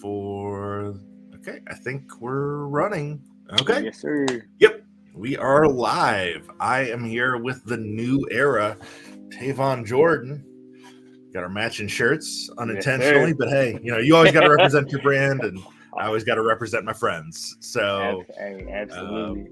Okay, I think we're running. Okay. Yes, sir. Yep. We are live. I am here with the new era, TéVon Jordyn. Got our matching shirts unintentionally, Yes, but hey, you always got to represent your brand, and I always got to represent my friends. So, Absolutely.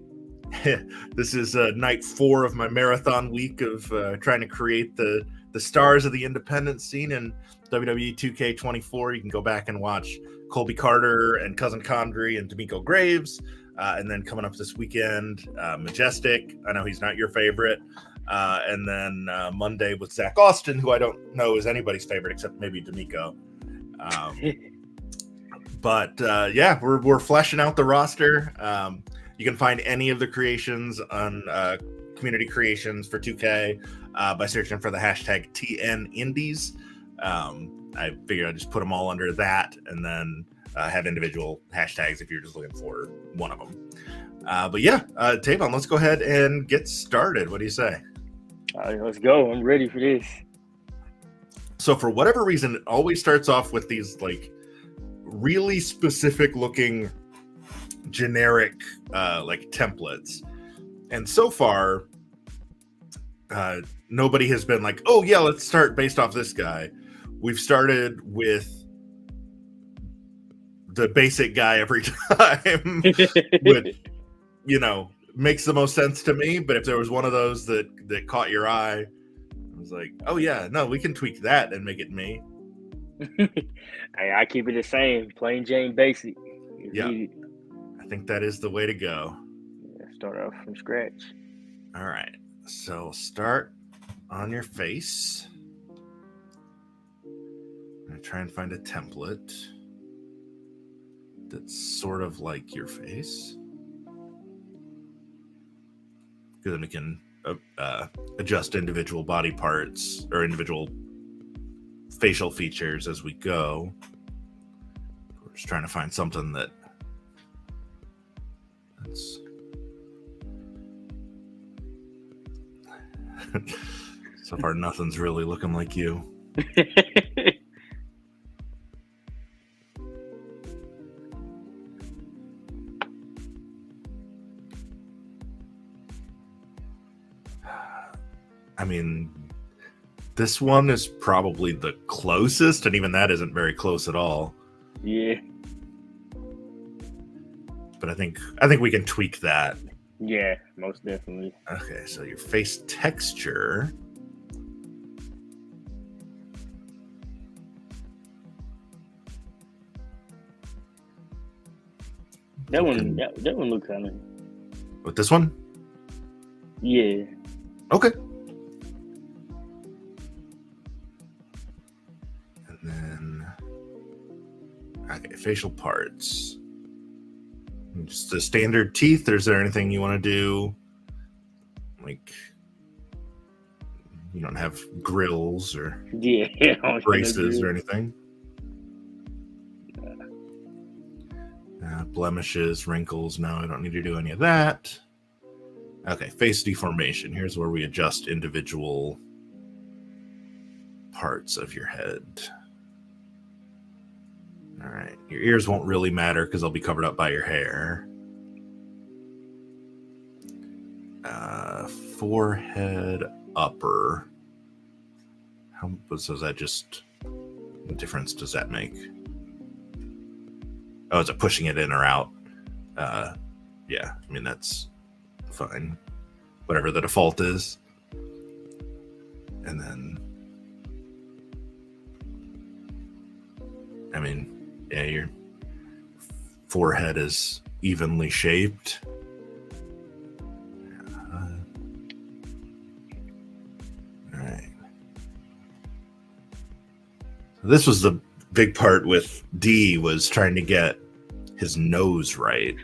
this is night 4 of my marathon week of trying to create the stars of the independent scene in WWE 2K24. You can go back and watch Colby Carter and Cousin Condrey and D'Amico Graves. And then coming up this weekend, Majestic. I know he's not your favorite. And then Monday with Zach Austin, who I don't know is anybody's favorite except maybe D'Amico. But yeah, we're fleshing out the roster. You can find any of the creations on community creations for 2K by searching for the hashtag TNIndies. I figured I'd just put them all under that and then have individual hashtags if you're just looking for one of them. But yeah, TéVon, let's go ahead and get started. What do you say? All right, let's go. I'm ready for this. So for whatever reason, it always starts off with these like really specific looking generic like templates. And so far, nobody has been like, oh yeah, let's start based off this guy. We've started with the basic guy every time, which, makes the most sense to me. But if there was one of those that caught your eye, I was like, oh yeah, no, we can tweak that and make it me. I keep it the same, plain Jane basic. Yeah, I think that is the way to go. Yeah, start off from scratch. All right, so start on your face. I'm gonna try and find a template that's sort of like your face. Because then we can adjust individual body parts or individual facial features as we go. We're just trying to find something that's so far nothing's really looking like you. I mean, this one is probably the closest, and even that isn't very close at all. Yeah. But I think we can tweak that. Yeah, most definitely. Okay, so your face texture. That one look kind of. With this one? Yeah. Okay. And then, okay, facial parts. Just the standard teeth, or is there anything you want to do? Like, you don't have grills or braces or anything? Blemishes, wrinkles, no, I don't need to do any of that. Okay, face deformation. Here's where we adjust individual parts of your head. All right, your ears won't really matter because they'll be covered up by your hair. Forehead upper. What difference does that make? Oh, is it pushing it in or out? Yeah, I mean, that's fine. Whatever the default is. And then, I mean, yeah, your forehead is evenly shaped. All right. So this was the big part with D, was trying to get his nose right.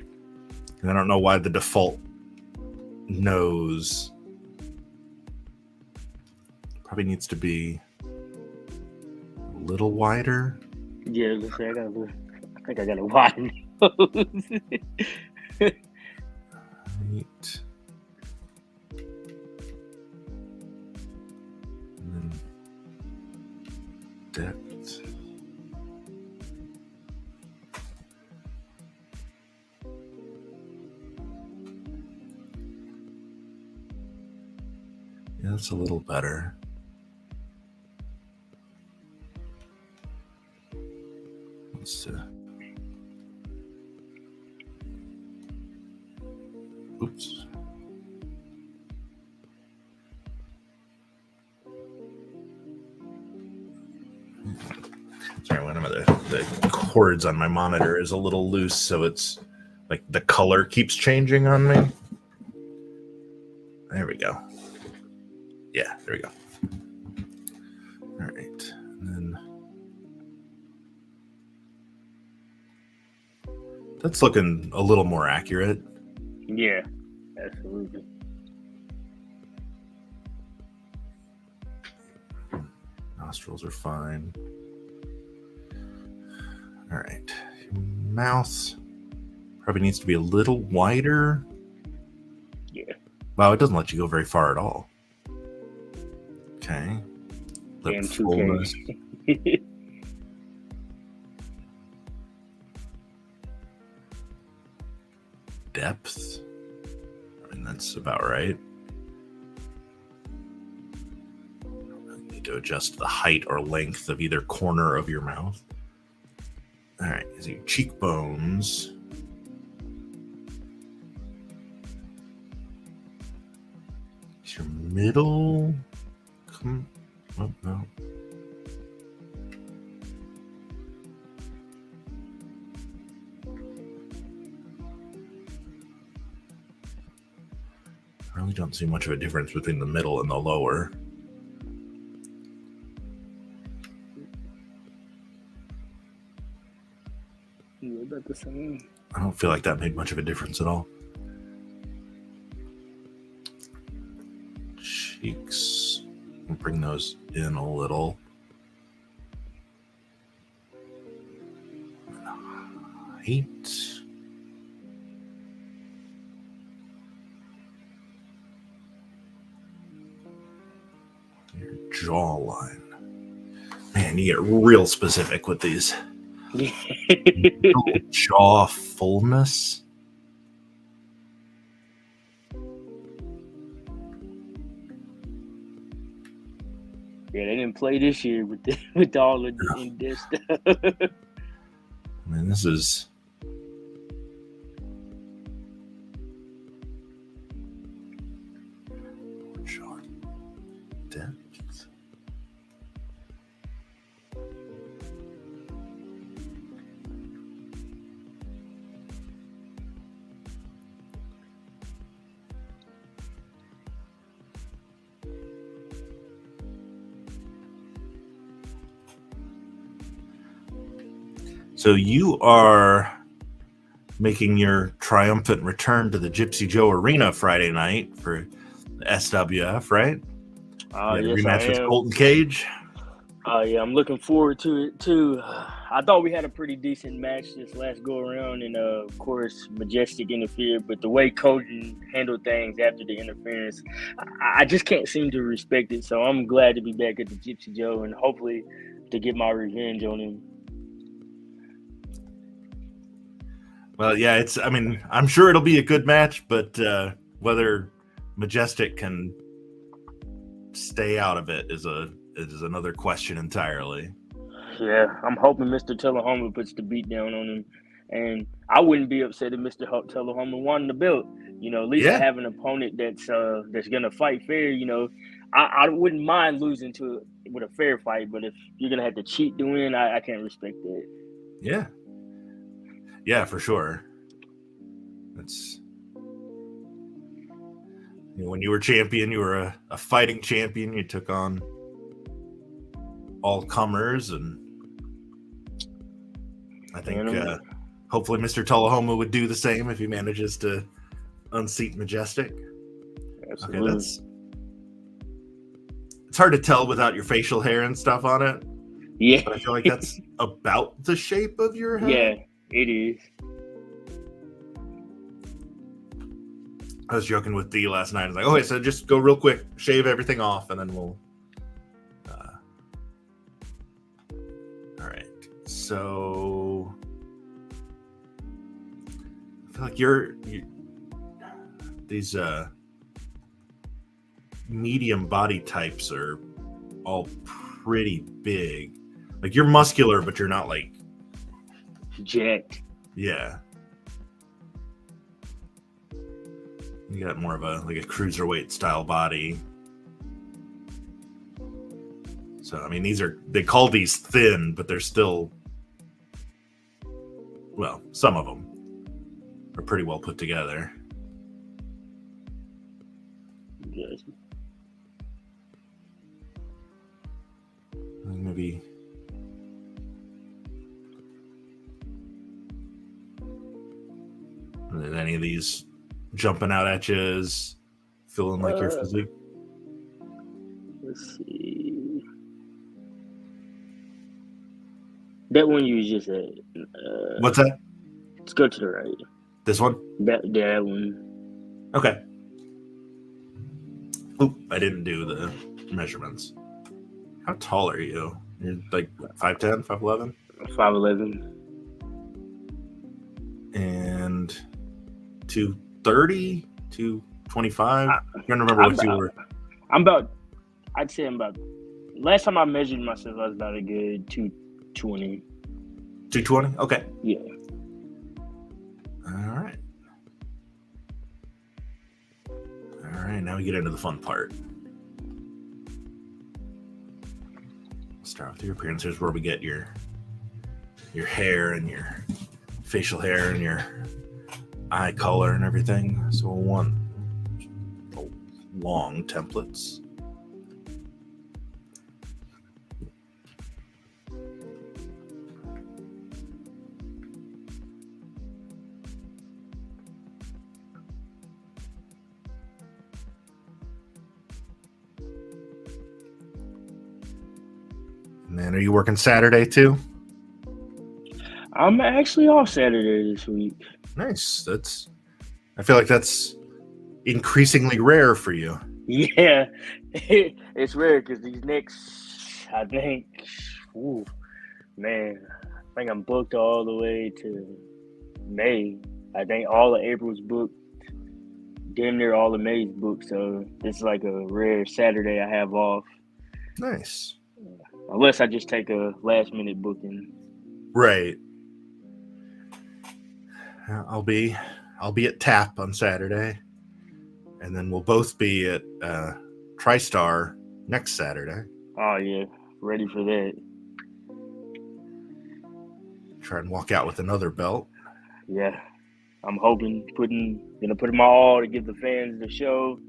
And I don't know why the default nose probably needs to be a little wider. Yeah, let's say I think I got a wide nose. Right. And then depth. That's a little better. Let's oops. Sorry, one of the cords on my monitor is a little loose, so it's like the color keeps changing on me. There we go. Yeah, there we go. All right. And then that's looking a little more accurate. Yeah, absolutely. Nostrils are fine. All right. Mouth probably needs to be a little wider. Yeah. Wow, it doesn't let you go very far at all. Okay. Lip Damn fullness. 2K. Depth. I mean, that's about right. You need to adjust the height or length of either corner of your mouth. All right, is your cheekbones. Is your middle? Oh, no. I really don't see much of a difference between the middle and the lower. Yeah, about the same. I don't feel like that made much of a difference at all. Cheeks. We'll bring those in a little. Height. Your jawline. Man, you get real specific with these. Jaw fullness. Yeah, they didn't play this year with all of in this stuff. I mean, this is jaw depth. So you are making your triumphant return to the Gypsy Joe Arena Friday night for the SWF, right? Yes, rematch I with am. Colton Cage. Yeah, I'm looking forward to it too. I thought we had a pretty decent match this last go around, and of course, Majestic interfered. But the way Colton handled things after the interference, I just can't seem to respect it. So I'm glad to be back at the Gypsy Joe, and hopefully to get my revenge on him. Well, yeah, I mean, I'm sure it'll be a good match, but whether Majestic can stay out of it is another question entirely. Yeah, I'm hoping Mr. Tullahoma puts the beat down on him, and I wouldn't be upset if Mr. Tullahoma won the belt. You know, at least I have an opponent that's gonna fight fair. You know, I wouldn't mind losing to it with a fair fight, but if you're gonna have to cheat to win, I can't respect that. Yeah, for sure. That's when you were champion, you were a fighting champion. You took on all comers, and I think hopefully Mr. Tullahoma would do the same if he manages to unseat Majestic. Absolutely. Okay, it's hard to tell without your facial hair and stuff on it. Yeah, but I feel like that's about the shape of your head. Yeah, it is. I was joking with Dee last night. I was like, okay, so just go real quick, shave everything off, and then we'll. All right. So I feel like medium body types are all pretty big. Like you're muscular, but you're not like jacked. Yeah. You got more of a cruiserweight style body. So I mean, they call these thin, but they're still, well, some of them are pretty well put together. Yes. Maybe did any of these jumping out at you as feeling like your physique? Let's see. That one you was just at. What's that? Let's go to the right. This one? That one. Okay. Oop, I didn't do the measurements. How tall are you? You're like 5'10", 5'11"? 5'11". And 230, 225? I can't remember what you were. I'd say I'm about, last time I measured myself, I was about a good 220. 220? Okay. Yeah. All right. All right, now we get into the fun part. Start with your appearance. Here's where we get your hair and your facial hair and your eye color and everything. So one long templates. And then, are you working Saturday too? I'm actually off Saturday this week. Nice. I feel like that's increasingly rare for you. Yeah, it's rare because these next, I think, I think I'm booked all the way to May. I think all of April's booked, damn near all of May's booked. So this is like a rare Saturday I have off. Nice. Unless I just take a last minute booking. Right. I'll be at TAP on Saturday, and then we'll both be at TriStar next Saturday. Oh yeah, ready for that. Try and walk out with another belt. Yeah, I'm hoping gonna put my all to give the fans the show,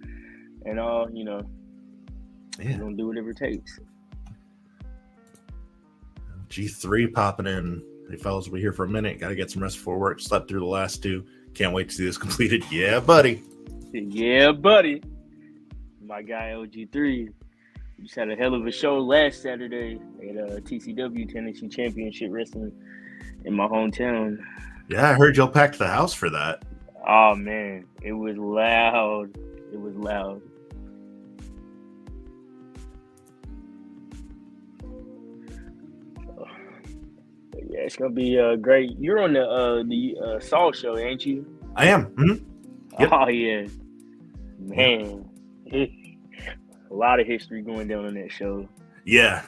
and Yeah. gonna do whatever it takes. G3 popping in. Hey, fellas, we'll be here for a minute. Got to get some rest before work. Slept through the last two. Can't wait to see this completed. Yeah, buddy. Yeah, buddy. My guy, OG3. Just had a hell of a show last Saturday at TCW, Tennessee Championship Wrestling in my hometown. Yeah, I heard y'all packed the house for that. Oh, man. It was loud. It was loud. Yeah, it's gonna be great. You're on the Saul show, ain't you? I am. Mm-hmm. Yep. Oh yeah, man. A lot of history going down on that show. Yeah.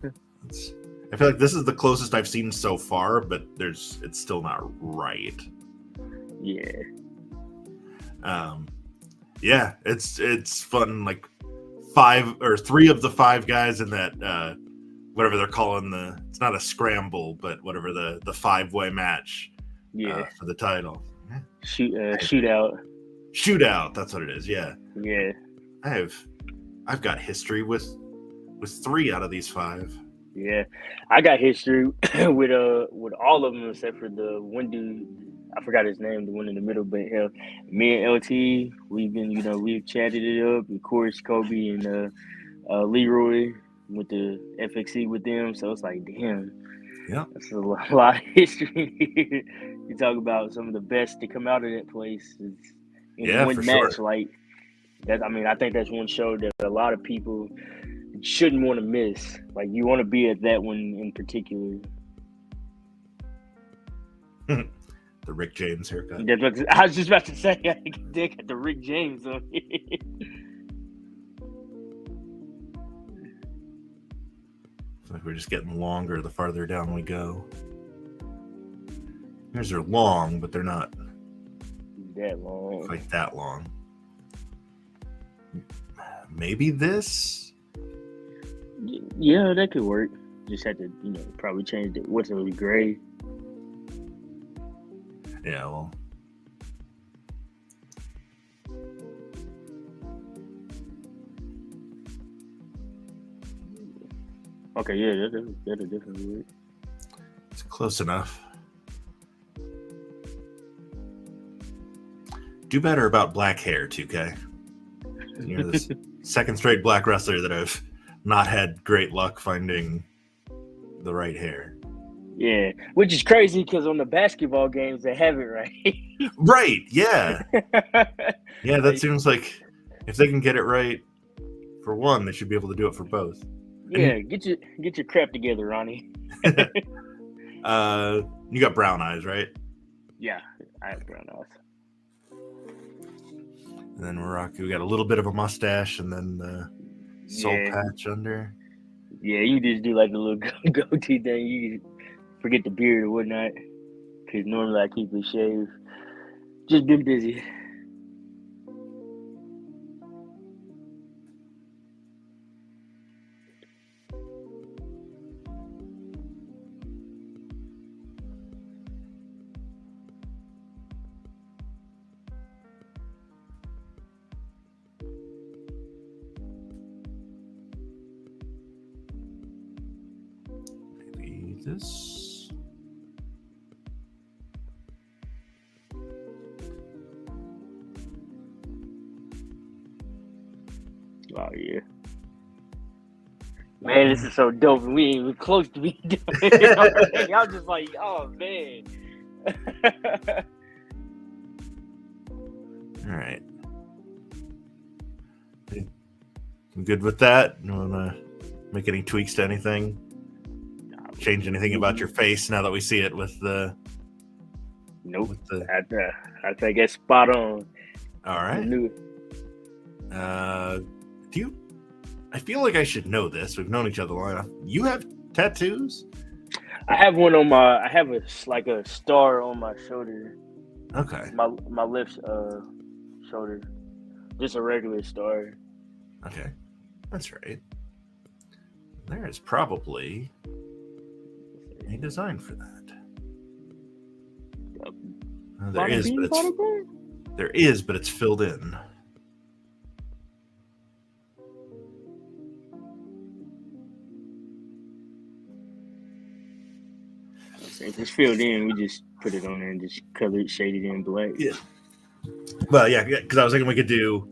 I feel like this is the closest I've seen so far, but it's still not right. Yeah. Yeah, it's fun. Like 3 of the 5 guys in that whatever they're calling it's not a scramble, but whatever the 5-way match. Yeah. For the title. Shootout. Shootout. That's what it is. Yeah. Yeah. I've got history with 3 out of these 5. Yeah, I got history with all of them except for the one dude. I forgot his name, the one in the middle. But hell, me and LT, we've chatted it up. Of course, Kobe and Leroy with the FXC with them. So it's like, damn, yeah, that's a lot of history. You talk about some of the best to come out of that place. In one match, sure. like that. I mean, I think that's one show that a lot of people shouldn't want to miss. Like, you want to be at that one in particular. The Rick James haircut. I was just about to say, I got the Rick James on it. Like we're just getting longer the farther down we go. Yours are long, but they're not that long. quite that long. Maybe this? Yeah, that could work. Just have to, probably change it. What's it, gray? Yeah, well. Okay, yeah, that'll definitely work. It's close enough. Do better about black hair, 2K. You're this second straight black wrestler that I've not had great luck finding the right hair. Yeah, which is crazy because on the basketball games they have it right. Right, yeah. Yeah, that seems like if they can get it right for one, they should be able to do it for both. Yeah, get your crap together, Ronnie. You got brown eyes, right? Yeah, I have brown eyes. And then we got a little bit of a mustache and then the soul patch under. Yeah, you just do like a little goatee thing. You forget the beard or whatnot. Because normally I keep it shaved. Just been busy. Maybe this. Oh, yeah. Man, this is so dope, and we ain't even close to being doing it. I'm just like, oh, man. All right. I'm good with that. You want to make any tweaks to anything? Change anything about your face now that we see it with the... Nope. I think that's spot on. All right. I feel like I should know this. We've known each other long enough. You have tattoos? I have one on my. I have a star on my shoulder. Okay. My left shoulder, just a regular star. Okay, that's right. There is probably a design for that. There is, but it's filled in. If it's filled in, we just put it on there and just color it, shade it in black. Yeah. Well, yeah, because I was thinking we could do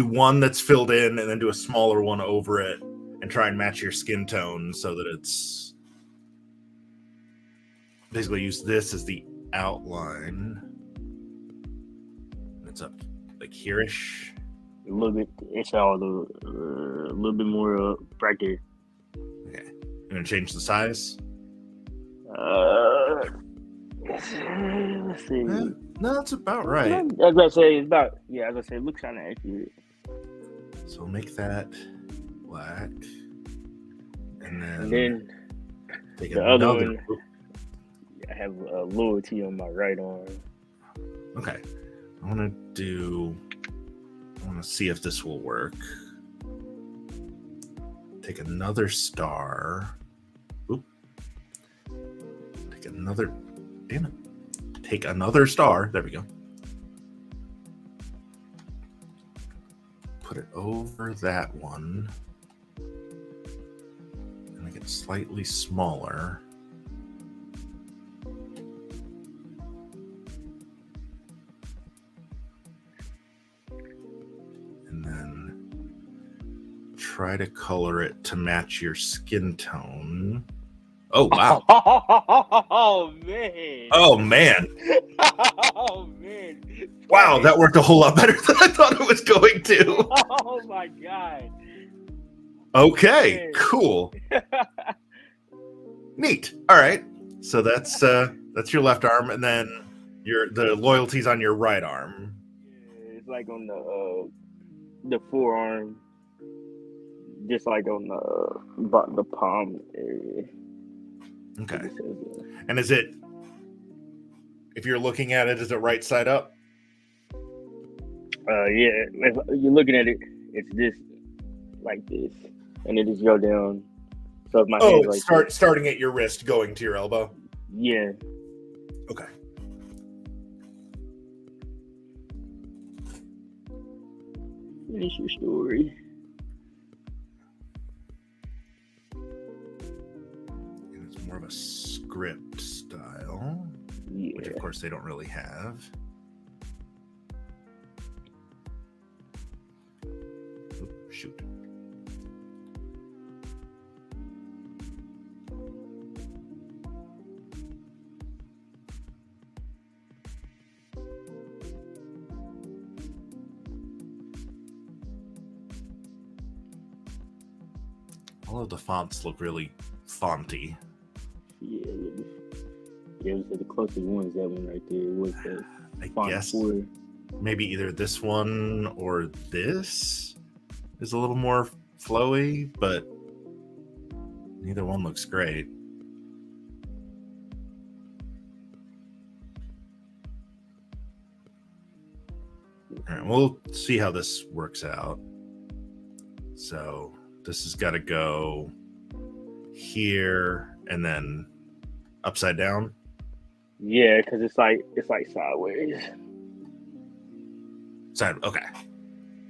one that's filled in and then do a smaller one over it and try and match your skin tone so that it's basically use this as the outline. It's up like here-ish. A little bit. It's all a little bit more right there. Okay. I'm gonna change the size. Let's see. No, that's about right. I was gonna say it's about. Yeah, I was gonna say it looks kind of accurate. So make that black, and then take the other one. I have a loyalty on my right arm. Okay, I want to see if this will work. Take another star. Take another star. There we go. Put it over that one. And make it slightly smaller. And then try to color it to match your skin tone. Oh, wow. Oh, man. Oh, man. Oh, man. Wow, that worked a whole lot better than I thought it was going to. Oh, my God. Okay, Man. cool. Neat. All right. So that's your left arm, and then the loyalty's on your right arm. It's like on the forearm. just like on the palm area. Okay. It says, And is it, if you're looking at it, is it right side up? yeah. If you're looking at it, it's this like this, and it just go down. So if my hands It's like this, starting at your wrist, going to your elbow. yeah. Okay. Finish your story. And it's more of a script style, Yeah. which of course they don't really have. Oh, shoot. All of the fonts look really fonty. Yeah. Yeah, it was the closest one is that one right there. What's that? I Font guess 4. maybe either this one or this is a little more flowy, but neither one looks great. All right, we'll see how this works out. So this has got to go here and then upside down. Yeah, because it's like sideways. Side, okay.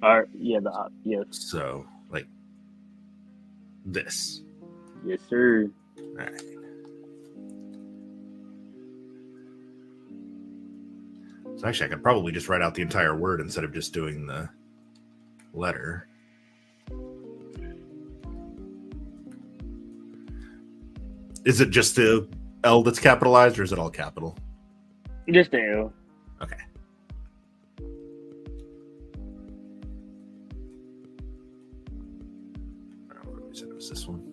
All right. Yeah. Yes. So like this. Yes, sir. All right. So actually, I could probably just write out the entire word instead of just doing the letter. Is it just the L that's capitalized, or is it all capital? Just the L. Okay. We said it was this one.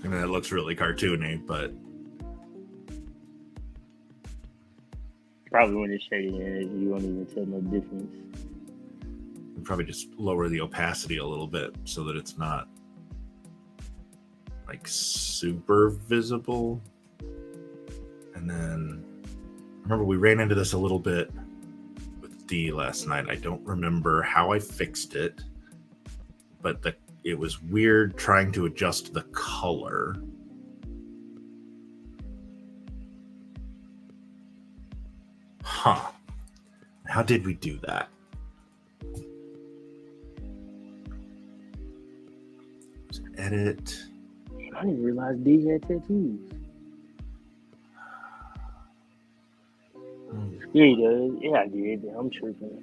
I mean, it looks really cartoony, but Probably when it's shaded in, you won't even tell no difference. probably just lower the opacity a little bit so that it's not like super visible. And then remember we ran into this a little bit with D last night. I don't remember how I fixed it, but it was weird trying to adjust the color. Huh. How did we do that? Edit. I didn't realize D had tattoos. Yeah, he does. Yeah, I did. I'm tripping.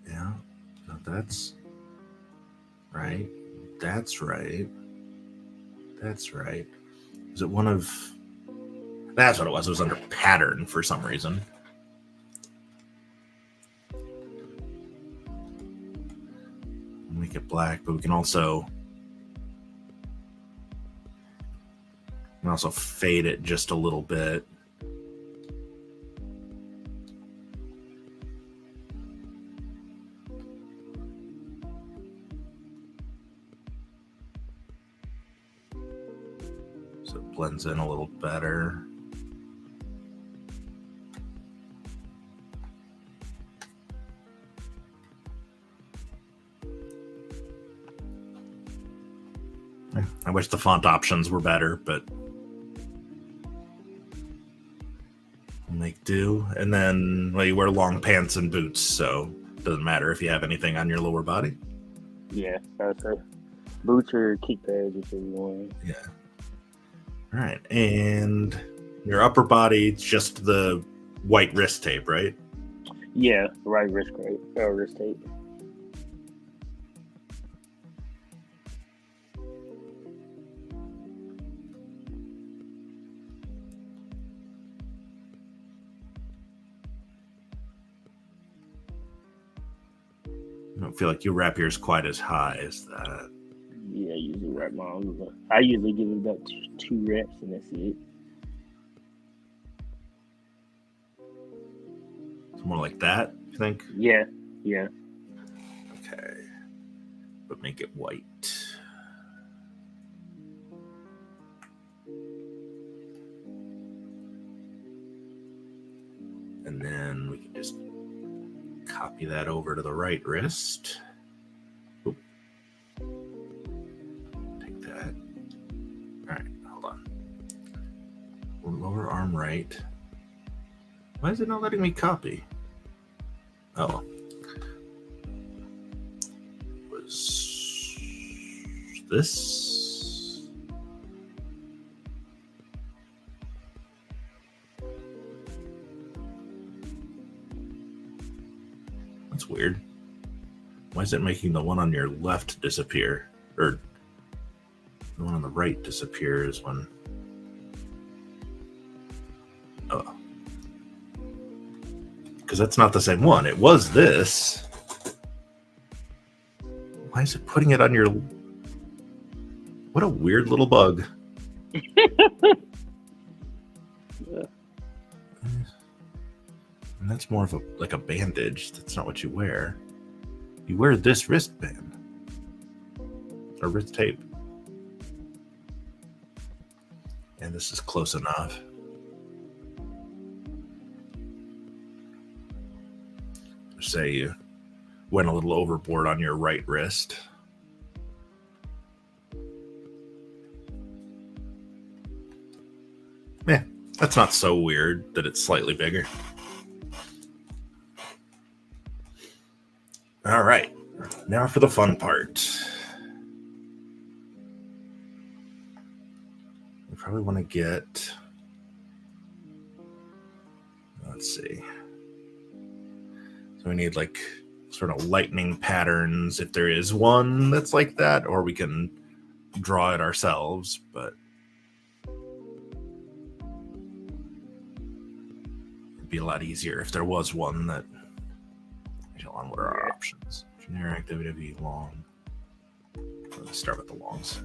Yeah, no, that's right. That's right. That's right. Is it one of... That's what it was. It was under pattern for some reason. Make it black, but we can also fade it just a little bit. So it blends in a little better. I wish the font options were better, but we'll make do. And then, well, you wear long pants and boots, so it doesn't matter if you have anything on your lower body. Yeah, that's it. Boots or kick pads if you want. Yeah. All right. And your upper body, it's just the white wrist tape, right? Yeah, right wrist tape. don't feel like you wrap yours quite as high as that. Yeah, I usually wrap my arms. I usually give it about two reps, and that's it. It's more like that, you think? Yeah. Okay. But make it white. And then we can just copy that over to the right wrist. Oop. Take that. All right, hold on. Lower arm right. Why is it not letting me copy? Oh. Was this? That's weird. Why is it making the one on your left disappear? Or the one on the right disappears when... Oh. Because that's not the same one. It was this. Why is it putting it on your... What a weird little bug. Yeah. And that's more of a bandage. That's not what you wear. You wear this wristband. Or wrist tape. And this is close enough. Say you went a little overboard on your right wrist. Yeah, that's not so weird that it's slightly bigger. All right, now for the fun part. We probably want to get, let's see. So we need like sort of lightning patterns if there is one that's like that, or we can draw it ourselves, but it'd be a lot easier if there was one that. On what are our options? Generic, WWE, long. Let's start with the longs.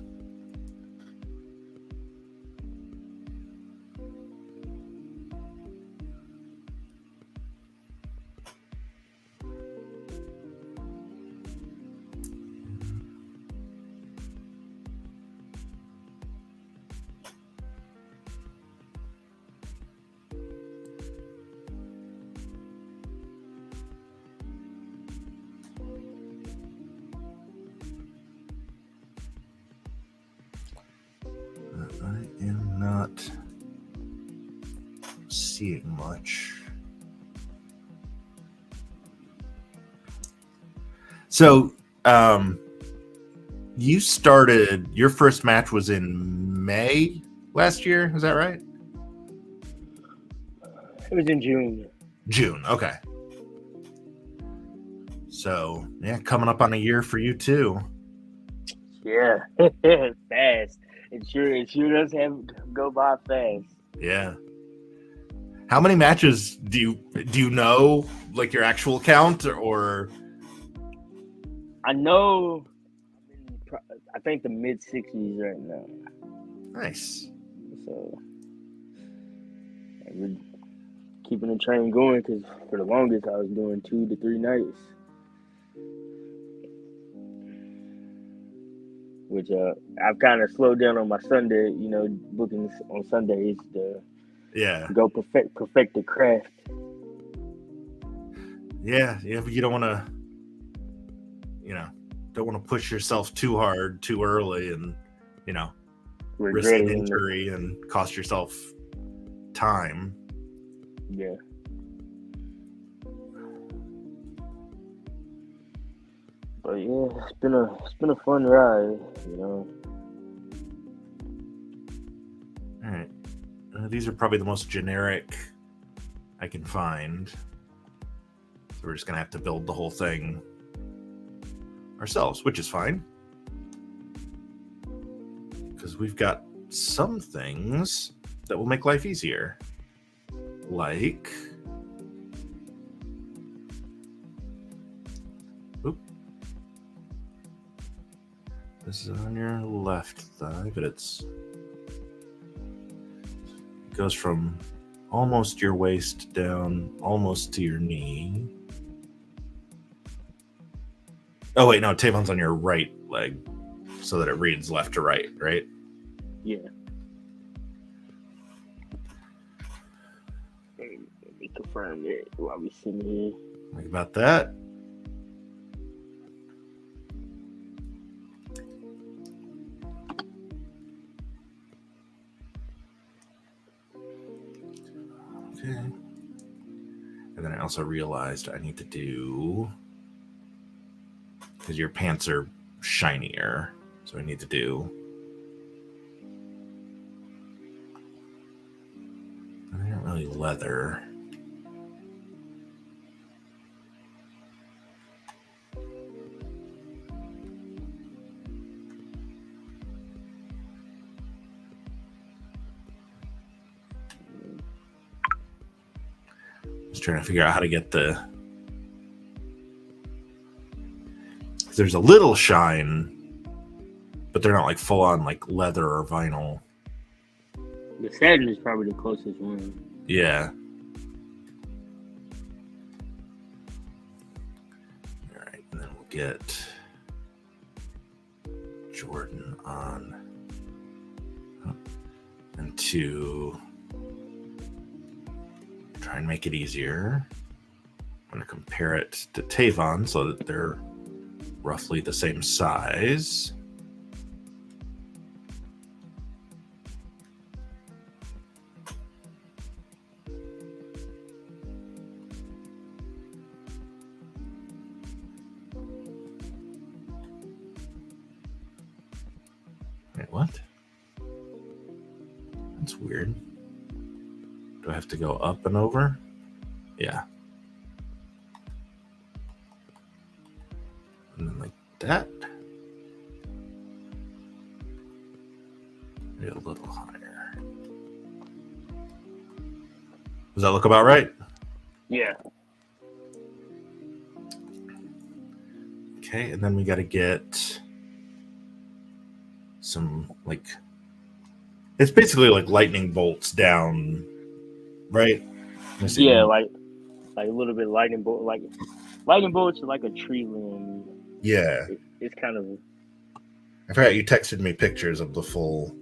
I am not seeing much. So, you started, your first match was in May last year, is that right? It was in June. June, okay. So, yeah, coming up on a year for you too. Yeah, fast. It sure does go by fast. Yeah. How many matches do you know, like your actual count, or? I know. I think the mid-60s right now. Nice. So we're keeping the train going because for the longest I was doing 2 to 3 nights, which I've kind of slowed down on my Sunday, bookings on Sundays to go perfect the craft. Yeah, but you don't want to, don't want to push yourself too hard too early and, risk an injury and cost yourself time. Yeah. But yeah, it's been a fun ride, All right. These are probably the most generic I can find. So we're just gonna have to build the whole thing ourselves, which is fine. Because we've got some things that will make life easier. Like... Oop. This is on your left thigh, but it goes from almost your waist down, almost to your knee. Oh wait, no, TéVon's on your right leg, so that it reads left to right, right? Yeah. Let me confirm it while we sitting here. Think about that. Okay. And then I also realized I need to do, because your pants are shinier, so I need to do, they're not really leather. Just trying to figure out how to get the, there's a little shine, but they're not like full on like leather or vinyl. The satin is probably the closest one. Yeah. All right, and then we'll get Jordyn on, and to try and make it easier, I'm going to compare it to TéVon so that they're roughly the same size. Wait, what? That's weird. Do I have to go up and over? Yeah. And then like that. Maybe a little higher. Does that look about right? Yeah. Okay, and then we got to get some, like, it's basically like lightning bolts down, right? Yeah, like a little bit lightning bolt, like lightning bolts are like a tree limb. Yeah. It's kind of. I forgot you texted me pictures of the full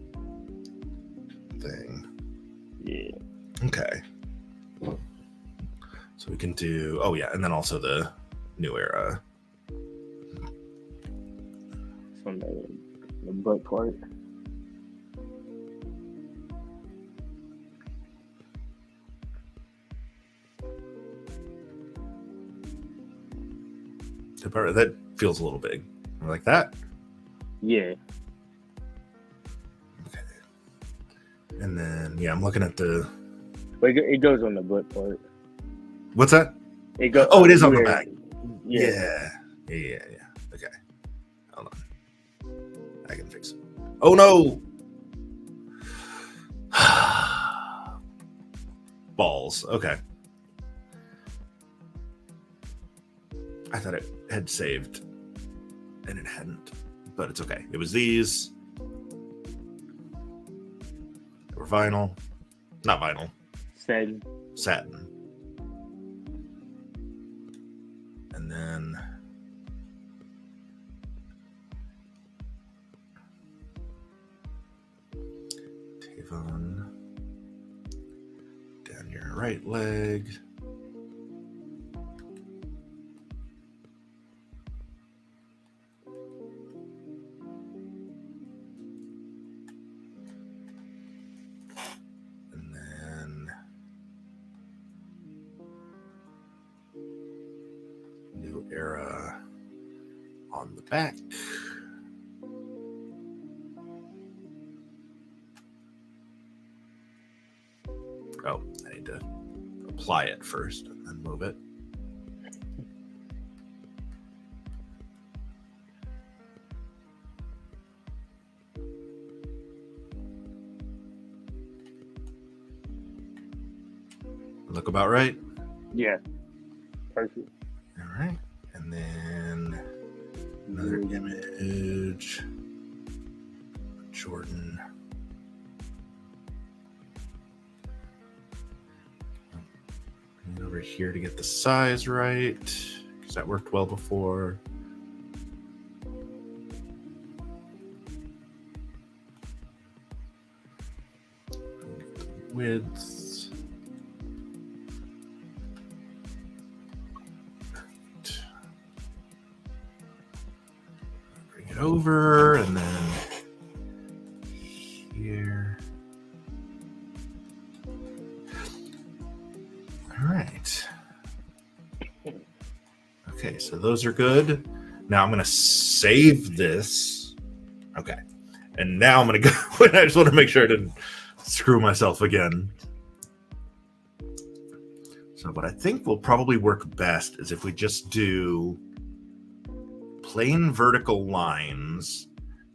thing. Yeah. Okay. So we can do, oh yeah, and then also the new era. From the butt part. The part that feels a little big. Like that? Yeah. Okay. And then, yeah, I'm looking at the... But it goes on the butt part. What's that? It goes. Oh, it is on the back. Yeah. Yeah. Okay. Hold on. I can fix it. Oh, no! Balls. Okay. I thought it had saved, and it hadn't. But it's okay. It was these. They were vinyl. Not vinyl. Satin. And then TéVon down your right leg. Era on the back. Oh, I need to apply it first and then move it. Look about right? Yeah. Perfect. All right. And then another image. Jordyn. And over here to get the size right, because that worked well before. Width. Bring it over, and then here. All right. Okay, so those are good. Now I'm going to save this. Okay. And now I'm going to go. I just want to make sure I didn't screw myself again. So what I think will probably work best is if we just do plain vertical lines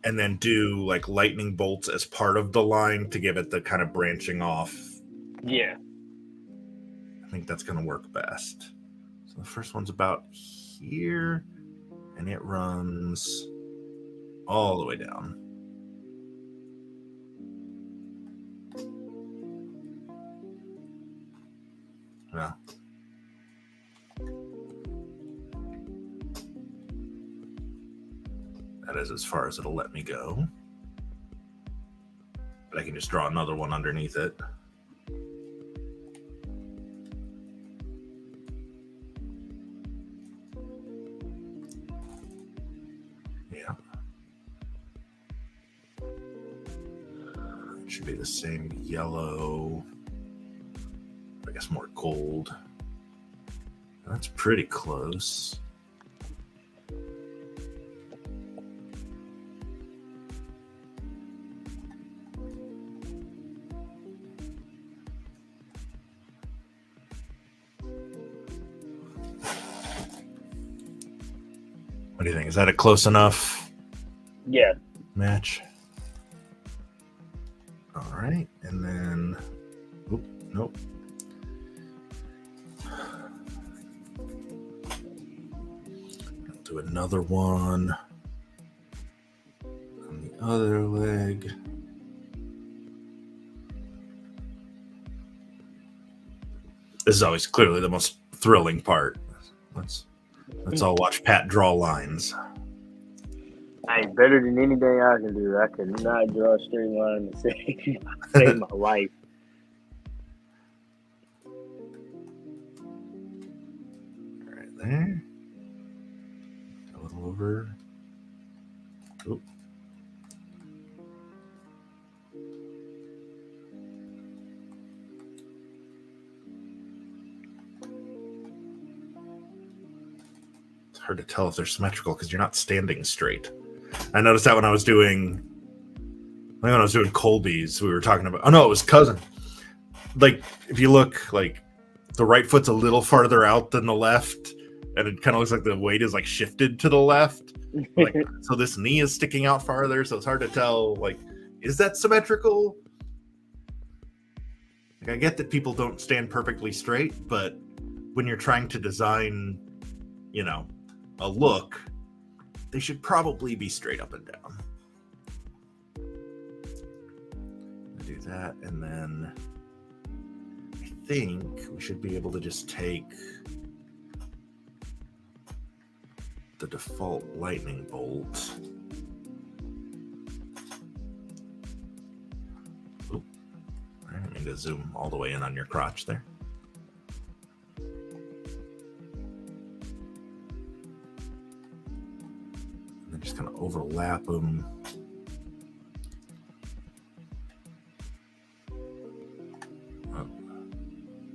and then do like lightning bolts as part of the line to give it the kind of branching off. Yeah. I think that's going to work best. So the first one's about here, and it runs all the way down. Well, that is as far as it'll let me go. But I can just draw another one underneath it. Yeah. It should be the same yellow. I guess more gold. That's pretty close. What do you think? Is that a close enough match? All right. And then, nope. Do another one on the other leg. This is always clearly the most thrilling part. Let's all watch Pat draw lines. I ain't better than anything I can do. I cannot draw a straight line to save my life. Right there. A little over. Oop. It's hard to tell if they're symmetrical because you're not standing straight. I noticed that when I was doing Colby's, we were talking about. Oh no, it was Cousin. Like if you look, like the right foot's a little farther out than the left, and it kind of looks like the weight is like shifted to the left. Like so, this knee is sticking out farther, so it's hard to tell. Like, is that symmetrical? Like, I get that people don't stand perfectly straight, but when you're trying to design, a look, they should probably be straight up and down. Do that, and then I think we should be able to just take the default lightning bolt. Oop. I didn't mean to zoom all the way in on your crotch there. Just kind of overlap them. Oh.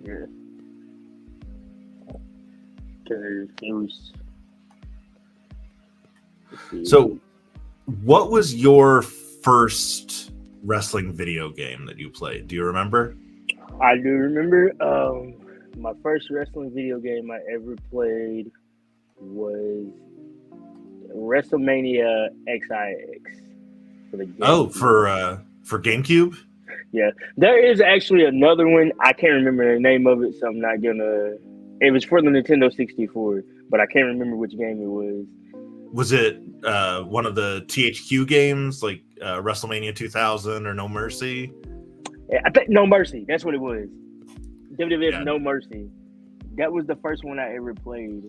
Yeah. So, what was your first wrestling video game that you played? Do you remember? I do remember. My first wrestling video game I ever played was WrestleMania XIX for the GameCube. Oh, for GameCube? Yeah. There is actually another one. I can't remember the name of it, so I'm not gonna. It was for the Nintendo 64, but I can't remember which game it was. Was it one of the THQ games, like WrestleMania 2000 or No Mercy. Yeah, I think No Mercy. That's what it was. WWF Yeah. No Mercy. That was the first one I ever played.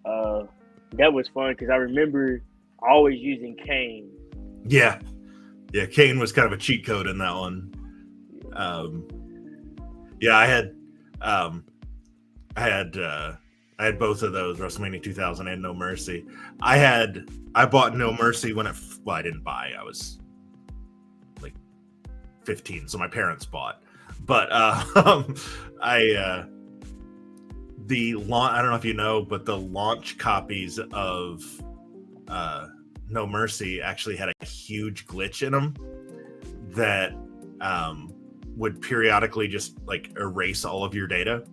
That was fun because I remember always using Kane. Yeah, Kane was kind of a cheat code in that one. Yeah, I had both of those, WrestleMania 2000 and No Mercy. I bought No Mercy when I didn't buy. I was like 15, so my parents bought. But I don't know if you know, but the launch copies of No Mercy actually had a huge glitch in them that would periodically just like erase all of your data.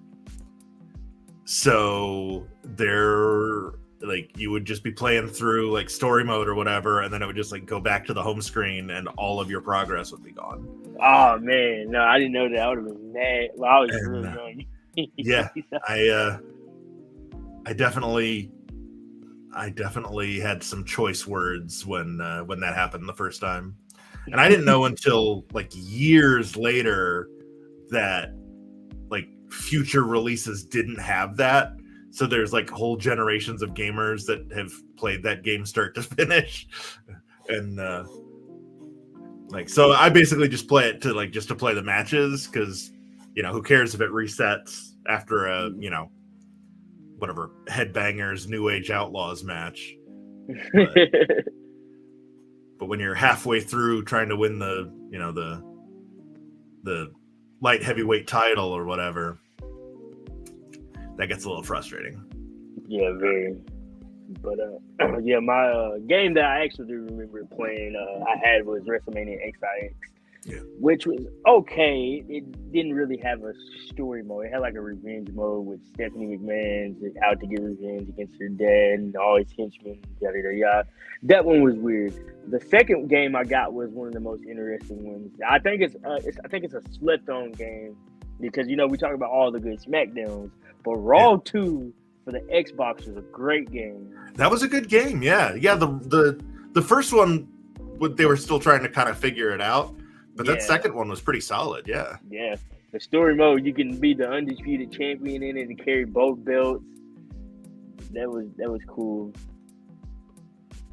So they're like, you would just be playing through like story mode or whatever, and then it would just like go back to the home screen and all of your progress would be gone. Oh man, no, I didn't know that. I would have been mad. Well, I was really young. Yeah, I definitely had some choice words when that happened the first time, and I didn't know until like years later that like future releases didn't have that. So there's like whole generations of gamers that have played that game start to finish, and like, so I basically just play it to like just to play the matches because, you know, who cares if it resets after a, you know, whatever, Headbangers New Age Outlaws match. But when you're halfway through trying to win the, you know, the light heavyweight title or whatever, that gets a little frustrating. Yeah, very. But yeah, my game that I actually do remember playing, I had was WrestleMania XIX, which was okay. It didn't really have a story mode. It had like a revenge mode with Stephanie McMahon out to get revenge against her dad and all his henchmen, yada yada yada. That one was weird. The second game I got was one of the most interesting ones. I think it's a slept-on game because, you know, we talk about all the good SmackDowns, but Raw 2 for the Xbox was a great game. That was a good game, yeah. The first one, they were still trying to kind of figure it out, but that second one was pretty solid, yeah. Yeah, the story mode, you can be the undisputed champion in it and carry both belts. That was cool.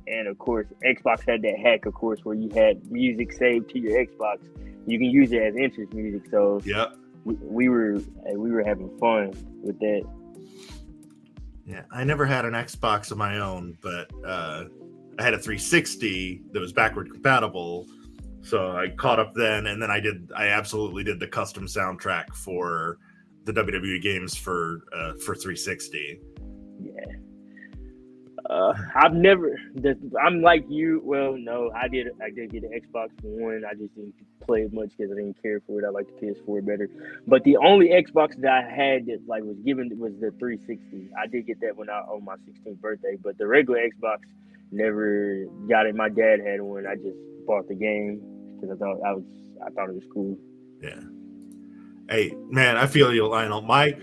And of course, Xbox had that hack, of course, where you had music saved to your Xbox. You can use it as entrance music. So we were having fun with that. Yeah, I never had an Xbox of my own, but I had a 360 that was backward compatible. So I caught up then, and then I absolutely did the custom soundtrack for the WWE games for 360. Yeah. I'm like you. Well, no, I did get an Xbox One. I just didn't play it much because I didn't care for it. I like the PS4 better. But the only Xbox that I had that like was given was the 360. I did get that when on my 16th birthday. But the regular Xbox, never got it. My dad had one. I just bought the game because I thought it was cool. Yeah. Hey, man, I feel you, Lionel. My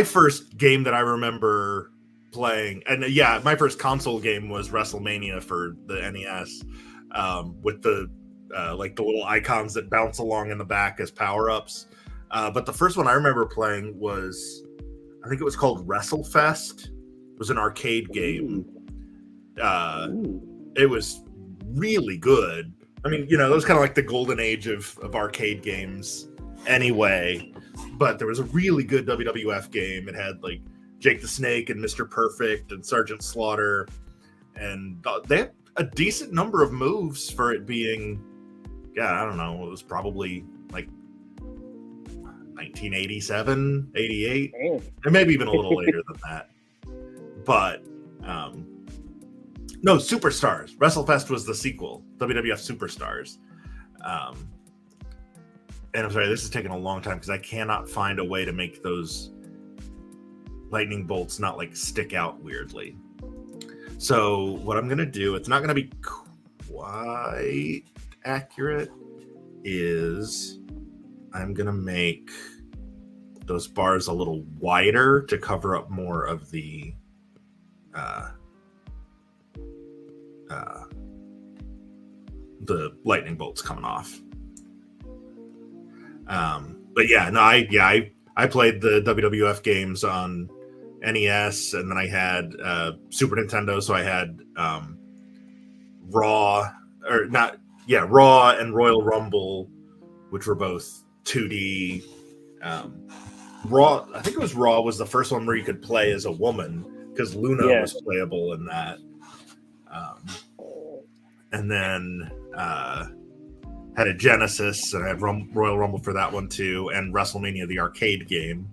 first game that I remember playing, and my first console game was WrestleMania for the NES, with the like the little icons that bounce along in the back as power-ups. But the first one I remember playing was, I think it was called WrestleFest. It was an arcade game. It was really good. I mean, you know, that was kind of like the golden age of arcade games anyway. But there was a really good WWF game. It had like Jake the Snake and Mr. Perfect and Sergeant Slaughter, and they had a decent number of moves for it being, I don't know, it was probably like 1987, 88, and maybe even a little later than that. But no, Superstars. WrestleFest was the sequel, WWF Superstars. And I'm sorry, this is taking a long time because I cannot find a way to make those lightning bolts not like stick out weirdly. So what I'm gonna do, it's not gonna be quite accurate, is I'm gonna make those bars a little wider to cover up more of the the lightning bolts coming off. But yeah, no, I played the WWF games on NES, and then I had Super Nintendo, so I had Raw and Royal Rumble, which were both 2D. Raw, I think it was Raw, was the first one where you could play as a woman because Luna was playable in that. And then had a Genesis, and I had Royal Rumble for that one too, and WrestleMania, the arcade game.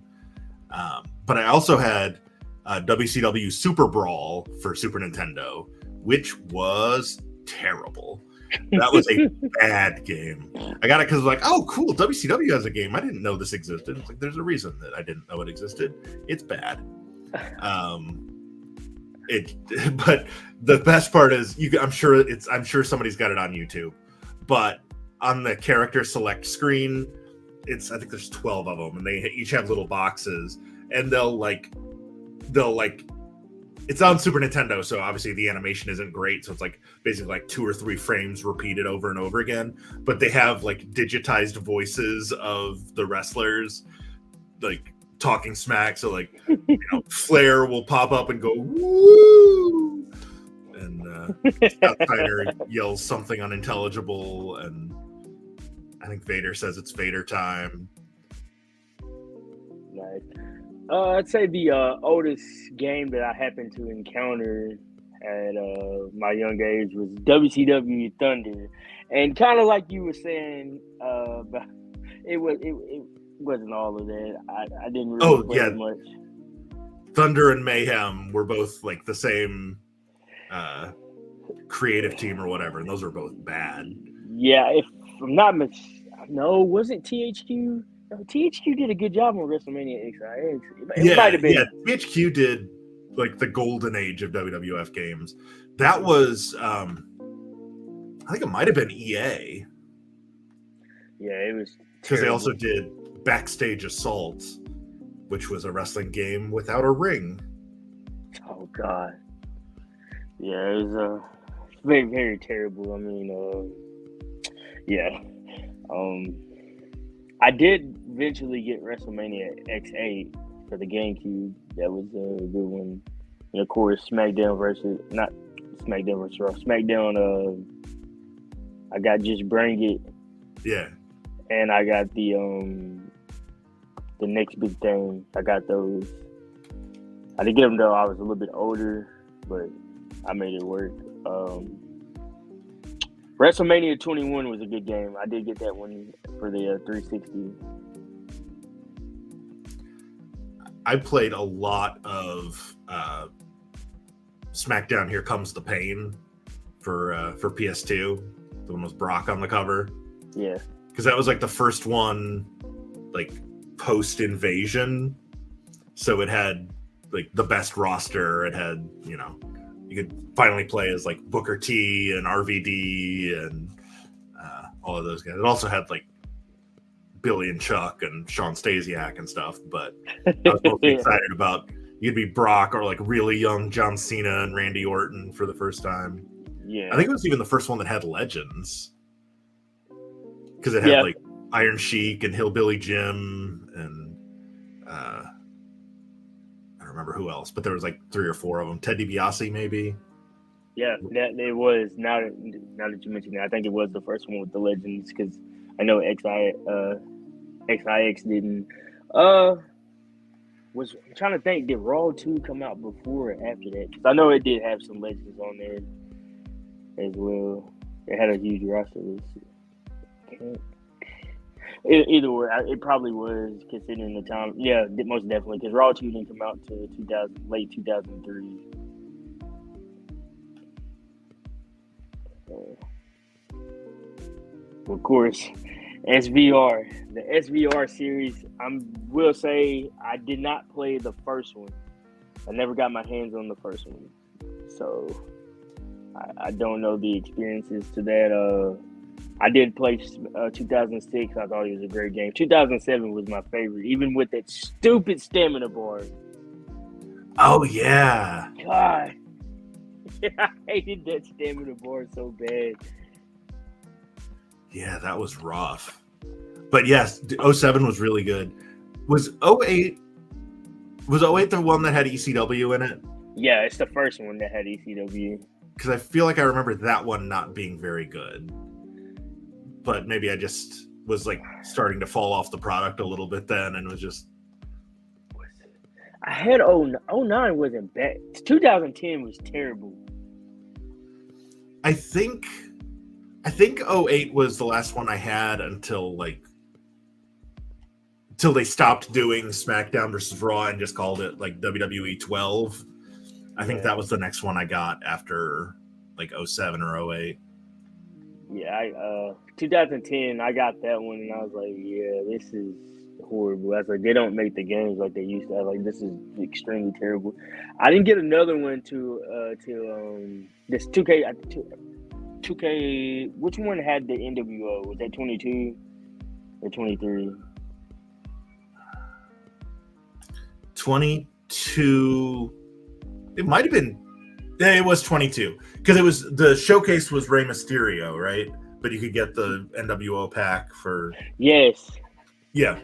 But I also had WCW Super Brawl for Super Nintendo, which was terrible. That was a bad game. I got it because like, oh, cool, WCW has a game. I didn't know this existed. It's like, there's a reason that I didn't know it existed. It's bad. But the best part is I'm sure somebody's got it on YouTube. But on the character select screen, I think there's 12 of them, and they each have little boxes, and they'll it's on Super Nintendo, so obviously the animation isn't great, so it's like basically like 2 or 3 frames repeated over and over again, but they have like digitized voices of the wrestlers like talking smack, so like Flair will pop up and go woo, and Scott Steiner yells something unintelligible, and I think Vader says it's Vader time. Nice. I'd say the oldest game that I happened to encounter at my young age was WCW Thunder, and kind of like you were saying, but it wasn't all of that. I didn't really play much. Thunder and Mayhem were both like the same creative team or whatever, and those were both bad. Yeah, if I'm not no, was it THQ? THQ did a good job on WrestleMania XIX. It might have been. Yeah, THQ did like the golden age of WWF games. That was, I think it might have been EA. Yeah, it was because they also did Backstage Assault, which was a wrestling game without a ring. Oh God. Yeah, it was very, very terrible. I mean, yeah. I did eventually get WrestleMania X8 for the GameCube. That was a good one. And of course, SmackDown versus Raw. SmackDown, I got Just Bring It. Yeah. And I got the next big thing. I got those. I didn't get them though. I was a little bit older, but I made it work. WrestleMania 21 was a good game. I did get that one for the 360. I played a lot of SmackDown Here Comes the Pain for PS2. The one with Brock on the cover. Yeah. Because that was like the first one, like post-invasion. So it had like the best roster. It had, you could finally play as like Booker T and RVD and all of those guys. It also had like Billy and Chuck and Sean Stasiak and stuff, but I was mostly excited about you'd be Brock or like really young John Cena and Randy Orton for the first time. Yeah. I think it was even the first one that had legends. Because it had like Iron Sheik and Hillbilly Jim and I don't remember who else, but there was like 3 or 4 of them. Ted DiBiase, maybe. Yeah, that it was. Now that you mentioned it, I think it was the first one with the legends because I know XIX didn't. I'm trying to think. Did Raw 2 come out before or after that? Because I know it did have some legends on there as well. It had a huge roster. Either way, it probably was considering the time. Yeah, most definitely, because Raw 2 didn't come out to late 2003. Of course, SVR, the SVR series. I will say I did not play the first one. I never got my hands on the first one, so I don't know the experiences to that. I did play 2006. I thought it was a great game. 2007 was my favorite, even with that stupid stamina bar. Oh, yeah. God. I hated that stamina bar so bad. Yeah, that was rough. But yes, 07 was really good. Was 08 the one that had ECW in it? Yeah, it's the first one that had ECW. Because I feel like I remember that one not being very good. But maybe I just was like starting to fall off the product a little bit then and was just... I had 09 wasn't bad. 2010 was terrible. I think 08 was the last one I had until they stopped doing SmackDown versus Raw and just called it like WWE 12. I think that was the next one I got after like 07 or 08. Yeah, 2010, I got that one and I was like, yeah, this is horrible. I was like, they don't make the games like they used to. I was like, this is extremely terrible. I didn't get another one to this 2K. Which one had the NWO? Was that 22 or 23? 22. It might have been. Yeah, it was 22 because it was the showcase was Rey Mysterio, right? But you could get the NWO pack for. Yes. Yeah,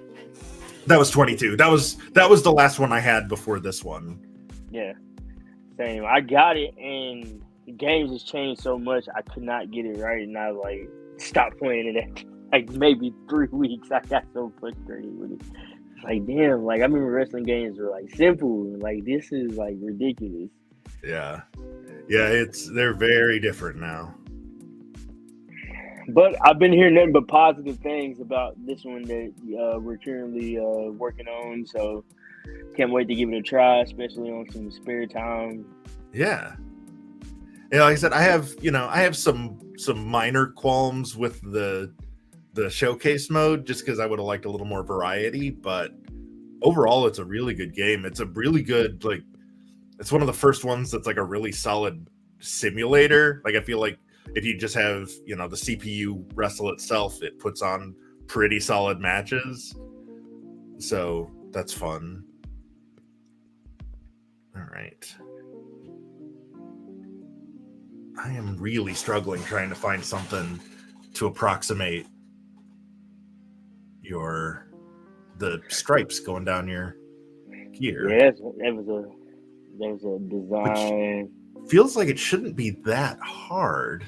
that was 22. That was the last one I had before this one. Yeah, same. I got it, and the games has changed so much. I could not get it right, and I was like, stop playing it. After, like maybe 3 weeks, I got so frustrated with it. Like, damn, like I remember wrestling games were like simple. Like this is like ridiculous. Yeah, they're very different now. But I've been hearing nothing but positive things about this one that we're currently working on. So can't wait to give it a try, especially on some spare time. Yeah. Yeah, like I said, I have some minor qualms with the showcase mode just because I would have liked a little more variety, but overall it's a really good game. It's a really good, like, it's one of the first ones that's like a really solid simulator. Like I feel like if you just have, the CPU wrestle itself, it puts on pretty solid matches. So that's fun. All right. I am really struggling trying to find something to approximate the stripes going down your gear. Yeah, there was a design. Which feels like it shouldn't be that hard.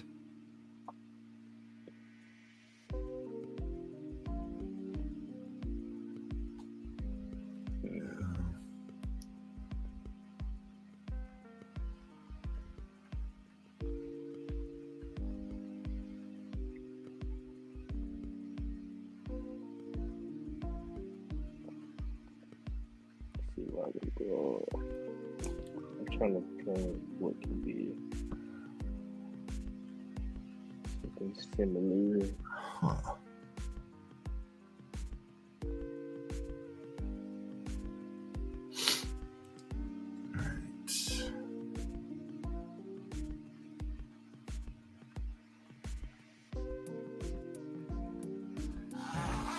I'm trying to think what could be something similar. Huh.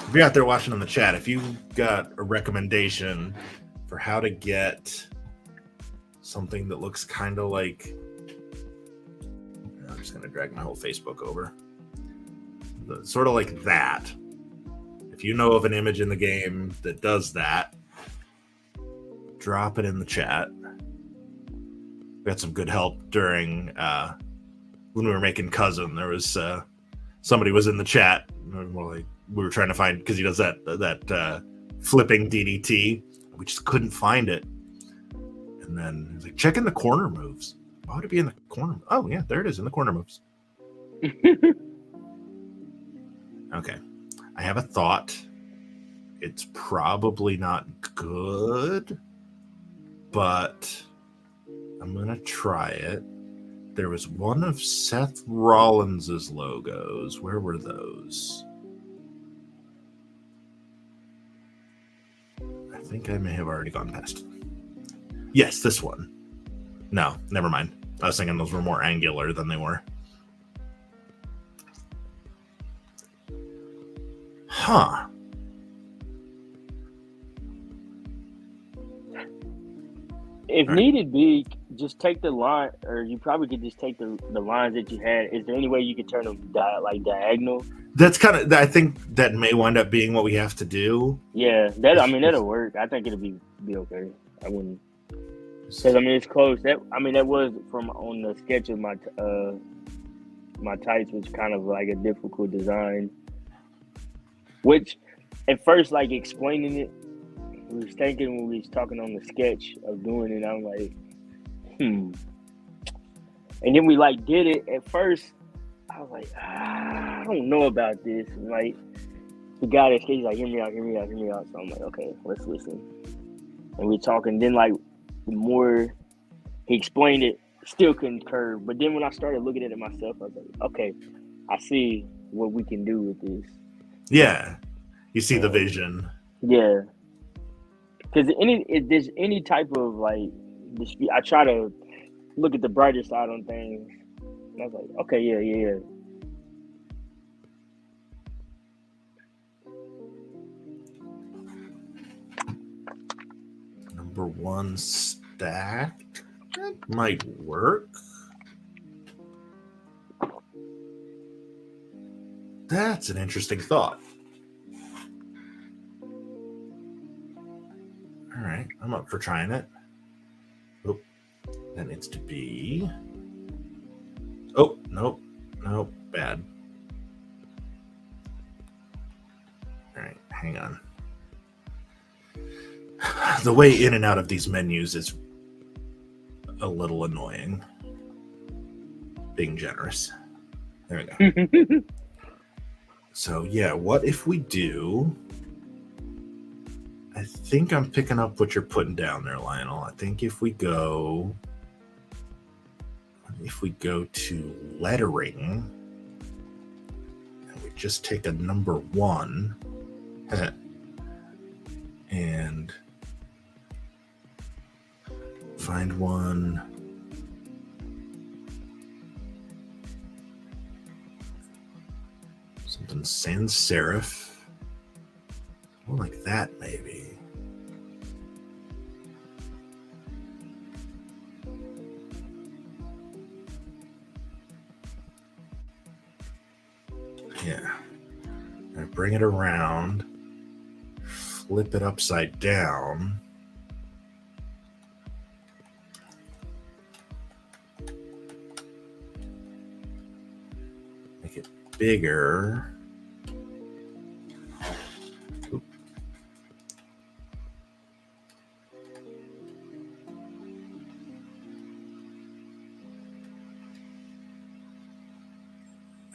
If you're out there watching in the chat, if you got a recommendation for how to get something that looks kind of like, I'm just going to drag my whole Facebook over, sort of like that. If you know of an image in the game that does that, drop it in the chat. We got some good help during when we were making Cousin. There was somebody was in the chat. We were trying to find, because he does that flipping DDT. We just couldn't find it. And then he's like, check in the corner moves. Why would it be in the corner? Oh, yeah, there it is in the corner moves. Okay. I have a thought. It's probably not good, but I'm going to try it. There was one of Seth Rollins' logos. Where were those? I think I may have already gone past it. Yes, this one. No, never mind. I was thinking those were more angular than they were. Huh. If needed be, just take the line, or you probably could just take the lines that you had. Is there any way you could turn them diagonal That's kind of, I think that may wind up being what we have to do. Yeah, that'll work. I think it'll be okay. I wouldn't, because it's close. That was from on the sketch of my tights, which kind of like a difficult design. Which, at first, like explaining it, we was thinking when we was talking on the sketch of doing it, I'm like, and then we like did it. At first, I was like, I don't know about this. And like the guy that he's like, hear me out. So I'm like, okay, let's listen. And we're talking. Then like the more he explained it, still couldn't curve. But then when I started looking at it myself, I was like, okay, I see what we can do with this. Yeah, you see the vision. Yeah, because if there's any type of like dispute, I try to look at the brighter side on things. And I was like, okay, yeah. Number one stacked. That might work. That's an interesting thought. All right, I'm up for trying it. Oh, that needs to be. Oh, nope, bad. All right, hang on. The way in and out of these menus is a little annoying. Being generous. There we go. So, yeah, what if we do... I think I'm picking up what you're putting down there, Lionel. I think if we go to lettering, and we just take a number 1 and find one something sans serif. More like that, maybe. Yeah. I bring it around, flip it upside down. Make it bigger.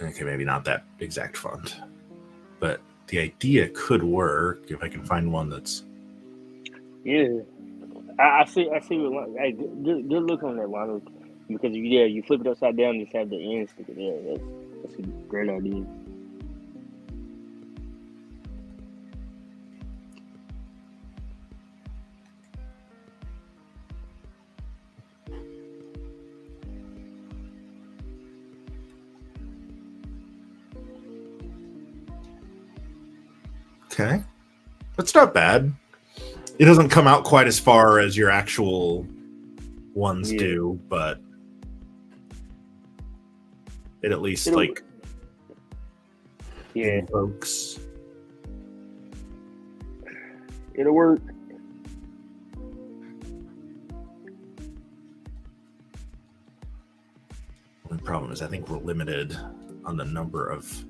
Okay, maybe not that exact font, but the idea could work if I can find one that's. Yeah, I see. Hey, good look on that one, because you flip it upside down, just have the end stick there. That's a great idea. Okay, that's not bad. It doesn't come out quite as far as your actual ones do, but it at least invokes. It'll work. The only problem is I think we're limited on the number of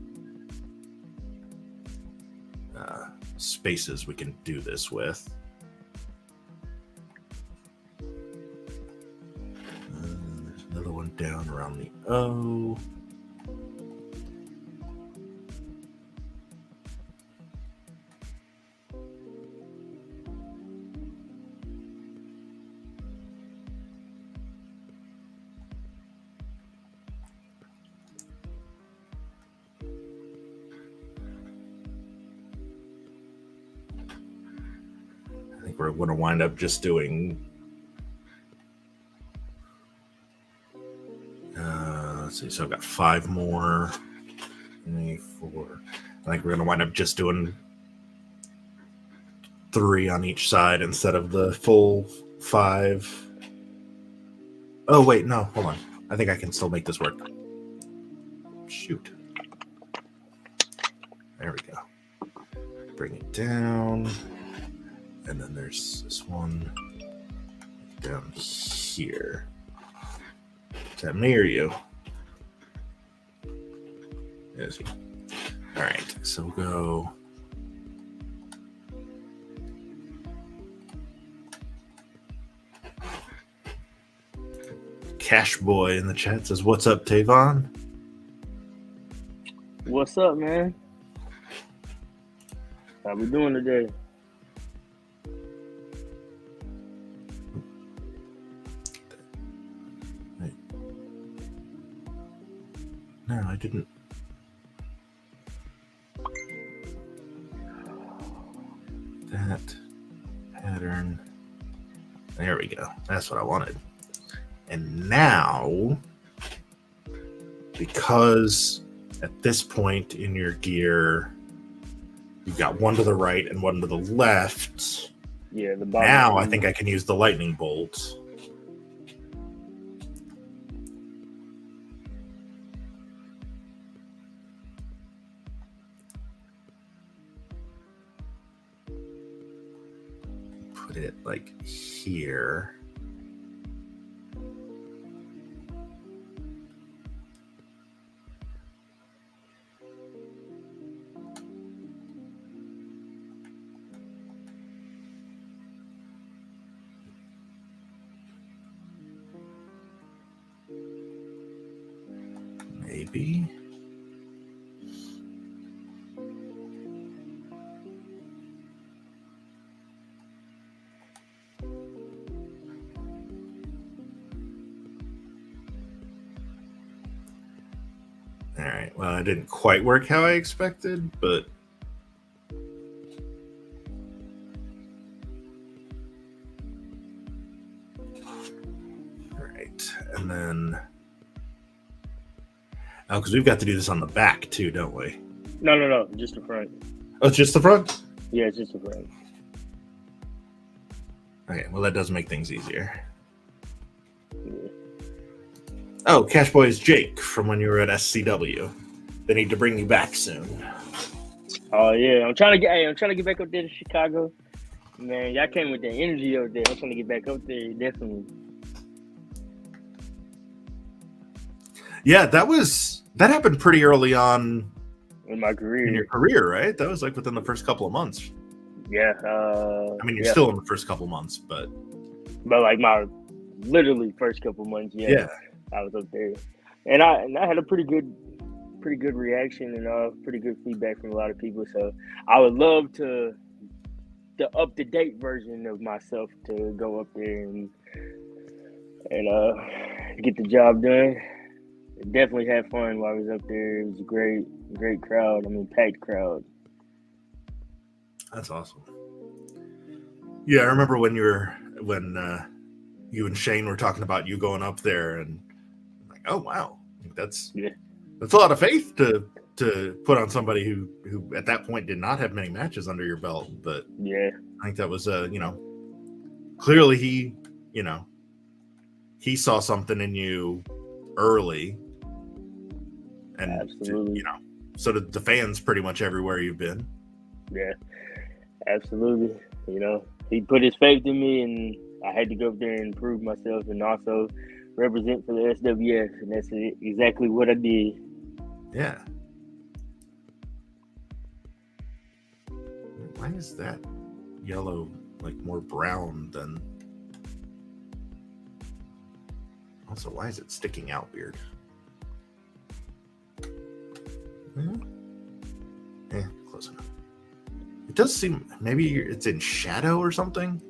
spaces we can do this with. There's another one down around the O. We're going to wind up just doing let's see, so I've got 5 more. 3, 4. I think we're going to wind up just doing 3 on each side instead of the full 5. Oh wait, no, hold on. I think I can still make this work. Shoot. There we go. Bring it down. And then there's this one down here. Is that me or you? Yes. All right, so we'll go. Cash Boy in the chat says, "What's up, TéVon?" What's up, man? How we doing today? No, I didn't. That pattern. There we go. That's what I wanted. And now, because at this point in your gear, you've got one to the right and one to the left. Yeah, the bottom. Now I think I can use the lightning bolt. Put it like here. Maybe. All right. Well, it didn't quite work how I expected, but all right. And then because we've got to do this on the back too, don't we? No, just the front. Oh, it's just the front? Yeah, it's just the front. Okay, well, that does make things easier. Yeah. Oh, Cash Boy is Jake from when you were at SCW. They need to bring you back soon. Oh yeah, I'm trying to get back up there to Chicago. Man, y'all came with that energy up there. I'm trying to get back up there, definitely. Yeah, that happened pretty early on in my career. In your career, right? That was like within the first couple of months. Yeah. I mean, you're still in the first couple of months, but like my literally first couple of months, yeah. I was up there, and I had a pretty good reaction and pretty good feedback from a lot of people. So I would love the up to date version of myself to go up there and get the job done. Definitely had fun while I was up there. It was a great crowd. I mean, packed crowd. That's awesome. Yeah, I remember when you and Shane were talking about you going up there, and like, oh wow, that's a lot of faith to put on somebody who at that point did not have many matches under your belt. But yeah, I think that was clearly he saw something in you early. And absolutely, so did the fans pretty much everywhere you've been. Yeah, absolutely. He put his faith in me, and I had to go up there and prove myself, and also represent for the SWF, and that's exactly what I did. Yeah. Why is that yellow like more brown than? Also, why is it sticking out weird? Yeah, close enough. It does seem maybe it's in shadow or something.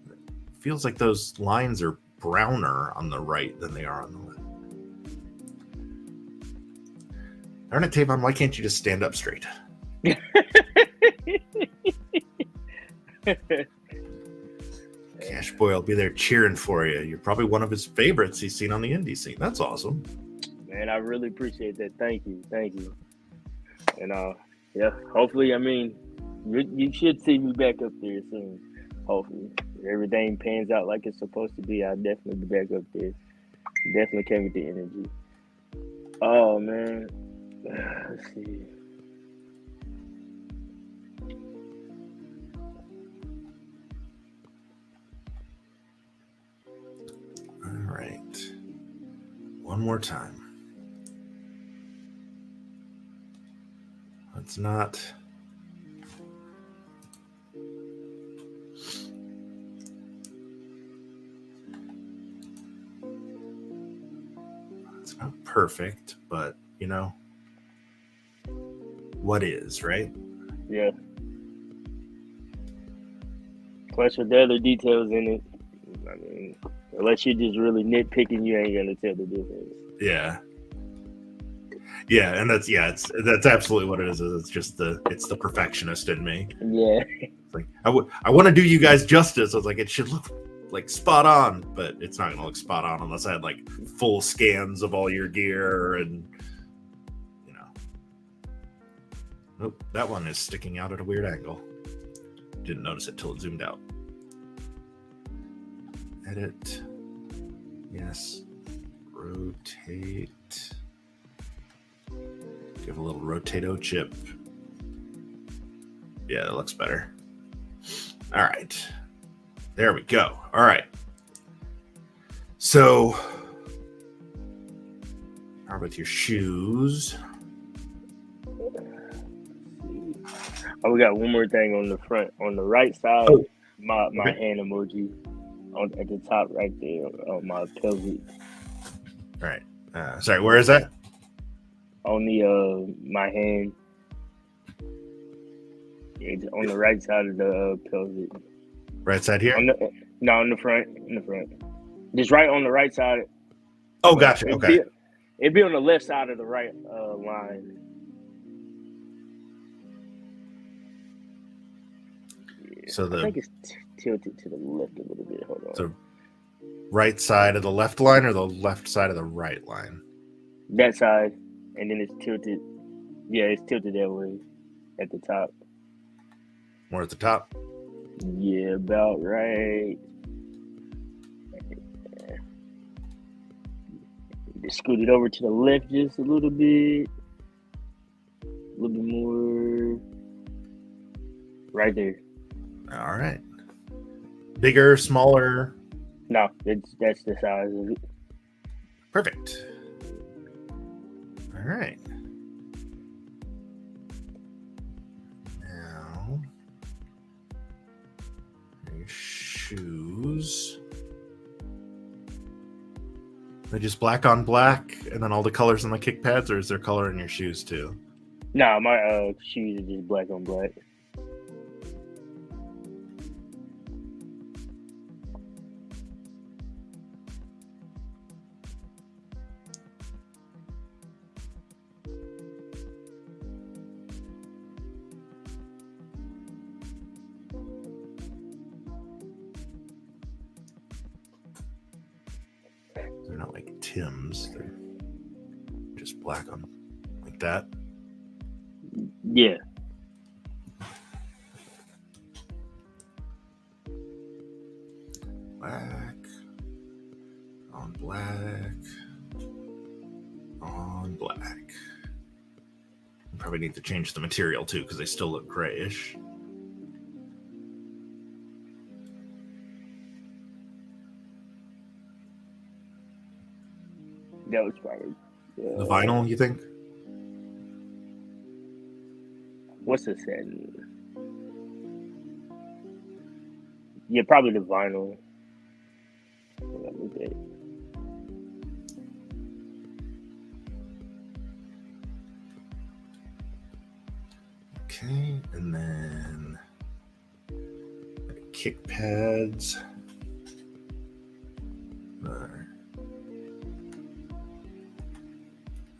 It feels like those lines are browner on the right than they are on the left. Darn it, TéVon, why can't you just stand up straight? Cash Boy will be there cheering for you. You're probably one of his favorites he's seen on the indie scene. That's awesome. Man, I really appreciate that. Thank you. And yeah, hopefully, I mean, you should see me back up there soon. Hopefully, if everything pans out like it's supposed to be, I'll definitely be back up there. Definitely came with the energy. Oh man, let's see. one more time. Let's not. It's not perfect, but you know what is, right? Yeah. Plus, with the other details in it, I mean, unless you're just really nitpicking, you ain't gonna tell the difference. Yeah. Yeah, and that's that's absolutely what it is. It's just the perfectionist in me. Yeah. It's like I want to do you guys justice. I was like, it should look like spot on, but it's not gonna look spot on unless I had like full scans of all your gear and you know. Nope, that one is sticking out at a weird angle. Didn't notice it till it zoomed out. Edit. Yes. Rotate. Give a little rotato chip. Yeah, that looks better. All right. There we go. All right. So, how about your shoes? Oh, we got one more thing on the front. On the right side, my hand emoji at the top right there on my pelvic. All right. Sorry, where is that? On the my hand. It's on the right side of the pelvic. Right side here? On the front. In the front. Just right on the right side. Oh, gotcha. Okay. It'd be on the left side of the right line. Yeah, So I think it's tilted to the left a little bit. Hold on. So right side of the left line or the left side of the right line? That side. And then it's tilted. Yeah, it's tilted that way at the top. More at the top? Yeah, about right. Just scoot it over to the left just a little bit. A little bit more. Right there. All right. Bigger, smaller? No, that's the size of it. Perfect. All right. Now, your shoes. They just black on black, and then all the colors on the kick pads, or is there color in your shoes too? Nah, my shoes are just black on black. They're not like Tim's. They're just black on like that. Yeah. Black on black on black. Probably need to change the material too because they still look grayish. That was probably The vinyl, you think? What's the satin? Yeah, probably the vinyl. Okay, and then kick pads.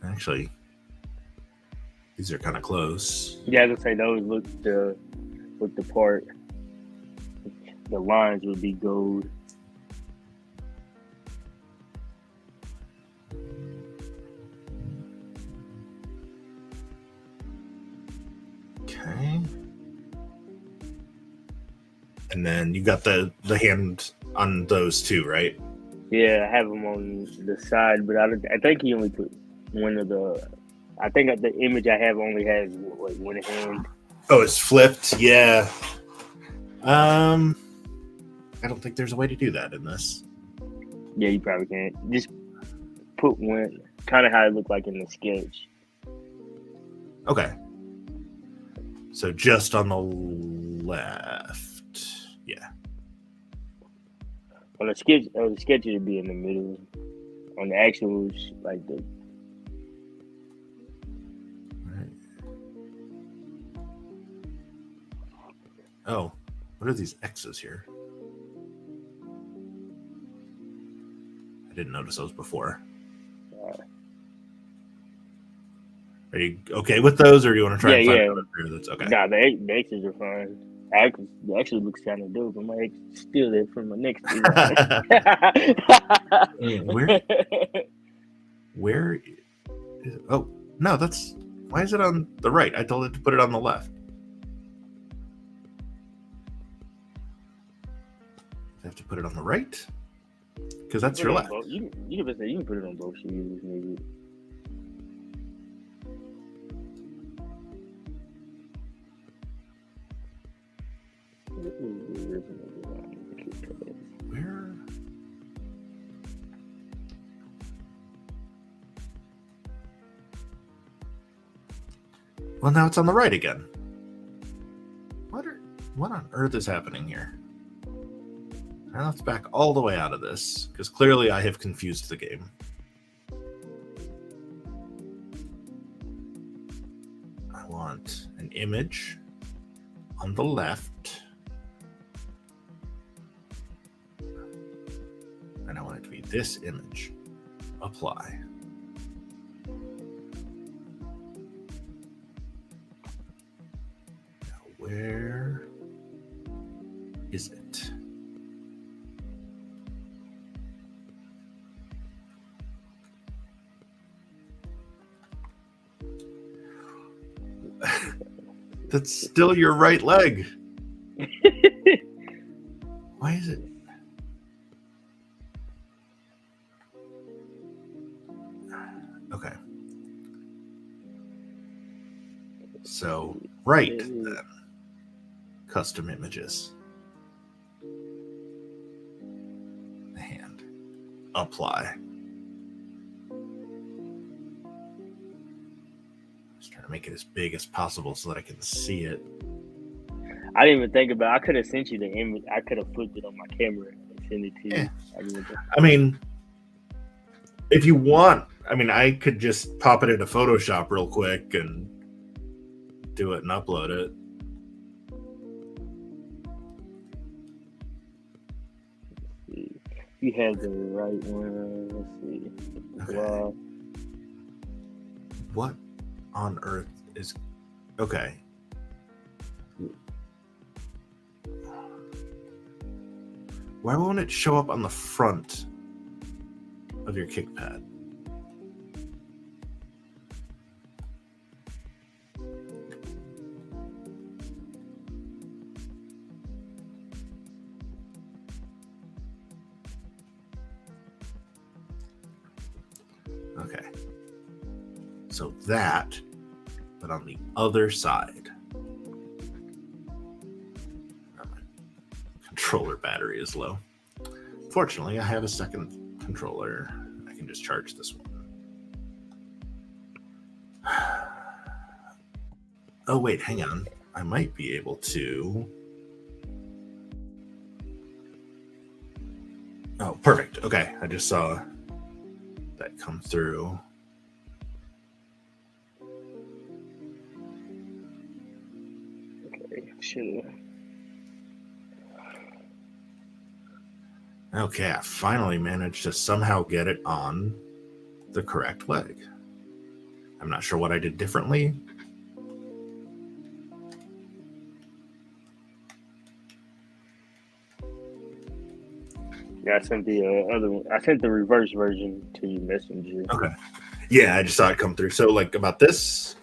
Actually, these are kind of close. Yeah, I was gonna say those look the part. The lines would be gold. Okay. And then you got the hand on those too, right? Yeah, I have them on the side, but I think he only put one of the. I think the image I have only has like one hand. Oh, it's flipped. Yeah. I don't think there's a way to do that in this. Yeah, you probably can't. Just put one kind of how it looked like in the sketch. Okay. So just on the left. Yeah. On the sketch, the sketch would be in the middle. On the actual, like the. Right. Oh, what are these X's here? I didn't notice those before. Are you okay with those, or do you want to try and find another pair that's okay? Nah, the X's are fine. It actually looks kind of dope. I might steal it from my next Where is it? Oh, no, that's... Why is it on the right? I told it to put it on the left. I have to put it on the right? Because that's your left. You can put it on both shoes, maybe. Where? Well, now it's on the right again. What on earth is happening here? Now let's back all the way out of this, because clearly I have confused the game. I want an image on the left. And I want it to be this image. Apply. Now, where is it? That's still your right leg. Why is it? Okay. So, right then. Custom images. The hand. Apply. Just trying to make it as big as possible so that I can see it. I didn't even think about it. I could have sent you the image. I could have flipped it on my camera and sent it to you. Yeah. I mean, if you want, I could just pop it into Photoshop real quick and do it and upload it. Let's see. You have the right one. Let's see. Okay. Wow. What on earth is... Okay. Why won't it show up on the front of your kick pad? Okay. So that, but on the other side. Controller battery is low. Fortunately, I have a second controller. I can just charge this one. Oh, wait, hang on. I might be able to... Oh, perfect. Okay, I just saw that come through. Okay, sure. Okay, I finally managed to somehow get it on the correct leg. I'm not sure what I did differently. Yeah, I sent the other one. I sent the reverse version to you, Messenger. Okay. Yeah, I just saw it come through. So, like, about this?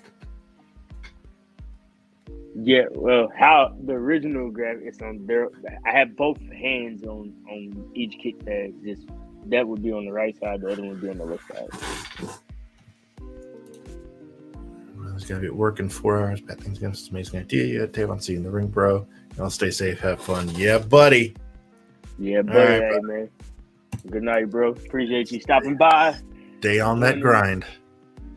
Yeah, well, how the original graphics on there, I have both hands on each kick pad. Just that would be on the right side, the other one would be on the left side. Well, it's gotta be at work in 4 hours. Bad things against this amazing idea. Yeah, TéVon, see you in the ring, bro. Y'all stay safe, have fun. Yeah, buddy. Yeah, buddy, right, hey, man. Good night, bro. Appreciate you stopping by. Stay on that grind.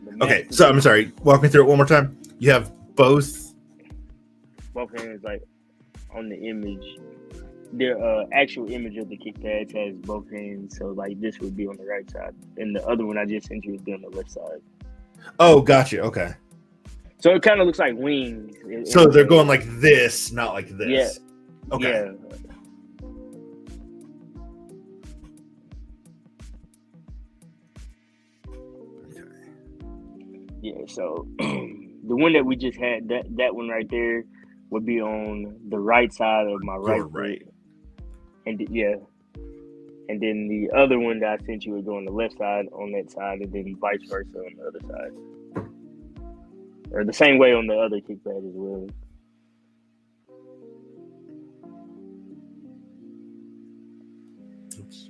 The Okay, match so I'm sorry. Walk me through it one more time. You have both hands like on the image. Their actual image of the kick pads has both hands, so like this would be on the right side, and the other one I just sent you would be on the left side. Oh, gotcha. Okay. So it kind of looks like wings. So they're going like this, not like this. Yeah. Okay. Yeah. Yeah, so the one that we just had, that one right there, would be on the right side of my right foot. And and then the other one that I sent you would go on the left side on that side, and then vice versa on the other side, or the same way on the other kickpad as well. Oops.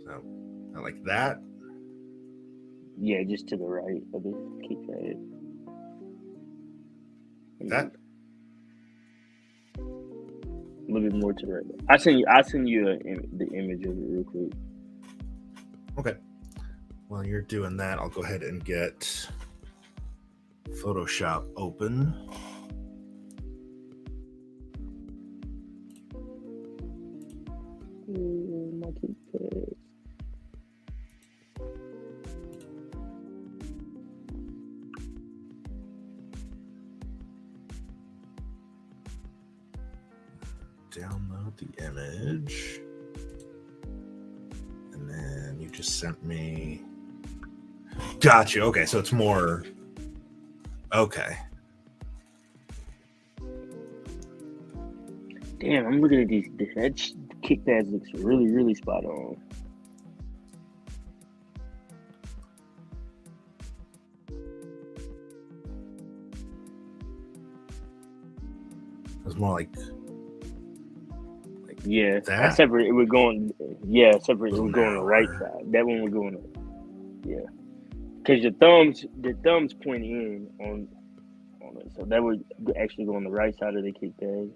So, I like that. Yeah, just to the right of the kickpad. That. A little bit more to the right. I send you the image of it real quick. Okay. While you're doing that, I'll go ahead and get Photoshop open. My kickpad. Download the image, and then you just sent me. Gotcha. Okay, so it's more. Okay. Damn, I'm looking at these. That kickpad looks really, really spot on. It's more like. Yeah, that? separate. It would go on. Yeah, separate. It would go on the right side. That one would go on the. Yeah, because the thumbs point in on it, so that would actually go on the right side of the kickpad.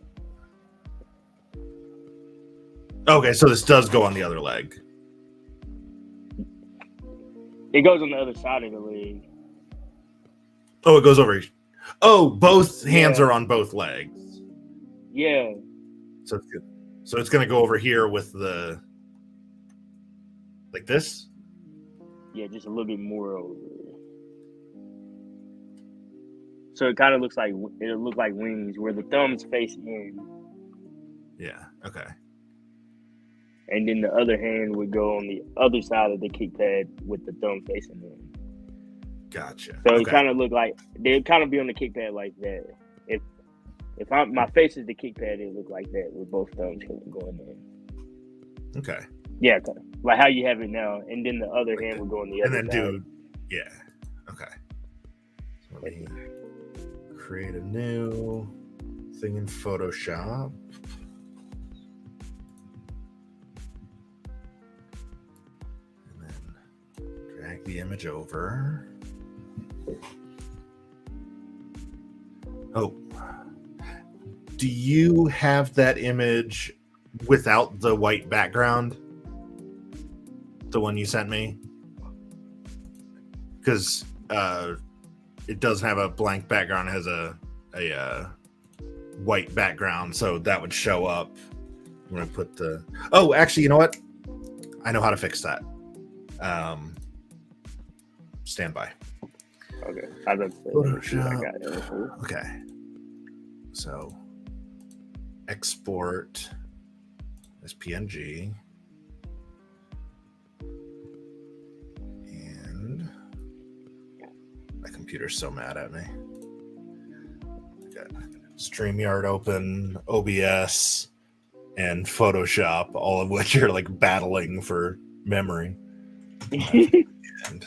Okay, so this does go on the other leg. It goes on the other side of the leg. Oh, it goes over. Oh, both hands are on both legs. Yeah. So it's good. So it's going to go over here with the, like this? Yeah, just a little bit more over. So it kind of looks like, it'll look like wings where the thumbs face in. Yeah, okay. And then the other hand would go on the other side of the kickpad with the thumb facing in. Gotcha. So it kind of look like, they'd kind of be on the kickpad like that. If my face is the kickpad, it look like that with both thumbs going in. Okay. Yeah, like how you have it now, and then the other hand would go on the other side. And then Okay. So let me create a new thing in Photoshop. And then drag the image over. Oh. Do you have that image without the white background? The one you sent me? Because it doesn't have a blank background. It has a white background, so that would show up. I'm going to put the... Oh, actually, you know what? I know how to fix that. Stand by. Okay. I got it. Okay. So... export as PNG, and my computer's so mad at me. Got StreamYard open, OBS, and Photoshop, all of which are like battling for memory. And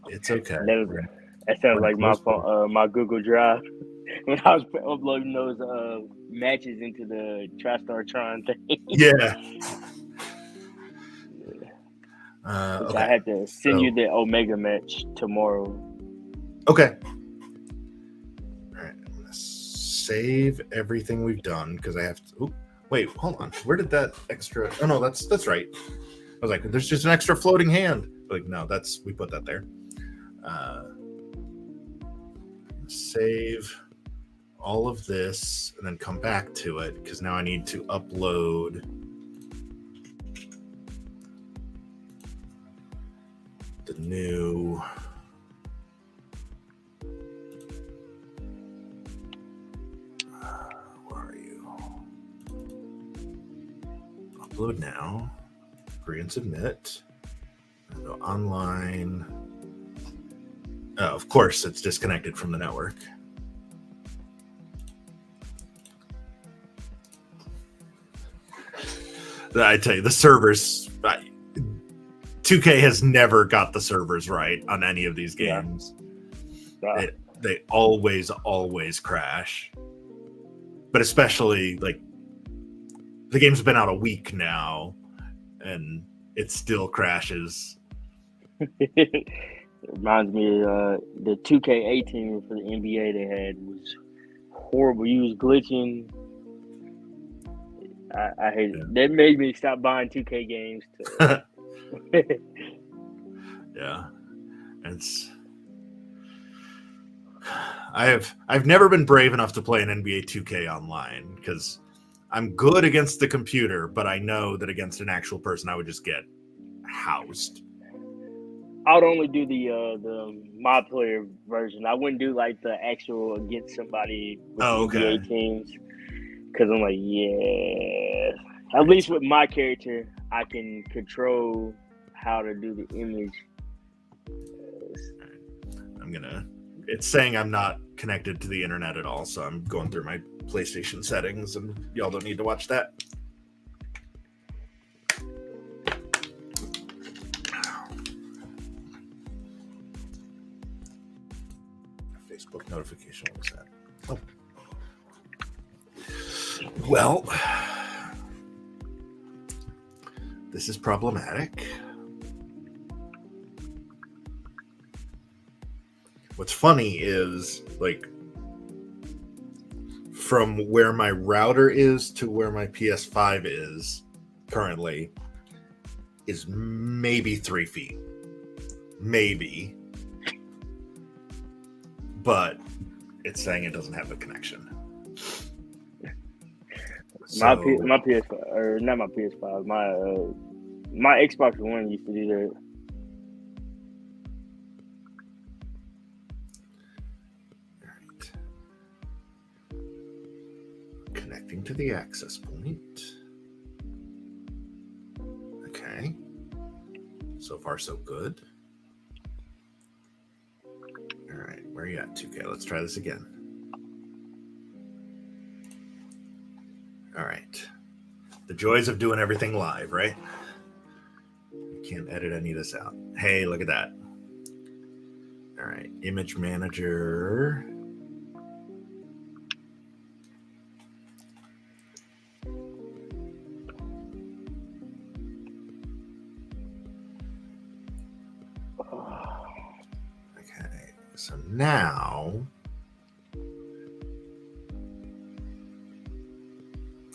it's okay. That sounds like my phone, my Google Drive. When I was uploading those matches into the TriStar Tron thing. Yeah. Okay. I had to send you the Omega match tomorrow. Okay. All right. I'm going to save everything we've done because I have to. Ooh, wait, hold on. Where did that extra? Oh no, that's right. I was like, there's just an extra floating hand. Like, no, we put that there. Save all of this and then come back to it because now I need to upload the new. Where are you? Upload now. Agree and submit. Go online. Of course, it's disconnected from the network. I tell you, the servers. 2K has never got the servers right on any of these games. Yeah. They always crash. But especially, like, the game's been out a week now, and it still crashes. It reminds me of the 2K18 for the NBA they had was horrible. You was glitching. I hate it. That made me stop buying 2K games. Yeah, I've never been brave enough to play an NBA 2K online because I'm good against the computer, but I know that against an actual person, I would just get housed. I would only do the mod player version. I wouldn't do like the actual against somebody with NBA teams because I'm like, yeah. At least with my character, I can control how to do the image. It's saying I'm not connected to the internet at all, so I'm going through my PlayStation settings, and y'all don't need to watch that. Facebook notification, what was that? Oh. Well, this is problematic. What's funny is, like, from where my router is to where my PS5 is currently is maybe 3 feet. Maybe. But it's saying it doesn't have a connection. My PS5, or not my PS5, my Xbox One used to do that. Connecting to the access point. Okay. So far, so good. All right, where are you at, 2K? Let's try this again. All right. The joys of doing everything live, right? You can't edit any of this out. Hey, look at that. All right, image manager. Okay, so now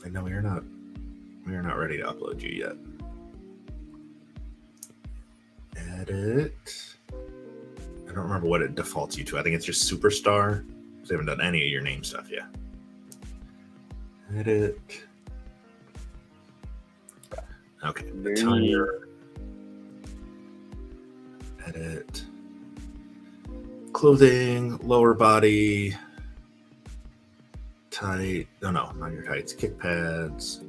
I know we are not ready to upload you yet. Edit. I don't remember what it defaults you to. I think it's just superstar. Because they haven't done any of your name stuff yet. Edit. Okay. Attire. Edit. Clothing, lower body. Tight. No, not your tights. Kick pads.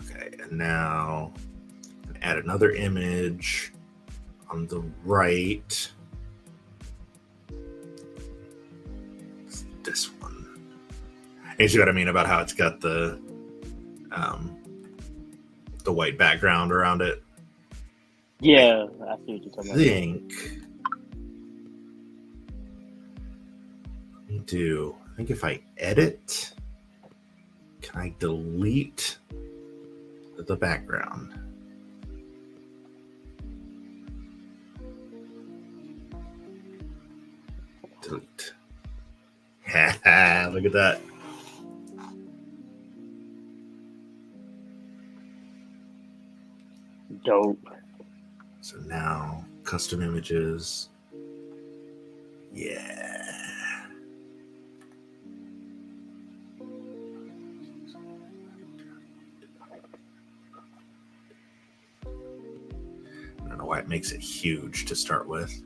Okay, and now add another image on the right. It's this one. And you see what I mean about how it's got the white background around it? Yeah, I see what you're talking about. I think if I edit, can I delete the background? Delete. Yeah. Look at that. Dope. So now, custom images. Yeah. I don't know why it makes it huge to start with.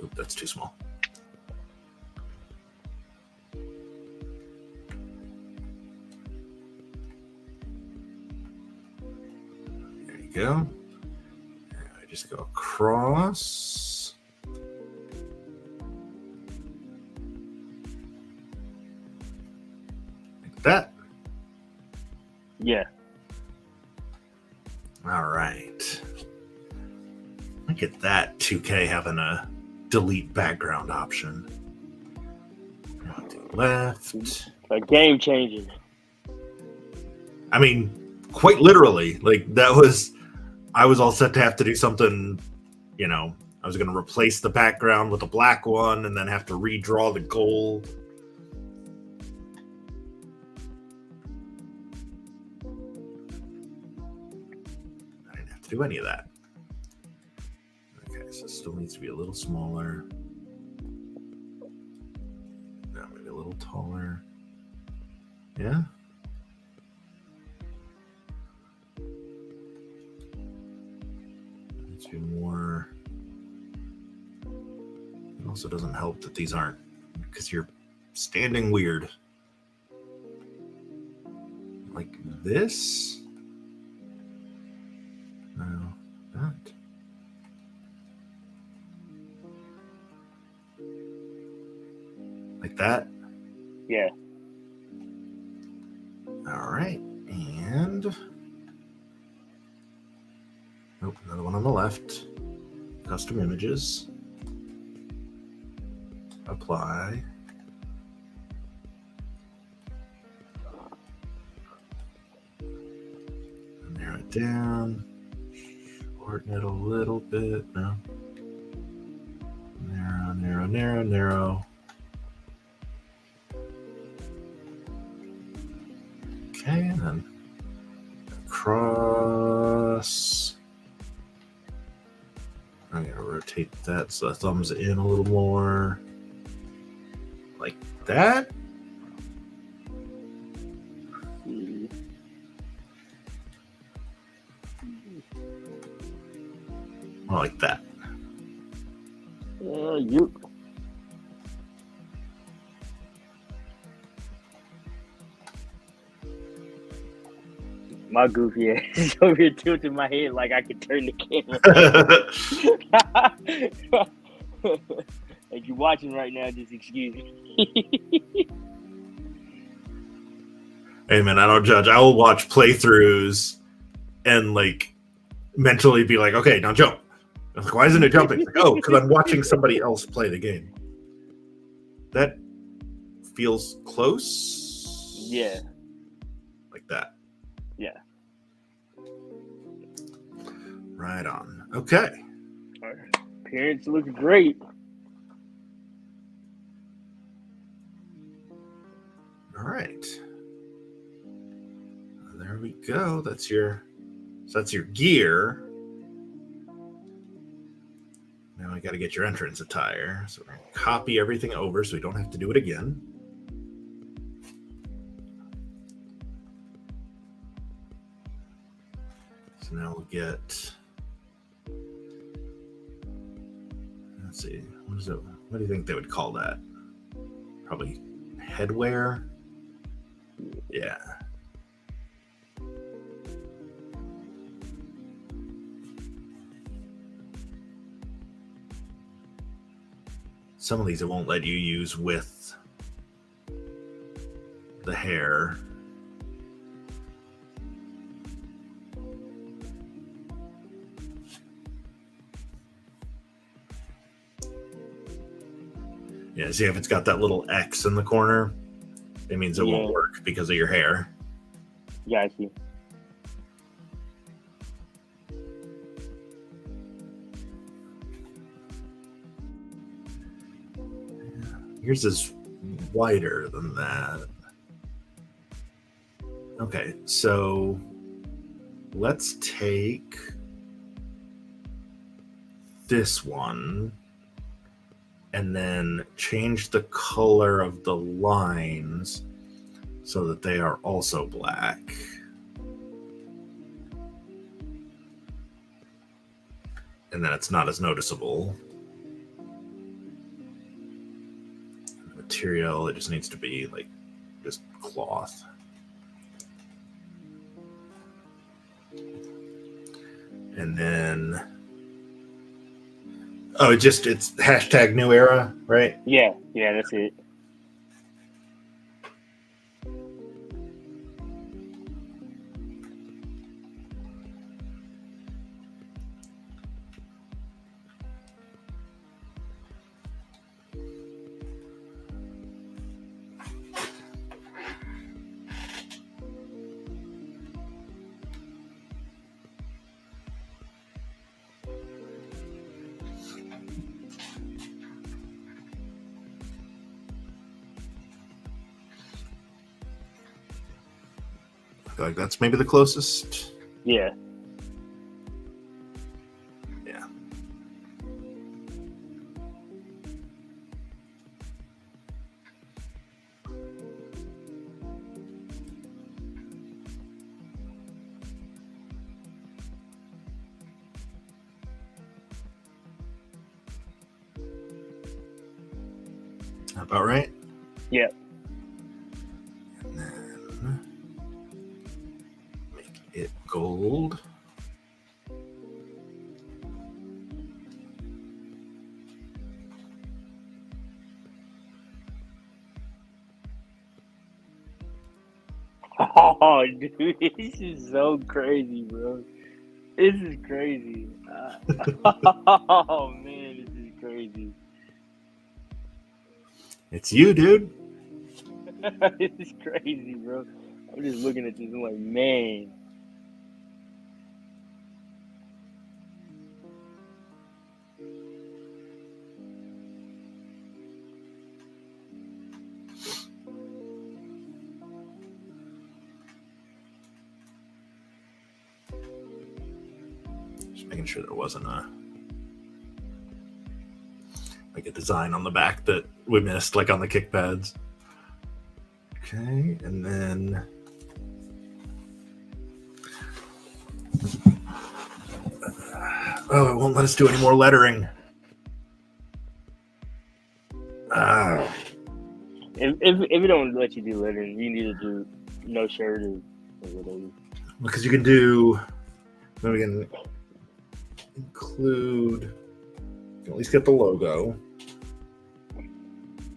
Oop, that's too small. There you go. And I just go across. Like that. Yeah. All right. Look at that 2K having a delete background option. I'll do left. A game changer. I mean, quite literally. Like, I was all set to have to do something, I was going to replace the background with a black one and then have to redraw the gold. I didn't have to do any of that. Okay, so it still needs to be a little smaller. No, maybe a little taller. Yeah. Needs to be more. It also doesn't help that these aren't, because you're standing weird. Like this? No, that. Like that? Yeah. All right. And another one on the left. Custom images. Apply. And narrow it down. Shorten it a little bit. No. Narrow, narrow, narrow, narrow. Okay, and then across. I'm going to rotate that so the thumb's in a little more. Like that. More like that. You. My goofy ass is over here tilting my head like I could turn the camera. If you're watching right now, just excuse me. Hey man, I don't judge. I will watch playthroughs and mentally be like, okay, now jump. I'm like, why isn't it jumping? Like, oh, because I'm watching somebody else play the game. That feels close. Yeah. Like that. Yeah. Right on. Okay. Appearance looks great. All right. There we go. That's your gear. Now I got to get your entrance attire. So we're going to copy everything over so we don't have to do it again. So now we'll get, let's see, what do you think they would call that? Probably headwear? Yeah. Some of these it won't let you use with the hair. Yeah, see if it's got that little X in the corner, it means it won't work because of your hair. Yeah, I see. Yours is wider than that. Okay, so let's take this one and then change the color of the lines so that they are also black. And then it's not as noticeable. The material, it just needs to be like just cloth. And then, oh, it's hashtag new era, right? Yeah, that's it. I feel like that's maybe the closest. Yeah. Yeah. About right? Yeah. And then make it gold. Oh, dude, this is so crazy, bro. This is crazy. Oh man, this is crazy. It's you, dude. This is crazy, bro. I'm just looking at this. I'm like, man. Just making sure there wasn't a design on the back that we missed, like on the kick pads. Okay, and then oh, it won't let us do any more lettering. If it don't let you do lettering, you need to do no shirt or whatever. Because you can do, then we can include, you can at least get the logo.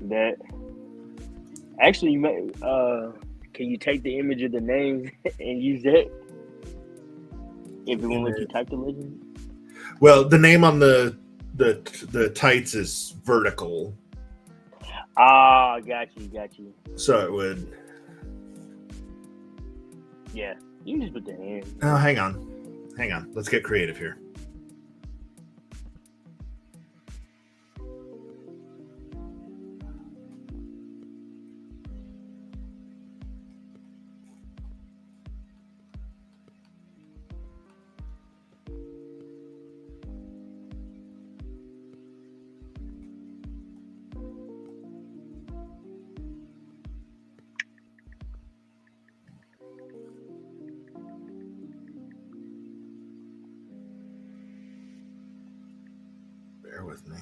That actually, you may, can you take the image of the names and use that? If it won't let you type the legend. Well, the name on the tights is vertical. Ah, got you. So it would. Yeah, you can just put the hand. Oh, hang on. Let's get creative here. Bear with me.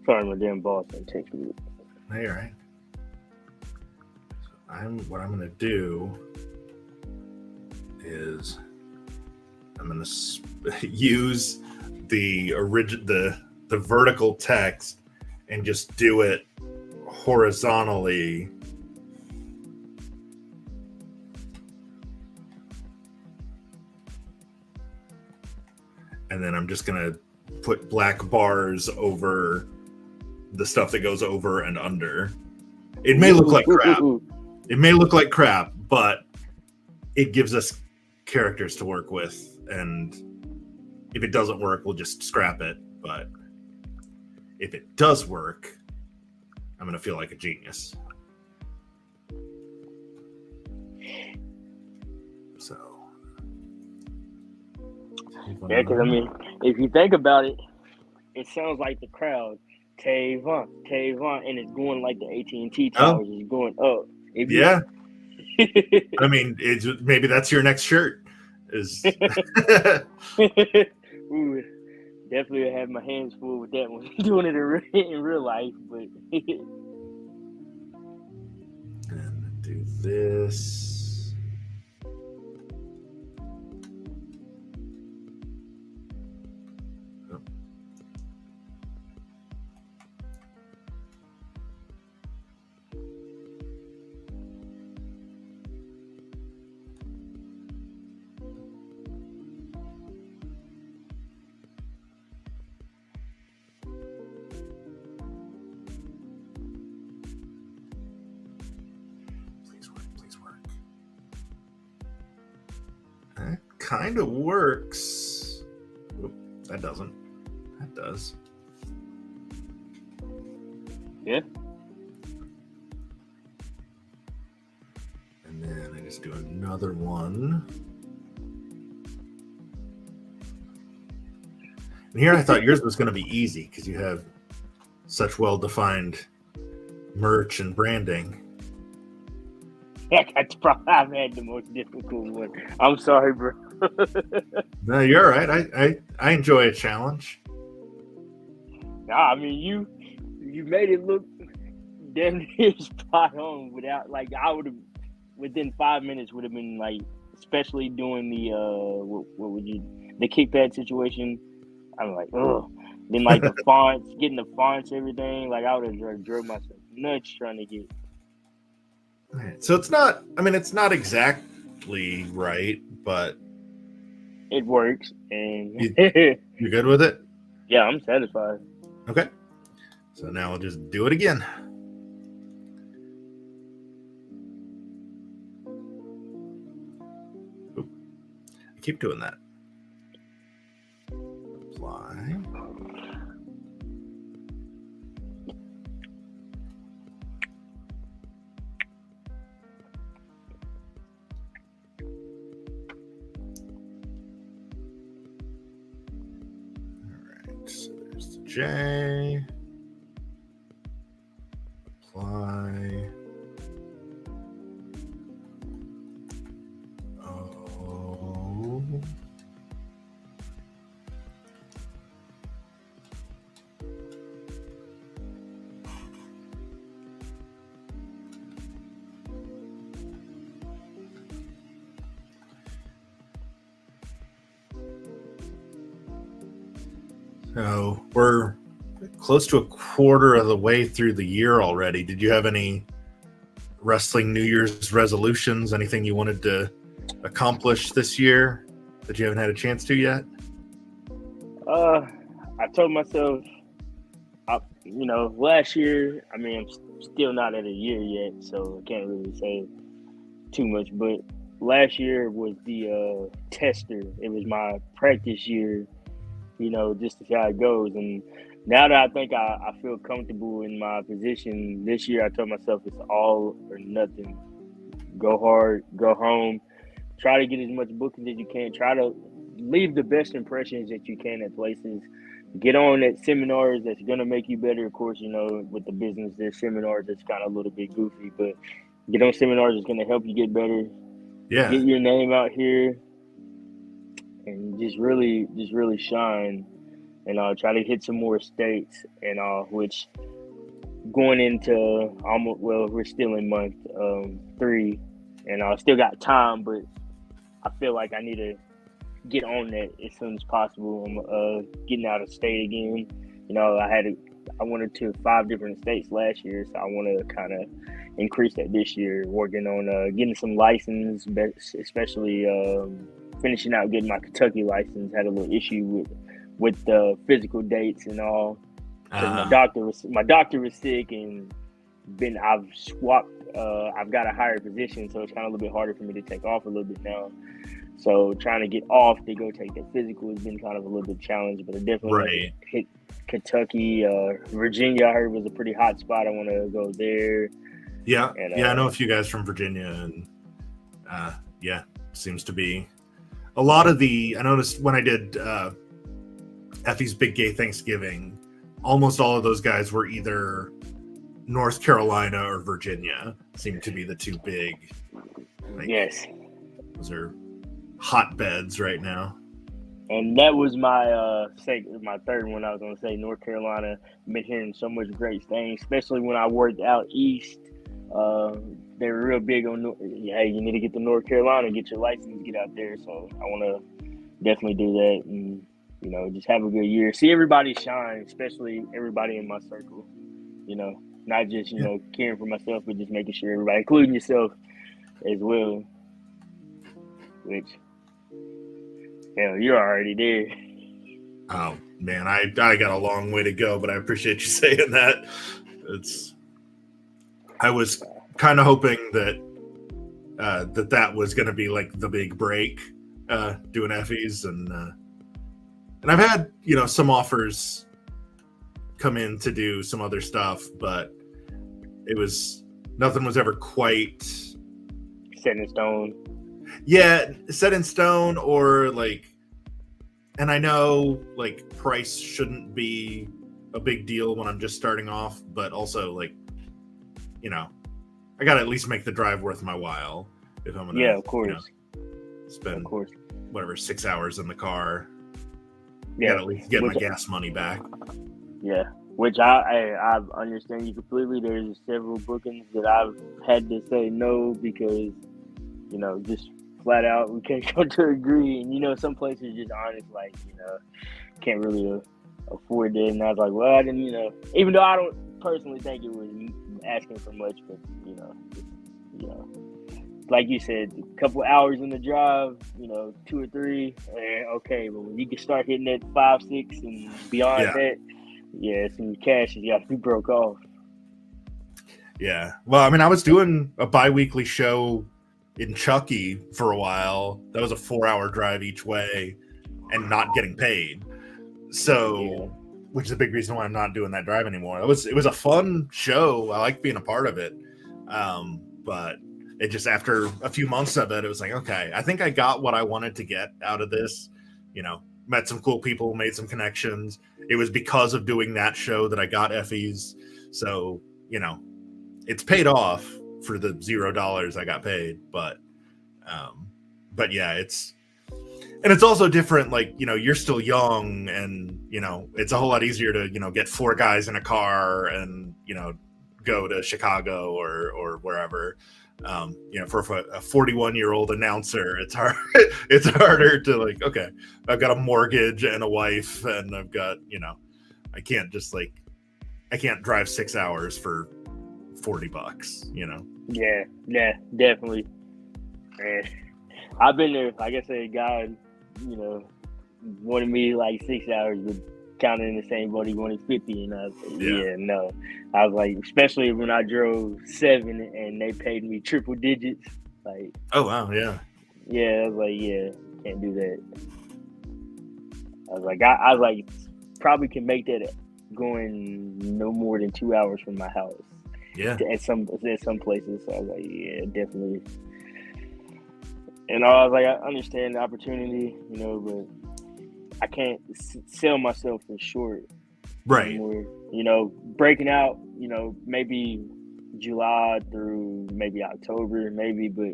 Sorry, my damn boss didn't take me. Hey, all right. So what I'm gonna do is I'm going to use the vertical text and just do it horizontally. And then I'm just going to put black bars over the stuff that goes over and under. It may look like crap. It may look like crap, but it gives us characters to work with. And if it doesn't work, we'll just scrap it. But if it does work, I'm going to feel like a genius. So. Yeah, because I mean, if you think about it, it sounds like the crowd, TéVon, and it's going like the AT&T towers is going up. Yeah. I mean, maybe that's your next shirt. Is Ooh, definitely have my hands full with that one. Doing it in real life, but and do this. That kind of works. Oop, that doesn't. That does. Yeah. And then I just do another one. And here I thought yours was going to be easy because you have such well-defined merch and branding. I've had the most difficult one. I'm sorry, bro. No, you're all right. I enjoy a challenge. Nah, I mean you made it look damn near spot on without I would have within 5 minutes would have been like, especially doing the what would you the kickpad situation. I'm like, ugh. Then like the fonts, getting the fonts, everything. Like I would have drove myself nuts trying to get. So it's not. I mean, it's not exactly right, but it works. And you're good with it. Yeah, I'm satisfied. Okay. So now I'll just do it again. Oop. I keep doing that. Apply. J. Apply. O. So we're close to a quarter of the way through the year already. Did you have any wrestling New Year's resolutions? Anything you wanted to accomplish this year that you haven't had a chance to yet? I told myself, last year, I mean, I'm still not at a year yet, so I can't really say too much, but last year was the tester. It was my practice year, just to see how it goes. And now that I think I feel comfortable in my position this year, I told myself it's all or nothing. Go hard, go home, try to get as much booking as you can, try to leave the best impressions that you can at places. Get on at seminars that's going to make you better. Of course, with the business, there's seminars that's kind of a little bit goofy, but get on seminars that's going to help you get better. Yeah. Get your name out here and just really shine, and try to hit some more states, and which going into we're still in month 3, and I still got time, but I feel like I need to get on that as soon as possible. I'm getting out of state again. You know, I went to 5 different states last year, so I want to kind of increase that this year. Working on getting some license, especially finishing out getting my Kentucky license. Had a little issue with the physical dates and all because my doctor was sick, and I've swapped. I've got a higher position, so it's kind of a little bit harder for me to take off a little bit now. So trying to get off to go take that physical has been kind of a little bit challenging, but I definitely hit Kentucky. Virginia, I heard, was a pretty hot spot. I want to go there. Yeah, and, I know a few guys from Virginia, and seems to be a lot of I noticed when I did Effie's Big Gay Thanksgiving, almost all of those guys were either North Carolina or Virginia. Seemed to be the two big. Yes, those are hotbeds right now. And that was my my third one. I was going to say North Carolina. I've been hearing so much great things, especially when I worked out east. They were real big on, hey, you need to get to North Carolina, get your license, get out there. So I want to definitely do that and, you know, just have a good year. See everybody shine, especially everybody in my circle, you know, not just, you know, caring for myself, but just making sure everybody, including yourself as well, which, hell, you're already there. Oh, man, I got a long way to go, but I appreciate you saying that. I was kind of hoping that that was going to be like the big break, doing Effies, and I've had, you know, some offers come in to do some other stuff, but nothing was ever quite set in stone. Yeah, set in stone, or like, and I know like price shouldn't be a big deal when I'm just starting off, but also like, you know, I gotta at least make the drive worth my while if I'm gonna, of course, you know, spend of course, whatever 6 hours in the car. Yeah, at least get my gas money back. Yeah, which I understand you completely. There's several bookings that I've had to say no because, you know, just flat out we can't come to agree. And, you know, some places just honest, like, you know, can't really afford it. And I was like, well, I didn't, you know, even though I don't personally think it was asking for much, but, you know, like you said, a couple hours in the drive, you know, 2 or 3, okay, but when you can start hitting that 5, 6 and beyond that, some cash has got to be broke off. Yeah. Well, I mean, I was doing a bi-weekly show in Chucky for a while. That was a 4-hour drive each way and not getting paid. So, which is a big reason why I'm not doing that drive anymore. It was a fun show. I like being a part of it. But it just, after a few months of it, it was like, okay, I think I got what I wanted to get out of this. You know, met some cool people, made some connections. It was because of doing that show that I got Effie's. So, you know, it's paid off for the $0 I got paid. But yeah, it's also different. Like, you know, you're still young, and, you know, it's a whole lot easier to, you know, get 4 guys in a car and, you know, go to Chicago or wherever. You know, for a 41-year-old announcer, it's hard. It's harder to, like, okay, I've got a mortgage and a wife, and I've got, you know, I can't drive 6 hours for $40, you know? Yeah, definitely. And I've been there. Like I said, God, you know, wanted me like 6 hours, but counted in the same boat, he wanted 50, and I was like, no. I was like, especially when I drove 7 and they paid me triple digits, like, oh wow, yeah, I was like, can't do that. I was like, probably can make that going no more than 2 hours from my house. Yeah, at some places. So I was like, definitely. And I was like, I understand the opportunity, you know, but I can't sell myself for short. Right. Anymore. You know, breaking out, you know, maybe July through maybe October, maybe, but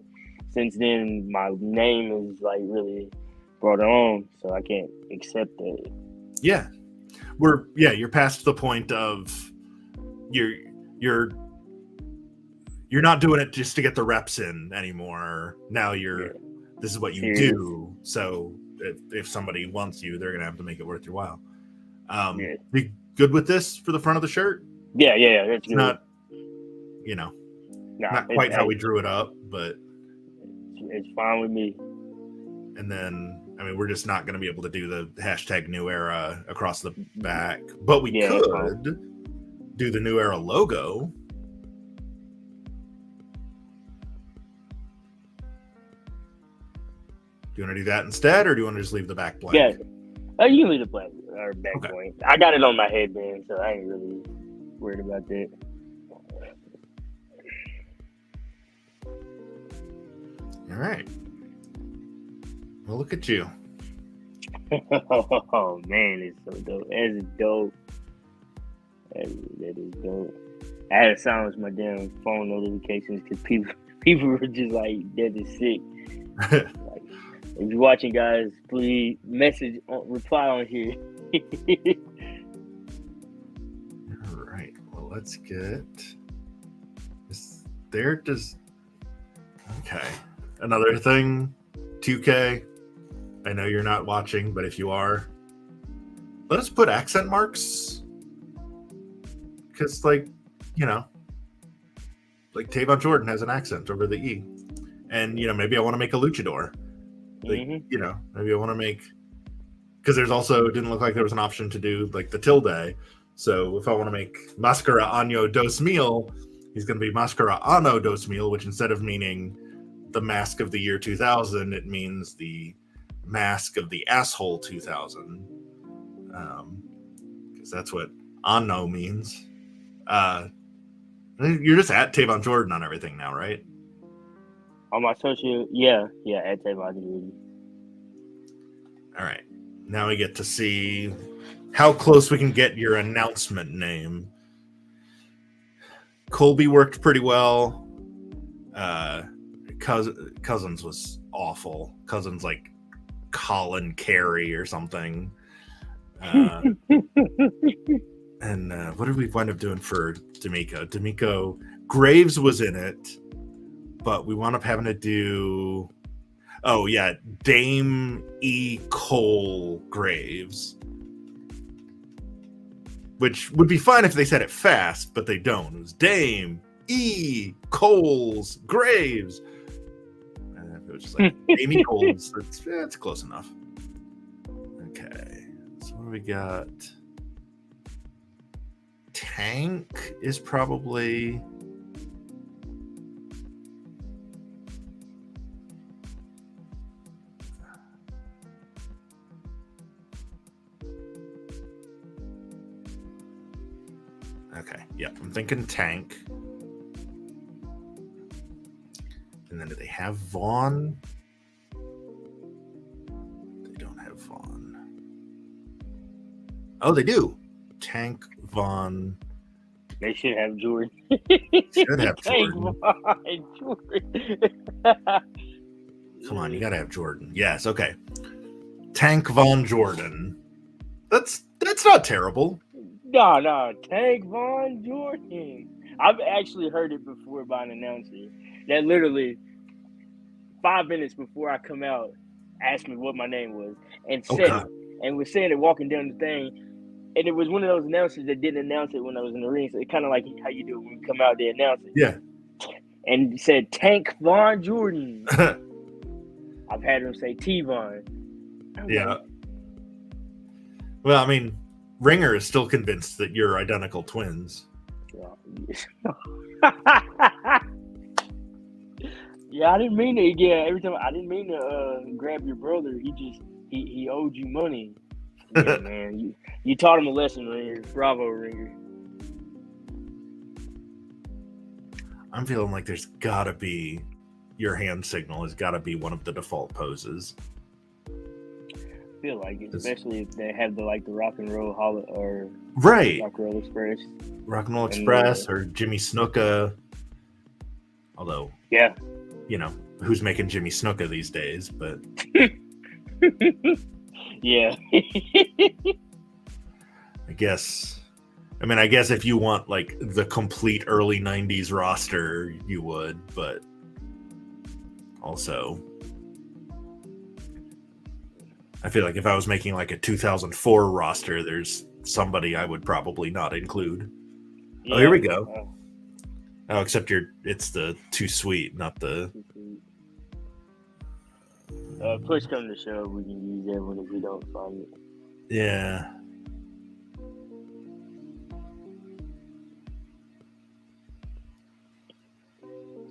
since then my name is like really brought on, so I can't accept that. Yeah. You're past the point of you're not doing it just to get the reps in anymore. Now you're this is what you Serious. do. So if somebody wants you, they're gonna have to make it worth your while. Yeah. Be good with this for the front of the shirt? Yeah, that's It's good. not, Nah, not quite how we drew it up, but it's fine with me. and then we're just not going to be able to do the hashtag new era across the back, but we could do the new era logo. Do you want to do that instead, or do you want to just leave the back blank? Yeah, you can leave the back blank. I got it on my headband, so I ain't really worried about that. All right. Well, look at you. Oh man, it's so dope. That is dope. That is dope. I had to silence my damn phone notifications because people were just like dead and sick. Like, if you're watching, guys, please reply on here. All right. Well, let's get this. There does. Okay. Another thing, 2K. I know you're not watching, but if you are, let us put accent marks. Because, like TéVon Jordyn has an accent over the E. And, maybe I want to make a luchador. Maybe I want to make... Because there's also... It didn't look like there was an option to do, like, the tilde. So if I want to make Máscara Año 2000, he's going to be Máscara Ano 2000, which instead of meaning the mask of the year 2000, it means the mask of the asshole 2000. Because that's what Ano means. You're just at TéVon Jordyn on everything now, right? On my social, yeah, at TéVon Jordyn. All right. Now we get to see how close we can get your announcement name. Colby worked pretty well. Cousins was awful. Cousins like Colin Carey or something. And what did we wind up doing for D'Amico? Graves was in it, but we wound up having to do... Oh, yeah, Dame E. Cole Graves. Which would be fine if they said it fast, but they don't. It was Dame E. Coles Graves. It was just like Dame E. Coles. It's close enough. Okay, so what do we got? Tank is probably... Okay, yeah, I'm thinking Tank. And then do they have Vaughn? They don't have Vaughn. Oh, they do. Tank, Vaughn. They should have Jordyn. Should have Tank, Jordyn. Vaughn, Jordyn. Come on, you gotta have Jordyn. Yes, okay. Tank Von Jordyn. That's not terrible. No, Tank Von Jordyn. I've actually heard it before by an announcer that literally 5 minutes before I come out asked me what my name was and said it, and was saying it walking down the thing. And it was one of those announcers that didn't announce it when I was in the ring. So it's kind of like how you do it when you come out, they announce it. Yeah. And said Tank Von Jordyn. I've had him say T-Von. Yeah. Well, I mean, Ringer is still convinced that you're identical twins. Yeah, I didn't mean to. Yeah, every time I didn't mean to grab your brother. He owed you money. Yeah, man, you taught him a lesson, Ringer. Bravo, Ringer. I'm feeling like there's gotta be your hand signal has gotta be one of the default poses. I feel like it, especially if they have the Rock and Roll or right, Rock and Roll Express, Rock and Roll Express, or Jimmy Snuka. Although, yeah, who's making Jimmy Snuka these days? But yeah, I guess if you want like the complete early '90s roster, you would, but also I feel like if I was making like a 2004 roster, there's somebody I would probably not include. Yeah. Oh, here we go. Oh, except it's the Too Sweet, not the. Push come to shove, we can use that one if we don't find it. Yeah.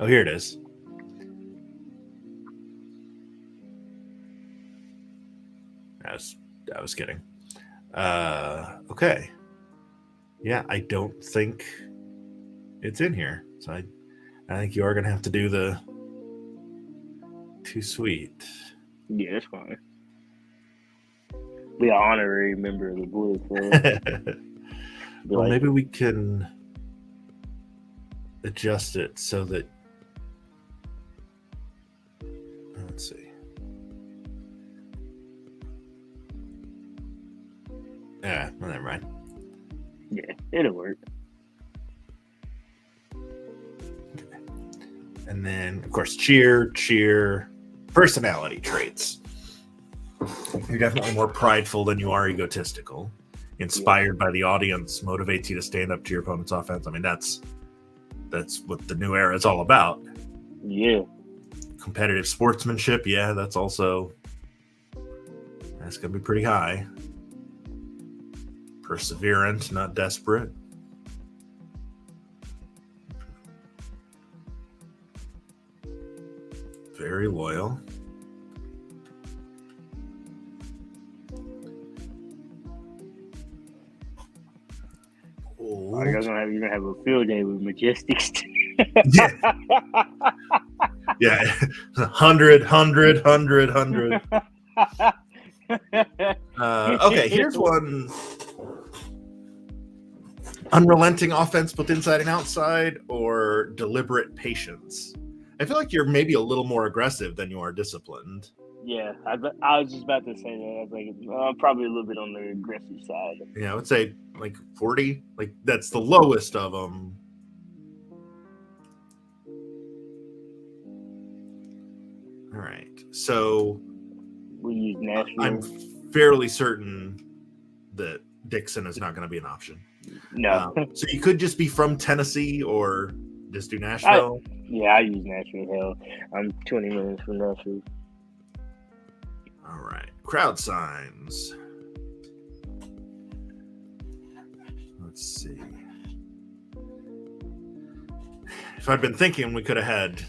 Oh, here it is. I was kidding. Okay. Yeah, I don't think it's in here. So I think you are going to have to do the Too Sweet. Yeah, that's fine. Be an honorary member of the Bullet Club. Well, like, maybe we can adjust it so that. Let's see. Yeah, well, never mind. Yeah, it'll work. Okay. And then, of course, cheer, personality traits. You're definitely more prideful than you are egotistical. Inspired by the audience, motivates you to stand up to your opponent's offense. I mean, that's what the new era is all about. Yeah. Competitive sportsmanship, yeah, that's going to be pretty high. Perseverant, not desperate. Very loyal. You're gonna have a field day with Majestics. Yeah. Yeah. 100. Okay, here's one. Unrelenting offense both inside and outside, or deliberate patience? I feel like you're maybe a little more aggressive than you are disciplined. Yeah, I was just about to say that. I was like, probably a little bit on the aggressive side. Yeah, I would say like 40. Like that's the lowest of them. All right, so we use Nashville. I'm fairly certain that Dixon is not going to be an option. No. So you could just be from Tennessee or just do Nashville. I use Nashville. Hell, I'm 20 minutes from Nashville. All right. Crowd signs. Let's see. If I'd been thinking, we could have had,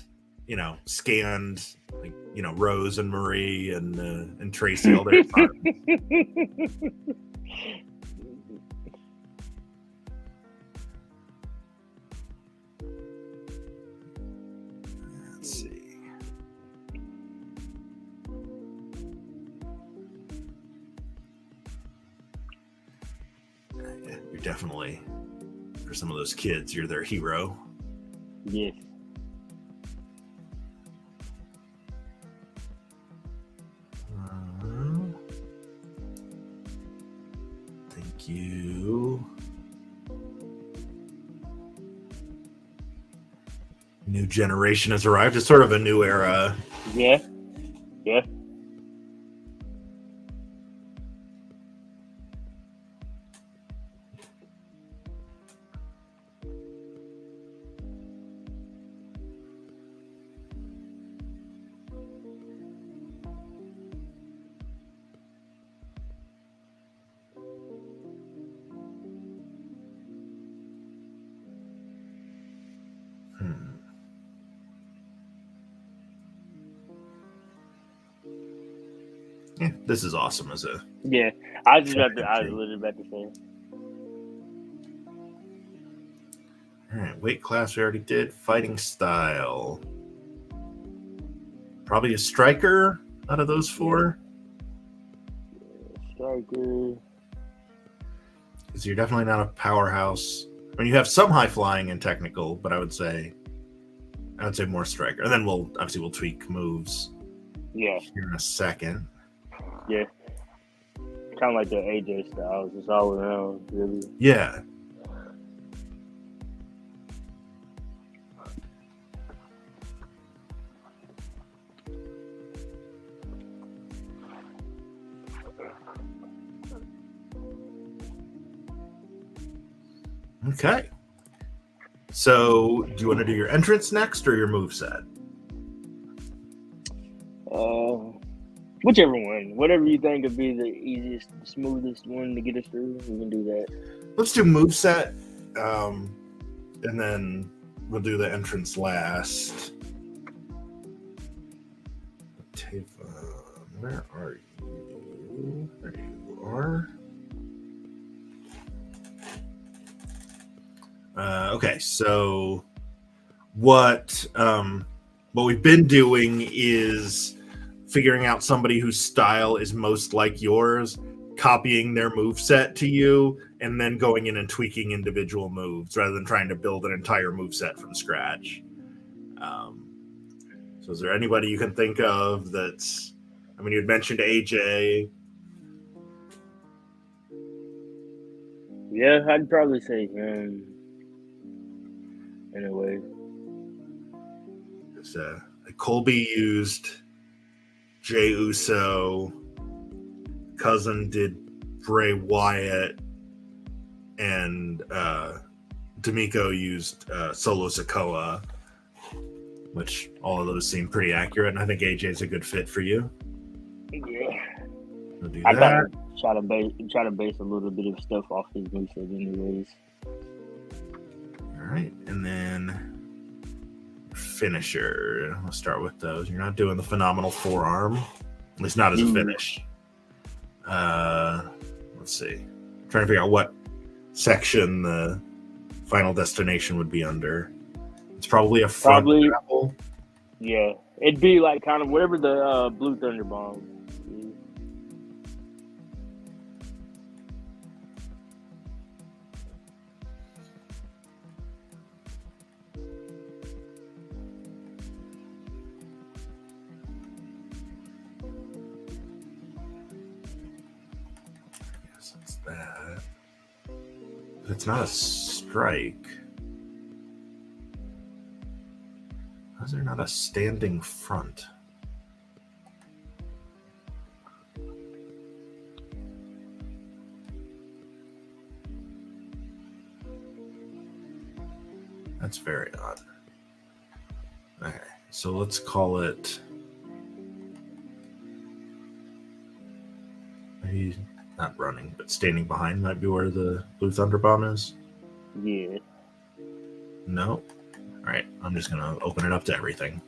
scanned, like, Rose and Marie and Tracy all their time. Let's see. You're definitely, for some of those kids, you're their hero. Yes. Thank you. New generation has arrived. It's sort of a new era. Yeah. Yeah. Yeah, this is awesome as a. Yeah, I was literally about to say. All right, weight class we already did. Fighting style. Probably a striker out of those four. Striker. Because you're definitely not a powerhouse. I mean, you have some high flying and technical, but I would say more striker. And then we'll tweak moves. Yeah. Here in a second. Yeah. Kind of like the AJ Styles, just all around, really. Yeah. Okay. So, do you want to do your entrance next or your moveset? Whichever one. Whatever you think would be the easiest, smoothest one to get us through, we can do that. Let's do moveset, and then we'll do the entrance last. TéVon, where are you? There you are. Okay, so what we've been doing is figuring out somebody whose style is most like yours, copying their moveset to you, and then going in and tweaking individual moves rather than trying to build an entire moveset from scratch. So is there anybody you can think of that's, I mean, you had mentioned AJ. Yeah, I'd probably say him in a way. Colby used Jey Uso, Cousin did Bray Wyatt, and D'Amico used Solo Sikoa, which all of those seem pretty accurate, and I think AJ's a good fit for you. Yeah. We'll do I that. gotta try to base a little bit of stuff off his moveset anyways. All right, and then finisher. Let's start with those. You're not doing the phenomenal forearm, at least not as a finish. Let's see. I'm trying to figure out what section the Final Destination would be under. It's probably a front grapple. Yeah, it'd be like kind of whatever the Blue Thunder Bomb. Yes, it's that. But it's not a strike. Why is there not a standing front? That's very odd. Okay, so let's call it. Maybe not running, but standing behind might be where the Blue Thunder Bomb is. Yeah. No. All right, I'm just gonna open it up to everything.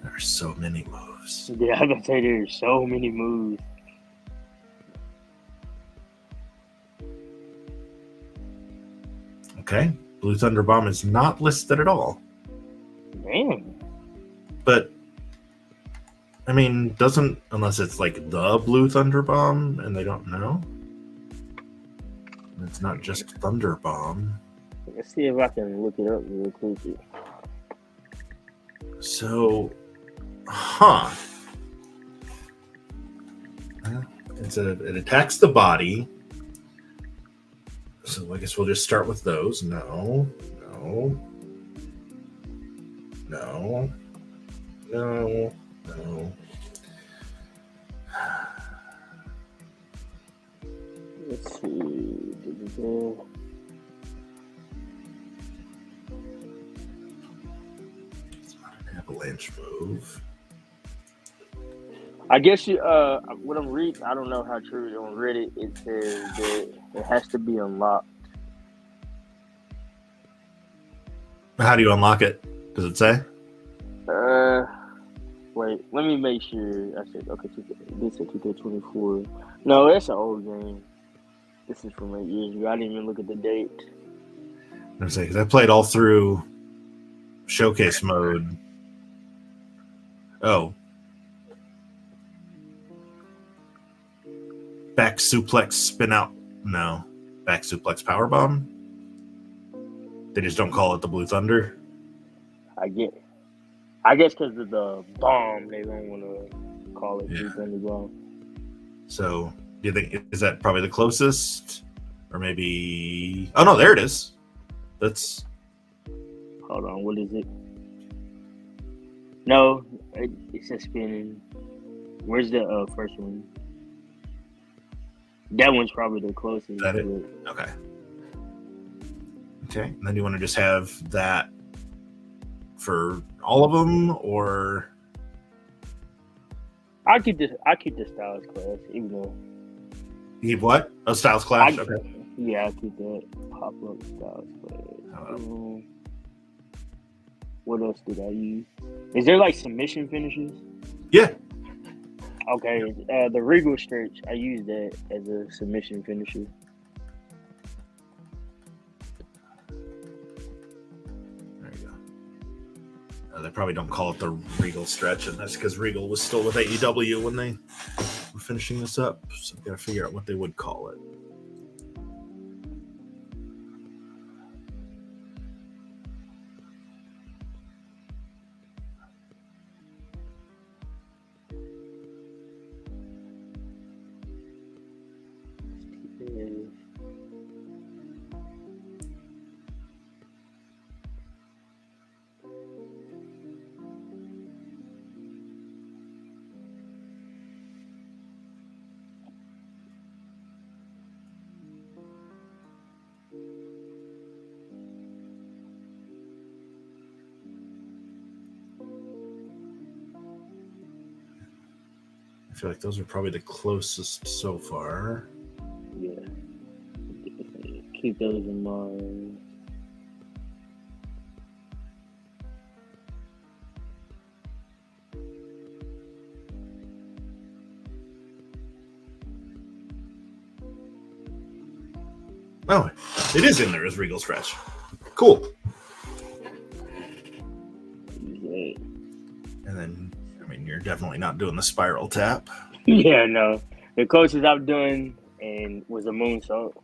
There are so many moves. Yeah, I gotta say there's so many moves. Okay, Blue Thunder Bomb is not listed at all. Damn. But I mean, doesn't, unless it's like the Blue Thunder Bomb and they don't know. It's not just Thunder Bomb. Let's see if I can look it up real quick. So, it attacks the body. So I guess we'll just start with those. No. Let's see. It's not an avalanche move. I guess what I'm reading, I don't know how true it is on Reddit. It says that it has to be unlocked. How do you unlock it? Does it say? Wait, let me make sure. I said, okay, this is 2K24. No, that's an old game. This is from 8 years ago. I didn't even look at the date. I was because I played all through showcase mode. Oh. Back suplex spin out. No. Back suplex power bomb. They just don't call it the Blue Thunder. I guess because of the bomb, they don't want to call it Blue Thunder Bomb. So, do you think, is that probably the closest? Or maybe... Oh, no, there it is. That's... Hold on, what is it? No, it's a spinning. Where's the first one? That one's probably the closest. Is that it? Okay. Okay. And then you want to just have that for all of them, or I'll keep the Styles Clash, even though. you keep what? Oh, Styles Clash. Okay. Yeah, I'll keep that pop up Styles Clash. What else did I use? Is there like submission finishes? Yeah. Okay, the Regal Stretch, I use that as a submission finisher. There you go. They probably don't call it the Regal Stretch, and that's because Regal was still with AEW when they were finishing this up. So I've got to figure out what they would call it. I feel like those are probably the closest so far. Yeah. Keep those in mind. Oh, it is in there as Regal Stretch. Cool. Yeah. And then, I mean, you're definitely not doing the spiral tap. Yeah, no. The closest I've done and was a moonsault.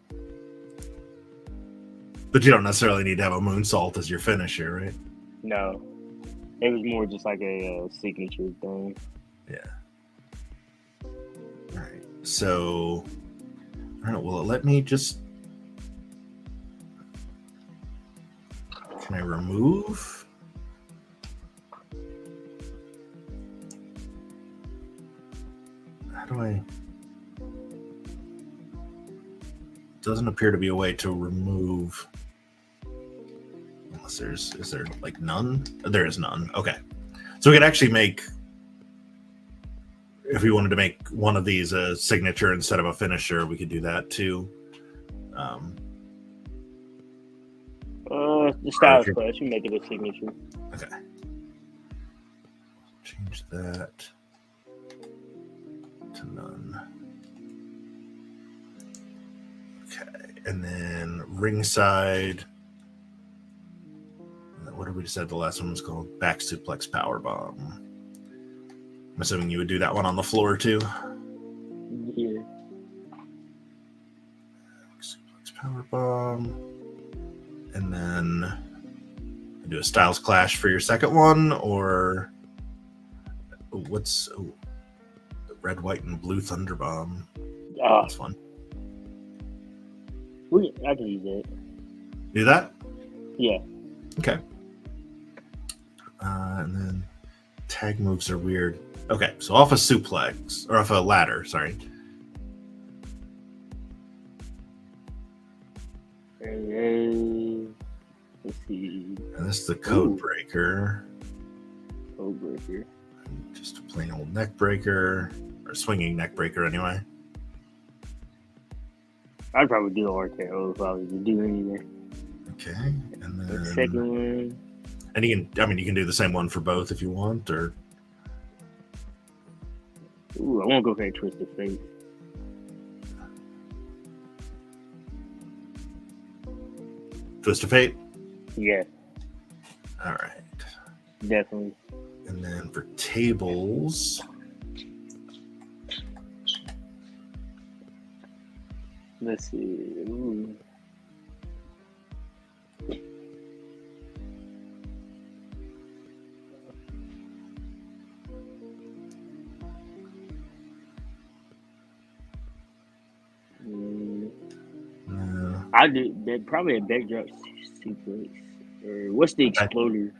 But you don't necessarily need to have a moonsault as your finisher, right? No. It was more just like a signature thing. Yeah. All right. So, I don't know. Will it let me just... Can I remove? How do I... Doesn't appear to be a way to remove... Unless is there like none? There is none. Okay. So we could actually make... If we wanted to make one of these a signature instead of a finisher, we could do that too. The Styles Clash, you make it a signature. Okay. Change that to none. Okay. And then ringside. What did we decide the last one was called? Back suplex powerbomb. I'm assuming you would do that one on the floor too. Yeah. Suplex powerbomb. And then do a Styles Clash for your second one, or what's the red, white, and blue Thunderbomb? That's fun. I can use that. Do that? Yeah. Okay. And then tag moves are weird. Okay, so off a suplex, or off a ladder, sorry. Let's see. And this is the code breaker. Code breaker. Just a plain old neck breaker, or swinging neck breaker anyway. I'd probably do RKO if I was to do anything. Okay, and then the second one. And you can do the same one for both if you want, or. Ooh, I won't go for a twist of fate. Twist of Fate? Yeah. All right. Definitely. And then for tables. Let's see. Ooh. I did that probably a backdrop suplex. Or what's the exploder?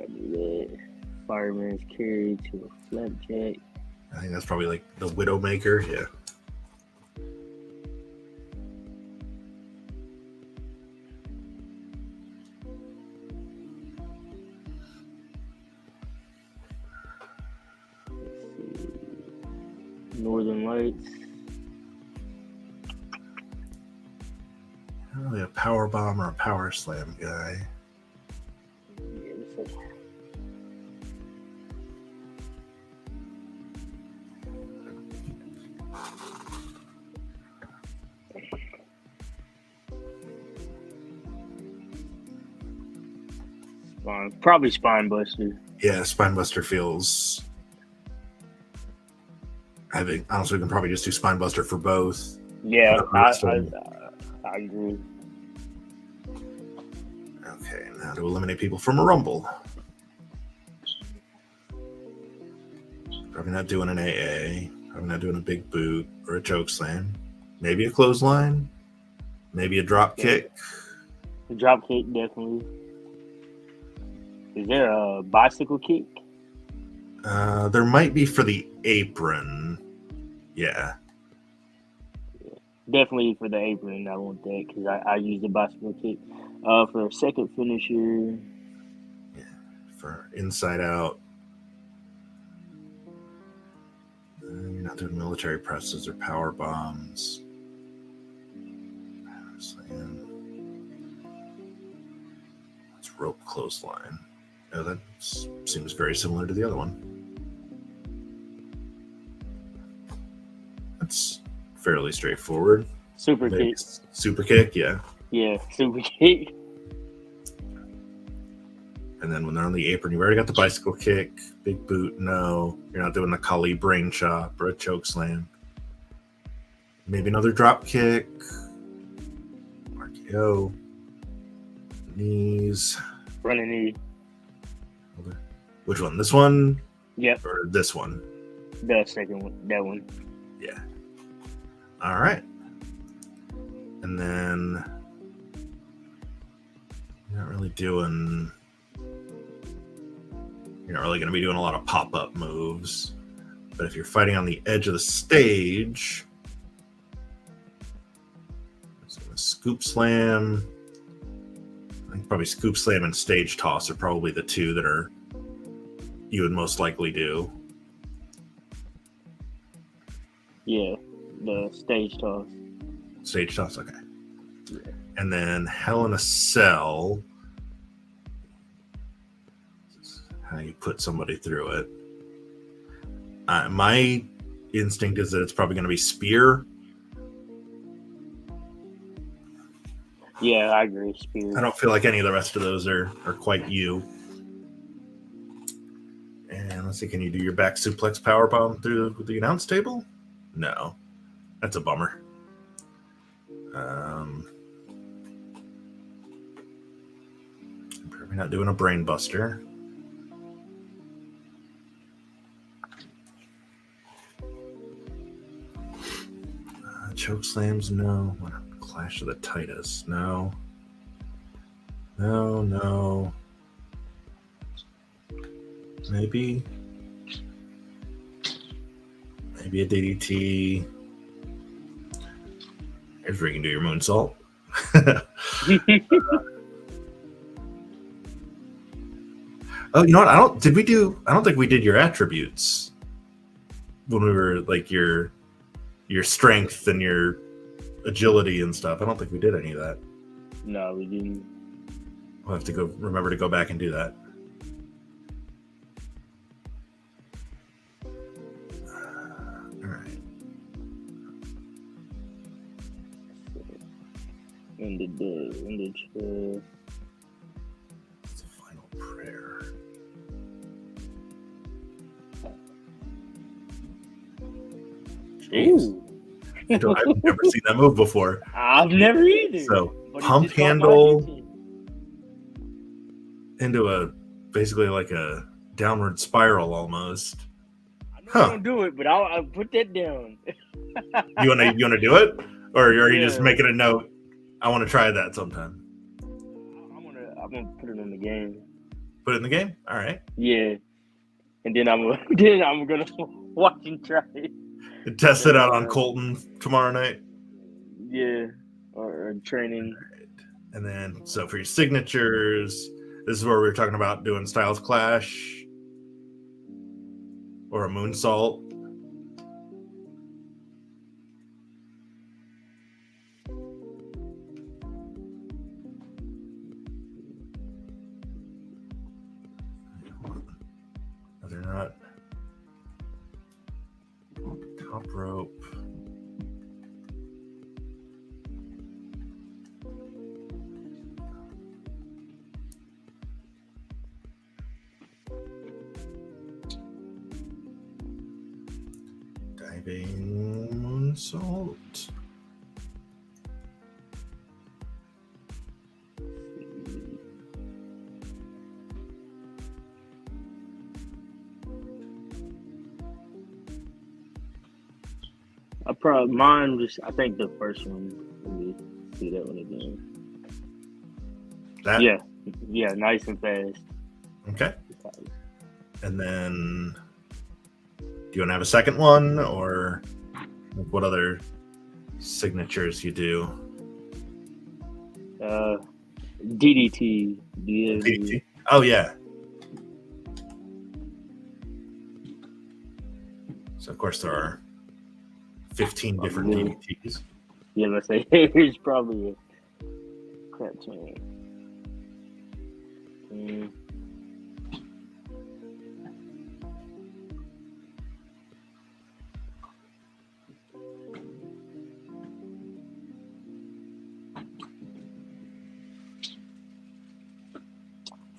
Gotta do that. Fireman's carry to a flapjack. I think that's probably like the Widowmaker. Yeah. Let's see. Northern Lights. Not really a power bomb or a power slam guy. Yeah, it's like, probably Spine Buster. Yeah, Spinebuster feels. I think honestly we can probably just do Spinebuster for both. Yeah, I agree. Okay, now to eliminate people from a Rumble. Probably not doing an AA. Probably not doing a big boot or a choke slam. Maybe a clothesline. Maybe a drop kick. The drop kick, definitely. Is there a bicycle kick? There might be for the apron. Yeah. Definitely for the apron, I want that because I use the bicycle kick. For a second finisher. Yeah. For inside out. You're not doing military presses or power bombs. It's rope clothesline. Oh, that seems very similar to the other one. That's fairly straightforward. Super kick. Super kick, yeah. Yeah, super kick. And then when they're on the apron, you've already got the bicycle kick, big boot, no. You're not doing the Kali brain chop or a choke slam. Maybe another drop kick. RKO. Knees. Running knee. Which one? This one? Yep. Or this one? The second one. That one. Yeah. All right. And then you're not really going to be doing a lot of pop-up moves. But if you're fighting on the edge of the stage, so a scoop slam. I think probably scoop slam and stage toss are probably the two that you would most likely do. Yeah, the stage toss. Stage toss, okay. Yeah. And then Hell in a Cell. How you put somebody through it. My instinct is that it's probably going to be spear. Yeah, I agree. Spear. I don't feel like any of the rest of those are quite you. And let's see, can you do your back suplex powerbomb through the announce table? No. That's a bummer. Probably not doing a brain buster. Choke slams, no. Clash of the Titus, no. No. Maybe a DDT. Here's where you can do your moonsault. Oh, you know what? I don't think we did your attributes when we were like your strength and your agility and stuff. I don't think we did any of that. No, we didn't. We'll have to remember to go back and do that. All right. Ended the It's a final prayer. Ooh. I've never seen that move before. I've never either. So pump handle into basically like a downward spiral almost. I don't do it, but I'll put that down. You wanna do it, or are you just making a note? I want to try that sometime. I'm gonna put it in the game. Put it in the game? All right. Yeah. And then I'm gonna watch and try it. Test it out on Colton tomorrow night. Yeah. Or training. Right. And then, so for your signatures, this is where we were talking about doing Styles Clash or a moonsault. They're not top rope. Diving moonsault. I think the first one. Let me see that one again. That? Yeah, nice and fast. Okay. And then, do you want to have a second one, or what other signatures you do? DDT. DDT. Oh yeah. So of course there are 15 different DDTs. Yeah, let's say it's probably a crap ton.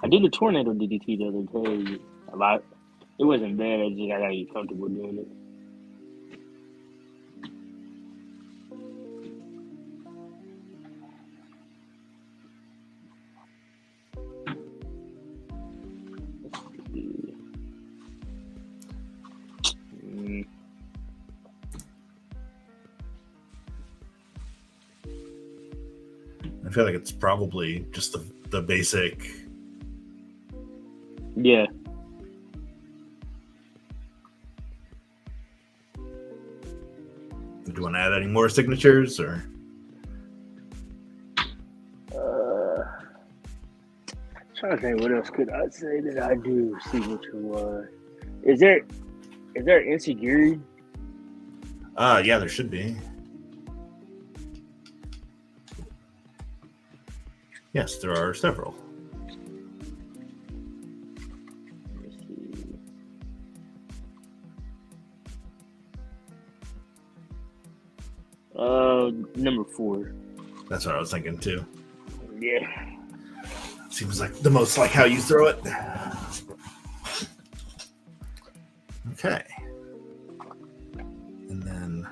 I did a tornado DDT the other day. A lot. It wasn't bad. I just got to get comfortable doing it. I feel like it's probably just the basic. Yeah. Do you want to add any more signatures, or? Trying to think, what else could I say that I do signature wise? Is there insecurity? Yeah, there should be. Yes, there are several. Let's see. Number 4. That's what I was thinking too. Yeah. Seems like the most like how you throw it. Okay. And then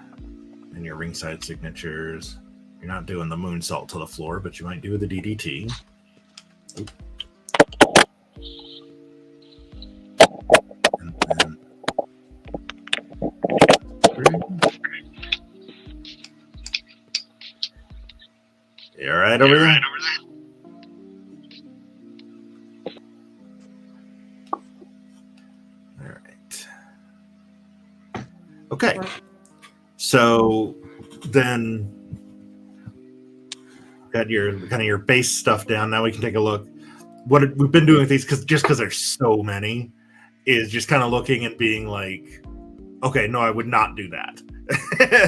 in your ringside signatures, you're not doing the moonsault to the floor, but you might do the DDT. And then you all right over there? All right. Okay. So then got your kind of your base stuff down. Now we can take a look. What we've been doing with these, because there's so many, is just kind of looking and being like, okay, no, I would not do that,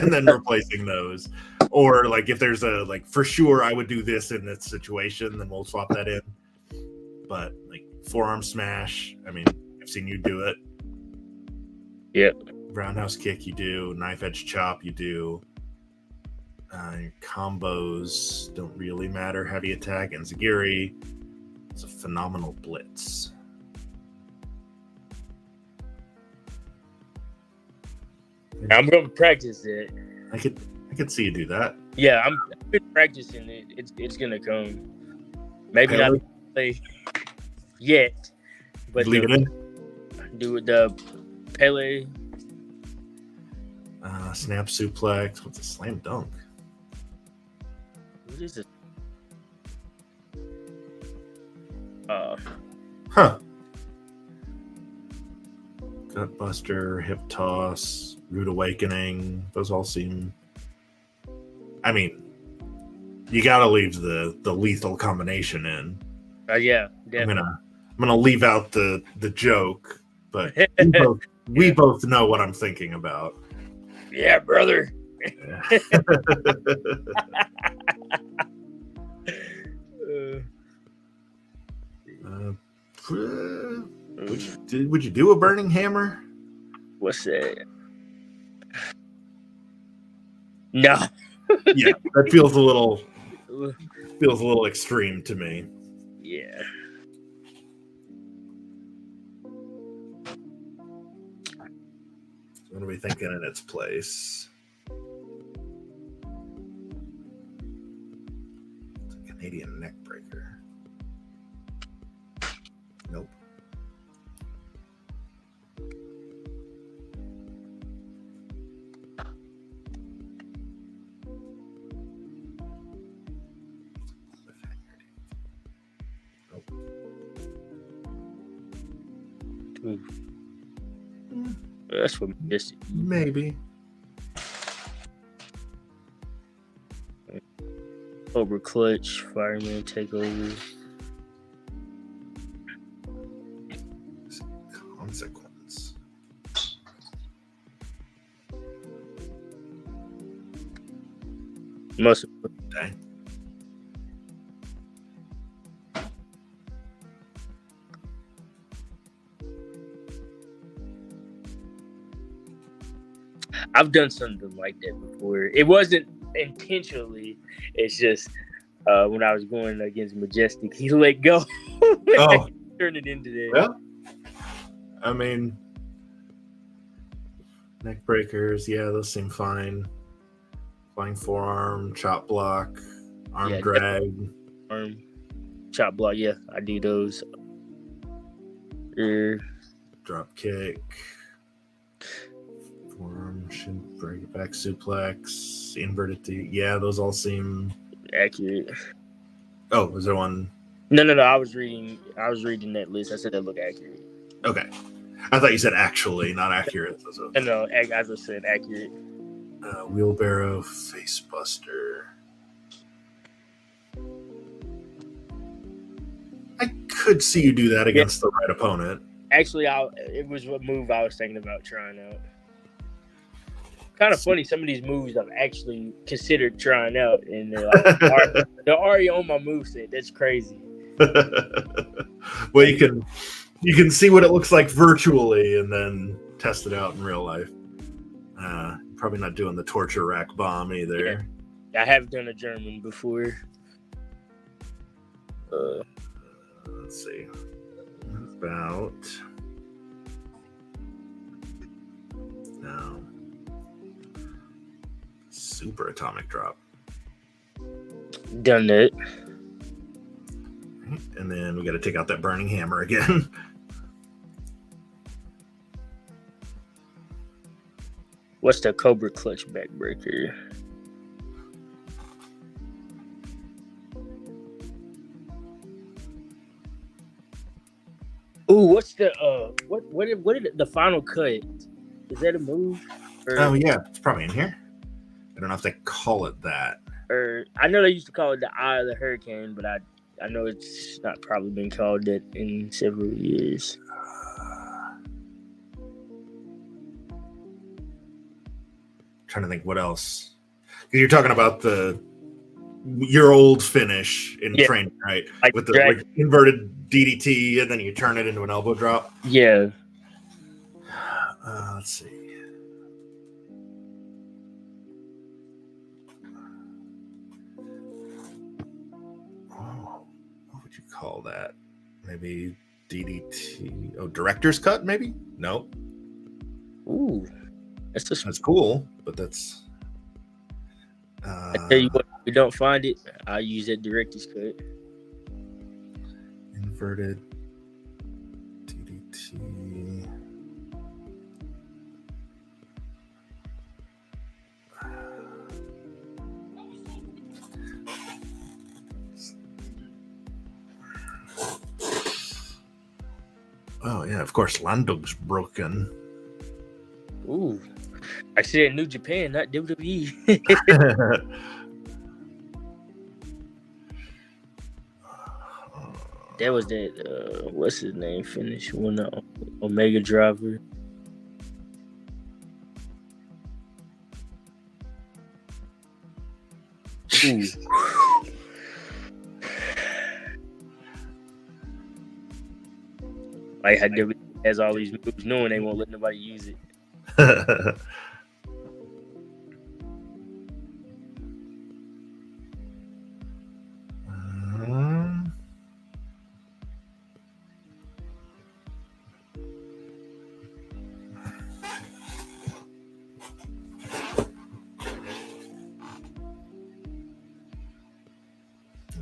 and then replacing those. Or like if there's a like for sure I would do this in this situation, then we'll swap that in. But like forearm smash, I mean, I've seen you do it. Yep. Roundhouse kick, you do. Knife edge chop, you do. Your combos don't really matter. Heavy attack and Zagiri. It's a phenomenal blitz. I'm going to practice it. I could see you do that. Yeah, I'm practicing it. It's going to come. Maybe Pele? not play yet, but Leave it in. Do the Pele. Snap suplex. What's a slam dunk? What is it? Huh. Gutbuster, hip toss, rude awakening. Those all seem. I mean, you gotta leave the lethal combination in. Yeah, definitely. I'm gonna leave out the joke, but we both know what I'm thinking about. Yeah, brother. Would you do a burning hammer? What's that? No. Yeah, that feels a little extreme to me. Yeah. What are we thinking in its place? It's a Canadian neck breaker. Nope. That's what this maybe. Cobra Clutch, Fireman Takeover. Consequence. Most Dang. I've done something like that before. It wasn't intentionally. It's just when I was going against Majestic, he let go. Oh, turned it into that. Yeah. I mean, neck breakers. Yeah, those seem fine. Flying forearm, chop block, arm drag, arm chop block. Yeah, I do those. Drop kick. Forearm, shin break, back suplex, inverted D. Yeah, those all seem accurate. Oh, was there one? No. I was reading that list. I said that looked accurate. Okay, I thought you said actually, not accurate. No, as I said, accurate. Wheelbarrow, face buster. I could see you do that against the right opponent. Actually, it was a move I was thinking about trying out. Kind of funny, some of these moves I've actually considered trying out, and they're like, they're already on my moveset. That's crazy. Well, you can see what it looks like virtually, and then test it out in real life. Probably not doing the torture rack bomb either. Yeah. I have done a German before. Let's see. About no. Super atomic drop. Done that. And then we got to take out that burning hammer again. What's the Cobra Clutch backbreaker? Ooh, what's the what did the final cut? Is that a move? Oh yeah, it's probably in here. I don't know if they call it that. Or I know they used to call it the Eye of the Hurricane, but I know it's not probably been called that in several years. Trying to think what else. Because you're talking about your old finish in training, right? Like with the inverted DDT, and then you turn it into an elbow drop. Yeah. Let's see. Oh, what would you call that? Maybe DDT. Oh, director's cut, maybe? No. Ooh. That's cool, but that's. I tell you what, if you don't find it, I'll use that director's cut. Inverted DDT. Oh yeah, of course, Landung's broken. Ooh, I said New Japan, not WWE. That was that. What's his name? Finish when Omega Driver. Ooh. Like how WWE has all these moves, knowing they won't let nobody use it.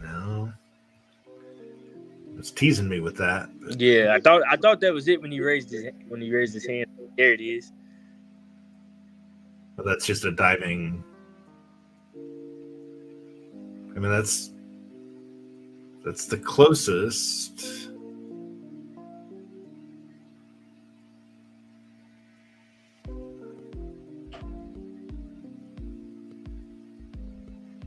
No, it's teasing me with that. But... Yeah, I thought that was it when he raised his hand. There it is. But that's just a diving. I mean, that's the closest.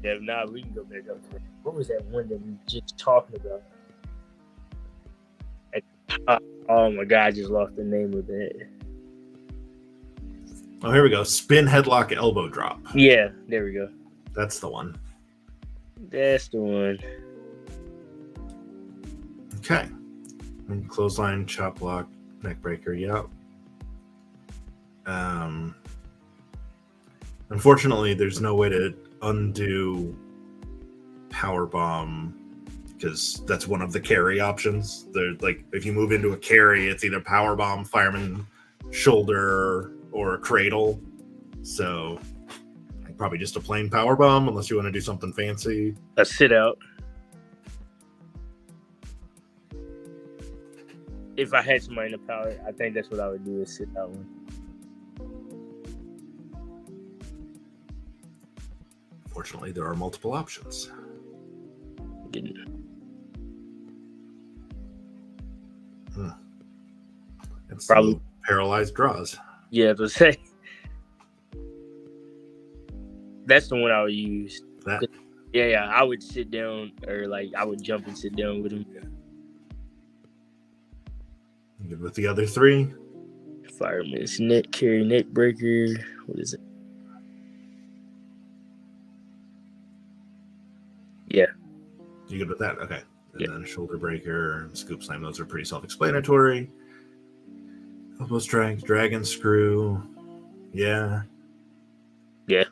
Yeah, nah, we can go back up to it. What was that one that we just talking about? Oh my god, I just lost the name of that. Oh, here we go. Spin headlock elbow drop. Yeah, there we go. That's the one. That's the one. Okay. And clothesline, chop block, neck breaker. Yep. Unfortunately, there's no way to undo power bomb because that's one of the carry options. There's like if you move into a carry, it's either power bomb, fireman shoulder, or a cradle. So probably just a plain power bomb unless you want to do something fancy. A sit out. If I had somebody in the power, I think that's what I would do is sit that one. Fortunately, there are multiple options. It's probably paralyzed draws. Yeah, to say that's the one I would use. That. Yeah, I would sit down or like I would jump and sit down with him. Yeah. Good with the other three. Fireman's neck carry, neck breaker. What is it? Yeah. You good with that? Okay. And then shoulder breaker, scoop slam. Those are pretty self-explanatory. Elbow strike, dragon screw. Yeah. Yeah.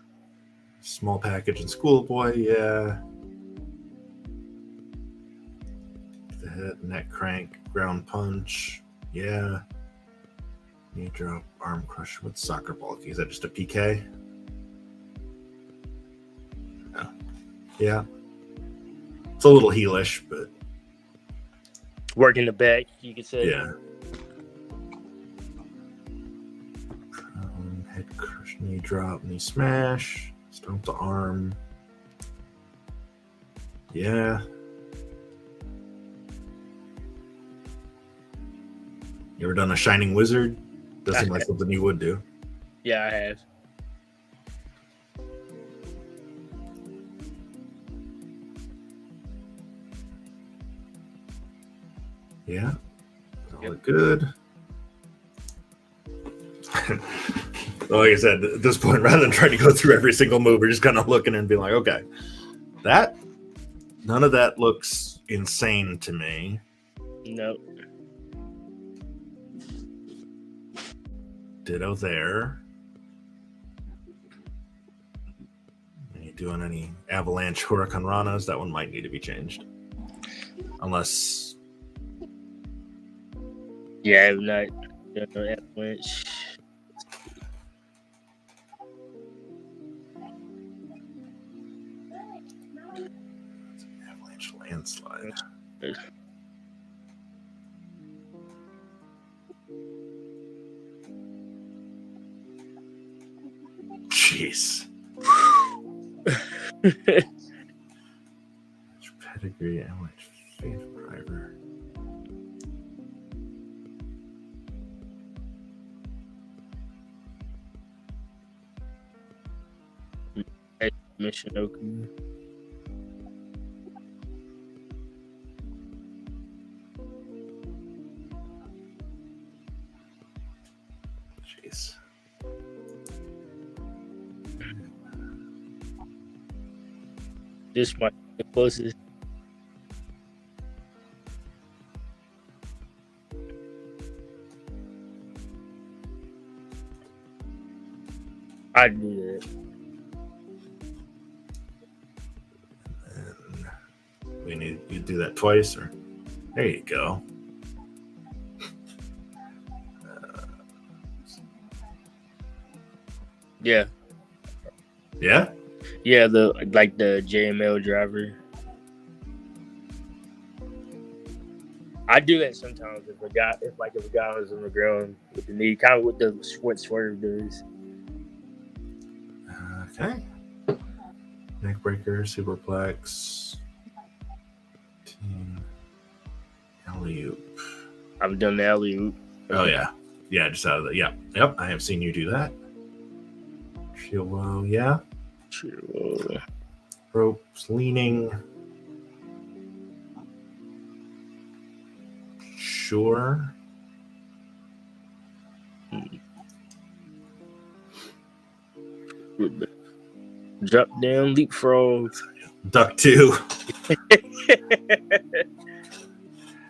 Small package and schoolboy. Yeah. The head, neck crank, ground punch. Yeah. Knee drop, arm crusher with soccer ball. Is that just a PK? No. Yeah. It's a little heelish, but working the back, you could say. Yeah. Head crush, knee drop, knee smash, stomp the arm. Yeah. You ever done a Shining Wizard? Does seem like something you would do. Yeah, I have. Yeah. All good. Well, like I said, at this point, rather than trying to go through every single move, we're just kind of looking and being like, okay, none of that looks insane to me. Nope. Ditto there. Are you doing any avalanche Huracan Ranas? That one might need to be changed. Unless. Yeah, I'm not doing no avalanche. Avalanche landslide. Jeez. Pedigree, avalanche, faith driver. Michinoku. Jeez. This might be the closest. I do that. And we need you to do that twice, or there you go. Yeah. Yeah. Yeah, the JML driver. I do that sometimes if a guy was on the ground with the knee, kind of what the swerve does. Okay. Neck breaker, superplex, team, alley-oop. I've done the alley-oop. Oh yeah, just out of the Yep. I have seen you do that. Shield, yeah. Sure. Ropes, leaning. Sure. Drop down, leapfrog. Duck 2.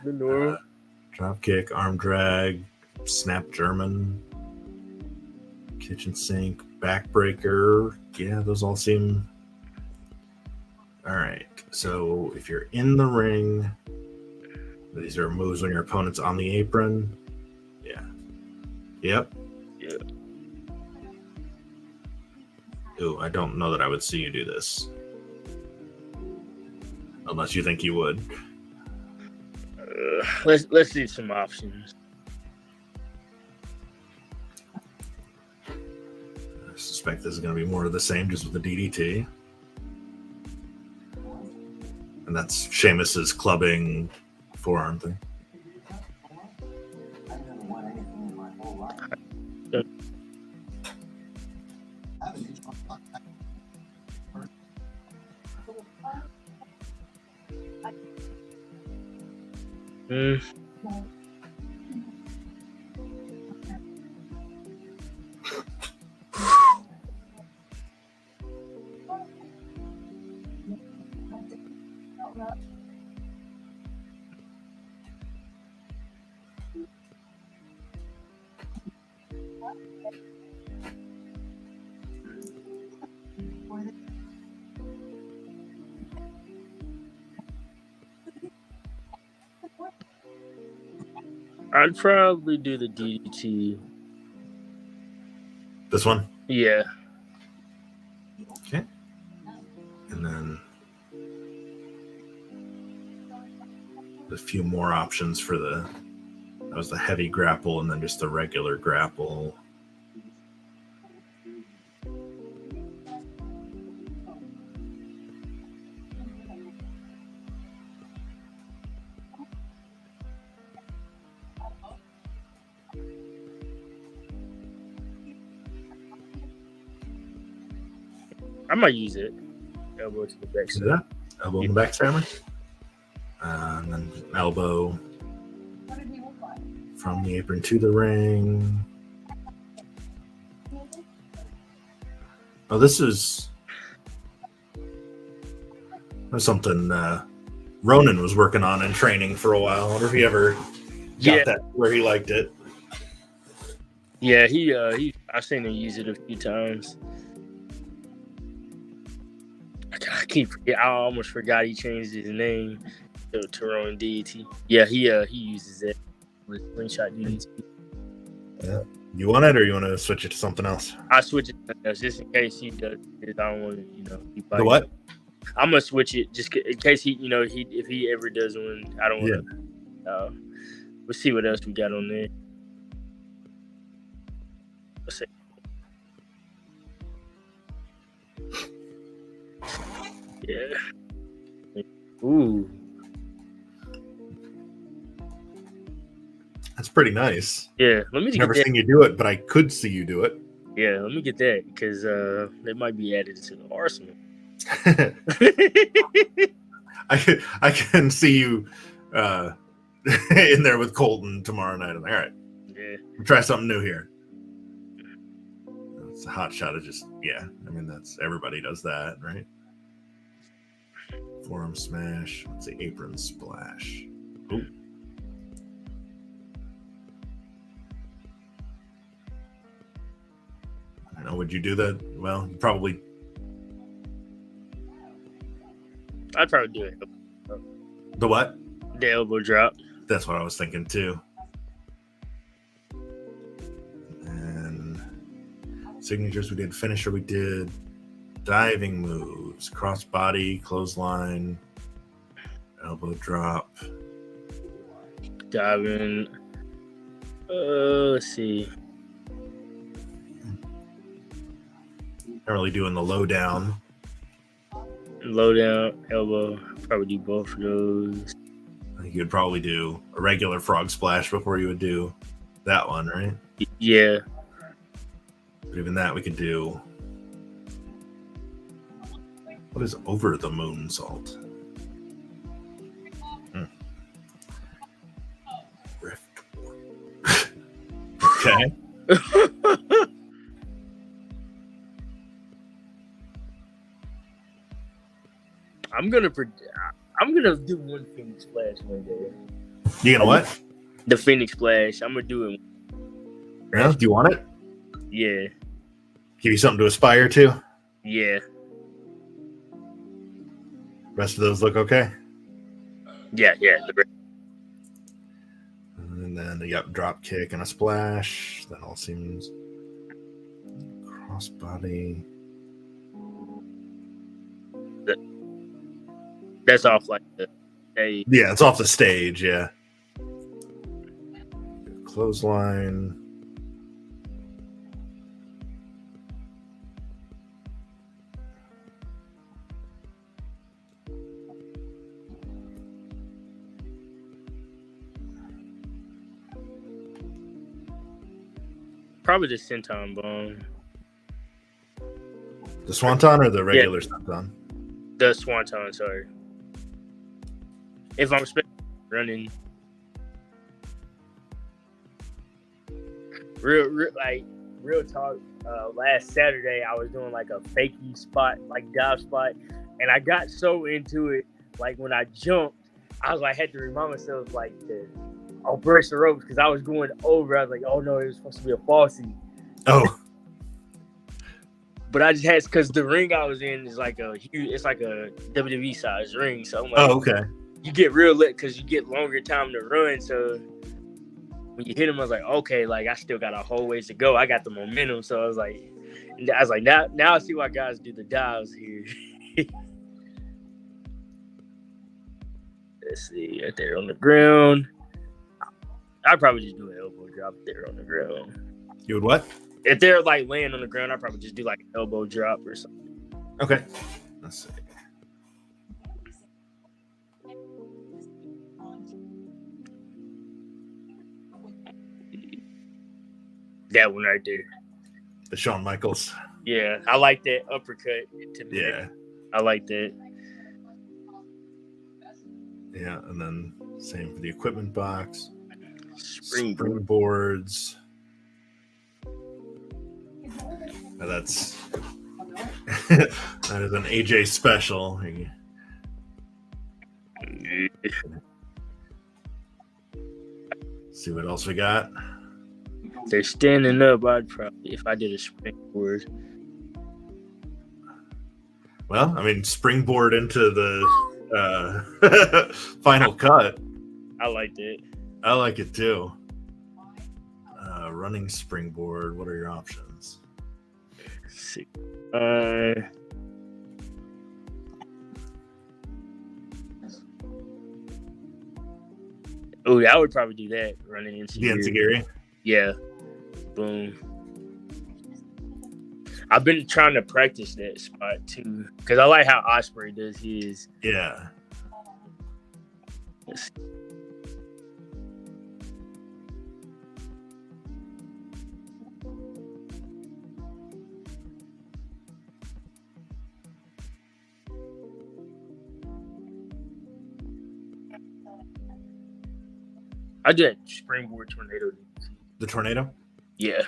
The normal. Drop kick, arm drag, snap German, kitchen sink, backbreaker. Yeah, those all seem. All right. So if you're in the ring, these are moves when your opponent's on the apron. Yeah. Yep. Yeah. Ooh, I don't know that I would see you do this. Unless you think you would. Let's see some options. I suspect this is going to be more of the same, just with the DDT. And that's Sheamus's clubbing forearm thing. I'd probably do the DDT. This one? Yeah. Okay. And then a few more options for that was the heavy grapple and then just the regular grapple. I might use it. Elbow to the back. See that? Elbow in the backstabber. And then elbow from the apron to the ring. Oh, this is something Ronan was working on in training for a while. I wonder if he ever got that where he liked it. Yeah, I've seen him use it a few times. I keep forget. I almost forgot he changed his name to Ronan DDT. Yeah, he uses it with slingshot DDT. Yeah. You want it, or you want to switch it to something else? I switch it to something else just in case he does it. I don't want to, keep the what? I'm gonna switch it just in case if he ever does one. I don't want to. We'll see what else we got on there. Let's see. Yeah. Ooh. That's pretty nice. Yeah. Let me never seen you do it, but I could see you do it. Yeah, let me get that because they might be added to the arsenal. I can see you in there with Colton tomorrow night. I'm like, all right, Yeah. we'll try something new here. It's a hot shot of just, yeah. I mean, that's everybody does that, right? Forearm smash. Let's see, apron splash. Ooh. I don't know. Would you do that? Well, probably. I'd probably do it. The what? The elbow drop. That's what I was thinking too. And signatures we did, finisher we did, diving moves, crossbody, clothesline, elbow drop. Diving. Let's see. Not really doing the low down. Low down, elbow. Probably do both of those. I think you'd probably do a regular frog splash before you would do that one, right? Yeah. But even that we could do. What is over the moonsault? Rift. Okay. I'm gonna do one Phoenix Splash one day. You gonna what? The Phoenix Splash. I'm gonna do it. Yeah. Do you want it? Yeah. Give you something to aspire to? Yeah. Rest of those look okay? Yeah. And then you got drop kick and a splash. That all seems crossbody. That's off like the stage. Yeah, it's off the stage, yeah. Clothesline. Probably the senton bomb. The swanton or the regular swanton? The swanton, sorry. If I'm running real talk, last Saturday I was doing like a fakey spot, like dive spot, and I got so into it, like when I jumped, I was like, had to remind myself like to brace the ropes because I was going over. I was like, oh no, it was supposed to be a falsie. Oh. But I just had, because the ring I was in is like it's like a WWE size ring, so I'm like, oh, okay. You get real lit because you get longer time to run. So when you hit him, I was like, okay, like I still got a whole ways to go. I got the momentum. So I was like, now I see why guys do the dives here. Let's see, right there on the ground. I'd probably just do an elbow drop there on the ground. You would what? If they're like laying on the ground, I'd probably just do like an elbow drop or something. Okay. Let's see. That one right there. The Shawn Michaels. Yeah, I like that uppercut. Yeah. I like that. Yeah, and then same for the equipment box. Springboards. Now that's that is an AJ special. See what else we got. They're standing up. I'd probably, if I did a springboard. Well, I mean, springboard into the final cut. I liked it. I like it too. Running springboard. What are your options? Let's see. Oh, I would probably do that. Running into the enziguri. Yeah. Boom. I've been trying to practice that spot too, because I like how Osprey does his. Yeah. I do that springboard tornado. The tornado? Yeah.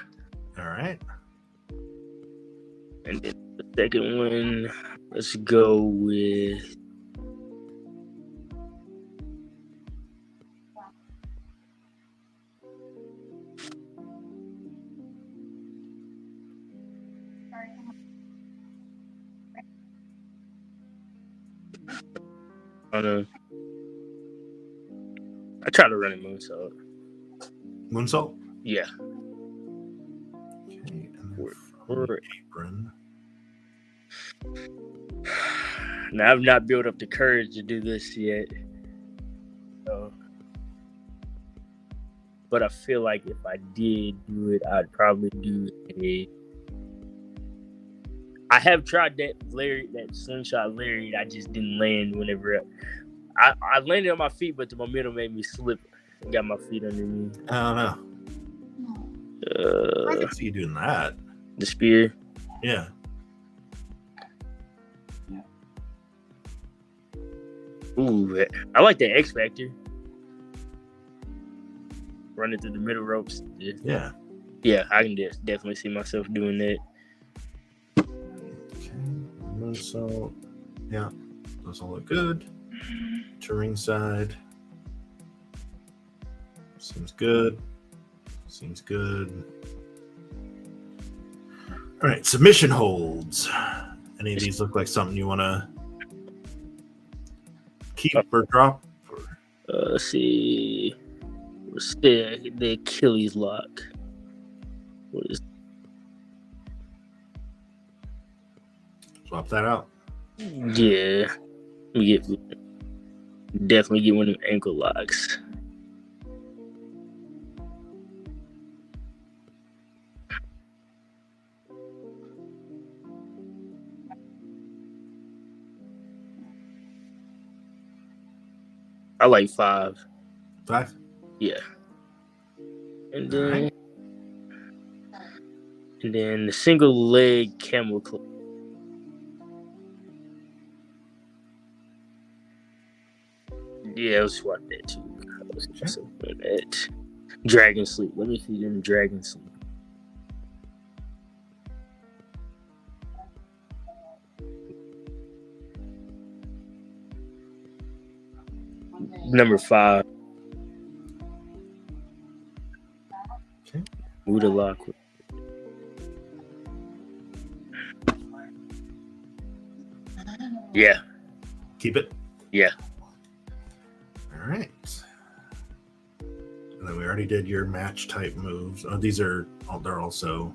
All right. And then the second one, let's go with I try to run a moonsault. Moonsault? Yeah. Okay, and then from the apron. Now, I've not built up the courage to do this yet. So, but I feel like if I did do it, I'd probably do I have tried that slingshot Larry. I just didn't land whenever I landed on my feet, but the momentum made me slip and got my feet under me. I don't know. I can see you doing that. The spear? Yeah. Ooh, I like that X Factor. Running through the middle ropes. Yeah. Yeah, I can definitely see myself doing that. Okay. Moonsault. Yeah. Those all look good. To ringside. Seems good. Seems good. All right. Submission holds. Any of these look like something you want to keep or drop? Let's see. What's the Achilles lock? What is? Swap that out. Yeah. Definitely get one of them ankle locks. I like 5. 5? Yeah. And then, the single leg camel clutch. Yeah, I'll swap that too. I was just doing that. Dragon sleep. Let me see them dragon sleep. Number 5. Okay. Buddha lock. Yeah. Keep it? Yeah. All right. And then we already did your match type moves. Oh, they're also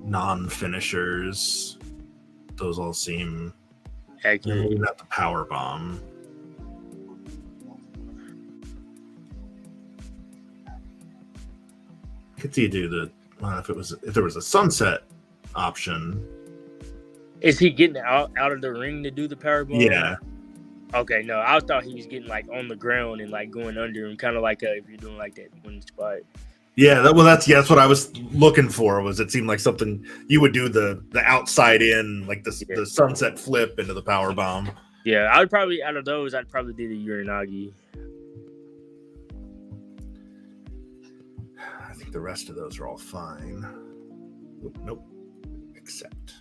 non-finishers. Those all seem accurate. Maybe not the power bomb. Could see you do if there was a sunset option. Is he getting out of the ring to do the power bomb? Yeah. Okay, no, I thought he was getting like on the ground and like going under him, kind of like if you're doing like that one spot. Yeah, that's what I was looking for. It seemed like something you would do the outside in, like the sunset flip into the power bomb. Yeah, I would probably out of those, I'd probably do the Uranagi. I think the rest of those are all fine. Nope. Except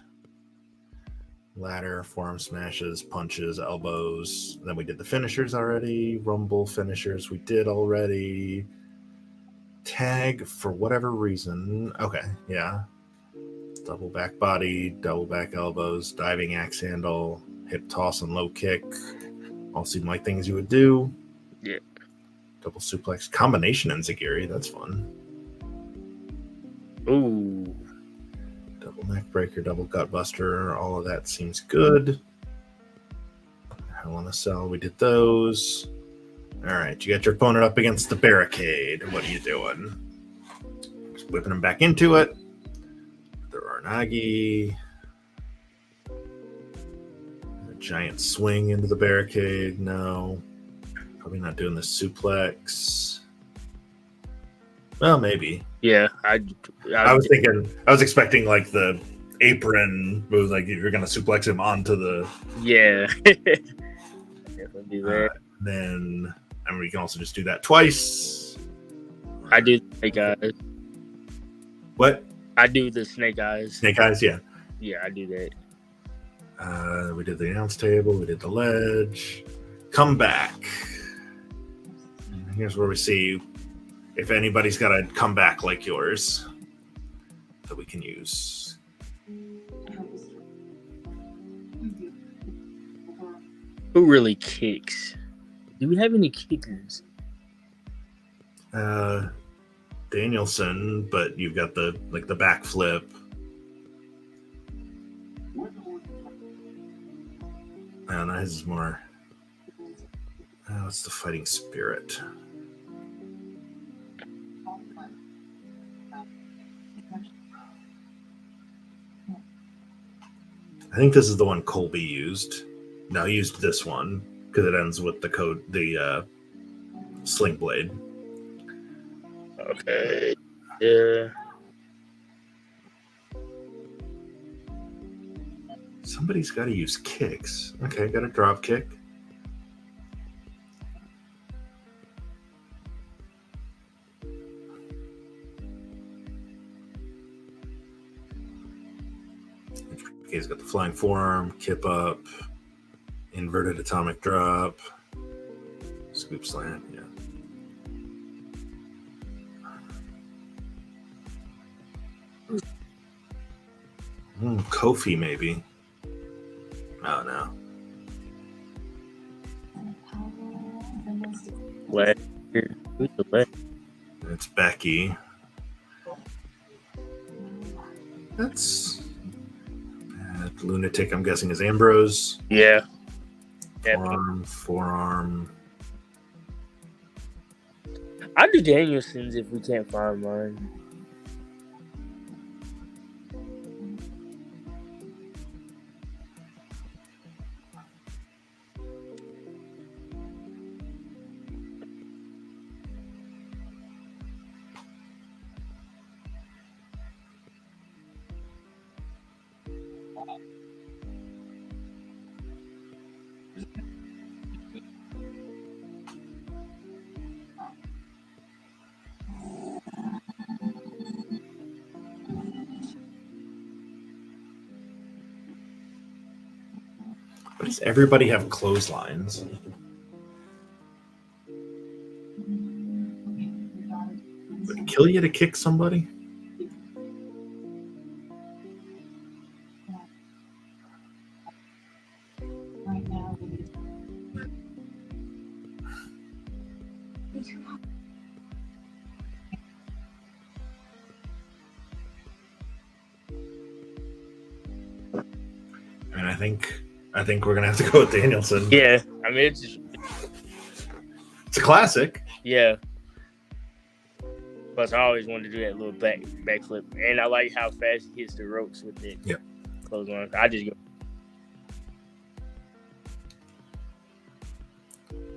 ladder, forearm smashes, punches, elbows. Then we did the finishers already. Rumble finishers we did already. Tag for whatever reason. Okay, yeah. Double back body, double back elbows, diving axe handle, hip toss and low kick. All seem like things you would do. Yeah. Double suplex combination enziguri. That's fun. Ooh. Double neck breaker, double gut buster. All of that seems good. Hell in a Cell. We did those. All right, you got your opponent up against the barricade. What are you doing? Just whipping him back into it. The Uranagi. A giant swing into the barricade. No. Probably not doing the suplex. Well, maybe. Yeah, I was expecting like the apron move, like you're going to suplex him onto the. Yeah. Definitely do that. Then And we can also just do that twice. I do snake eyes. What? I do the snake eyes. Snake eyes, yeah. Yeah, I do that. We did the announce table. We did the ledge. Come back. Here's where we see if anybody's got a comeback like yours that we can use. Who really kicks? Do we have any kickers? Danielson, but you've got the backflip. I don't know, his is more. What's the fighting spirit? I think this is the one Colby used. No, he used this one because it ends with the sling blade. Okay. Yeah. Somebody's got to use kicks. Okay, got a drop kick. He's got the flying forearm, kip up, inverted atomic drop, scoop slam, yeah. Kofi, maybe. Oh, no. What? Who's the left? It's Becky. That's bad. Lunatic, I'm guessing, is Ambrose. Yeah. Forearm. I do Danielson's if we can't find mine. Why does everybody have clotheslines? Would it kill you to kick somebody? I mean, I think we're gonna have to go with Danielson. Yeah, I mean it's a classic. Yeah. Plus, I always wanted to do that little backflip, and I like how fast he hits the ropes with it. Yep. Clothesline. I just go.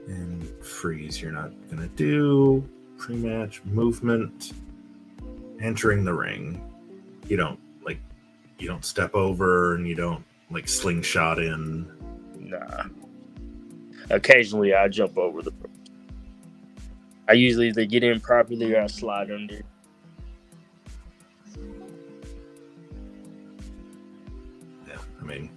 And freeze, you're not gonna do pre-match movement. Entering the ring, you don't step over, and you don't slingshot in. Nah. Occasionally, I jump over the ropes. I usually either get in properly or I slide under. Yeah, I mean,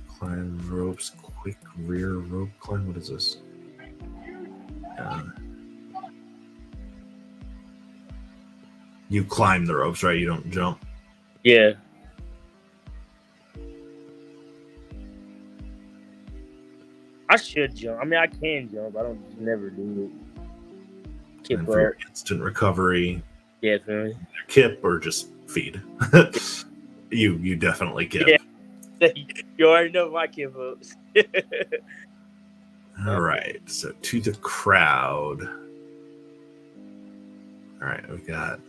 climb ropes, quick rear rope climb. What is this? You climb the ropes, right? You don't jump. Yeah. I should jump. I mean, I can jump. I don't never do it. Kip And for your instant recovery, definitely. Kip or just feed. You definitely kip. Yeah. You already know my kip ups. All right, so to the crowd. All right, we got.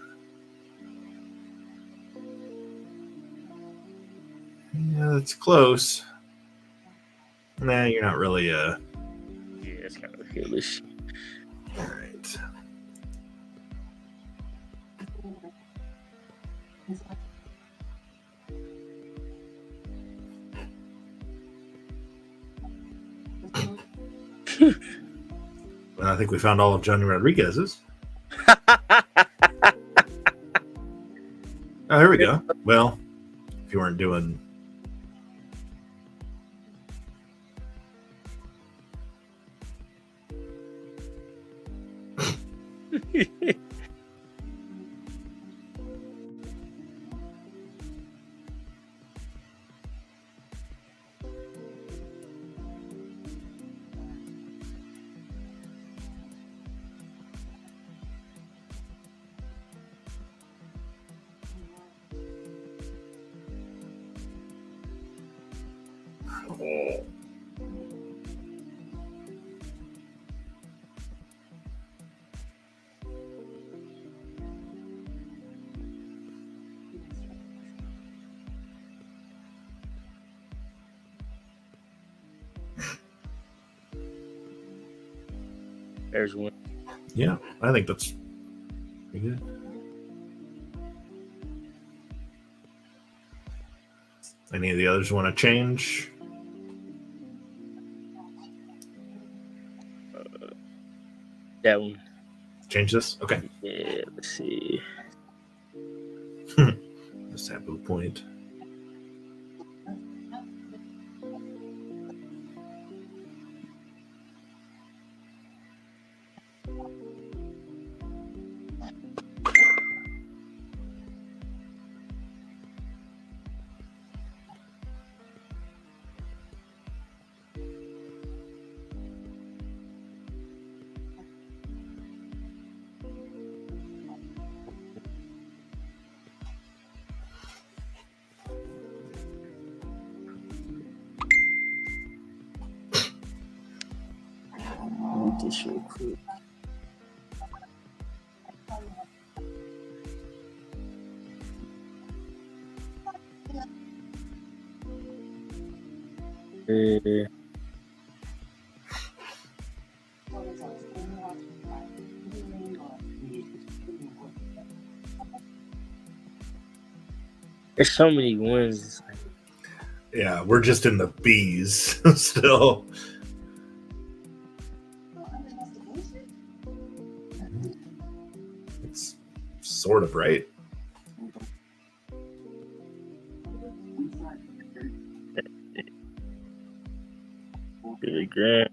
Yeah, that's close. Nah, you're not really Yeah, it's kind of heelish. All right. I think we found all of Johnny Rodriguez's. Oh, here we go. Well, if you weren't doing... Oh. There's one. Yeah, I think that's pretty good. Any of the others want to change? That one. Change this? Okay. Yeah, let's see. The sample point. This real quick. There's so many ones. Yeah, we're just in the B's still. It's sort of right. Billy Graham.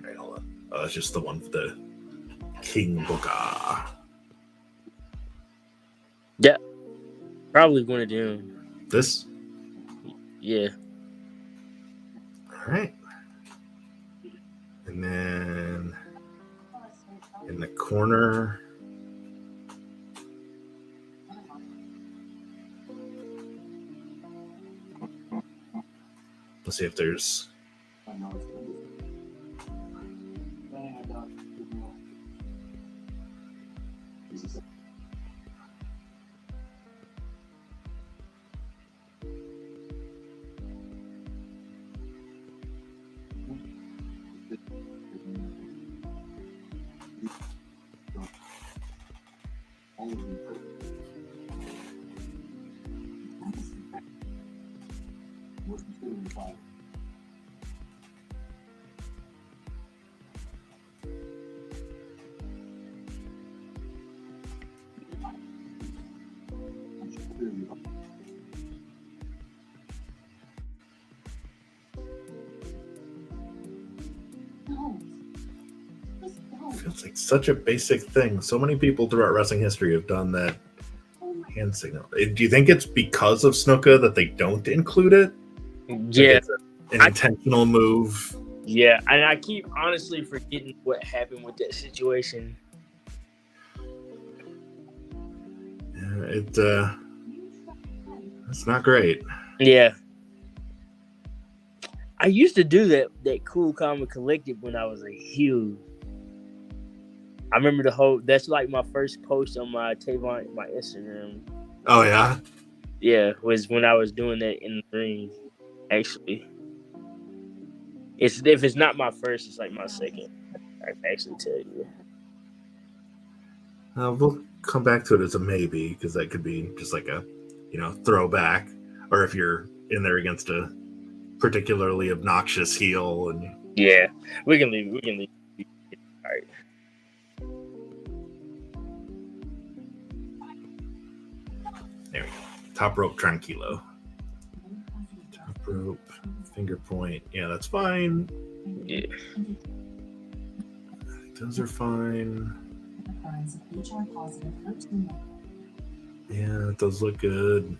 Right, hold on. Oh, it's just the one for the King Booker. Yeah, probably one of them. This? Yeah. All right. And then in the corner, let's see if there's... Feels like such a basic thing. So many people throughout wrestling history have done that hand signal. Do you think it's because of Snuka that they don't include it? Yeah. Like it's an intentional move. Yeah, and I keep honestly forgetting what happened with that situation. Yeah, it's not great. Yeah. I used to do that cool, calm, and collected when I was a heel. I remember that's like my first post on my TéVon, my Instagram. Oh, yeah? Yeah, was when I was doing that in the ring, actually. If it's not my first, it's like my second. I can actually tell you. We'll come back to it as a maybe, because that could be just like a, throwback, or if you're in there against a particularly obnoxious heel. And Yeah, we can leave. All right. There we go. Top rope tranquilo. Top rope finger point. Yeah, that's fine. Yeah. Those are fine. Yeah, those look good.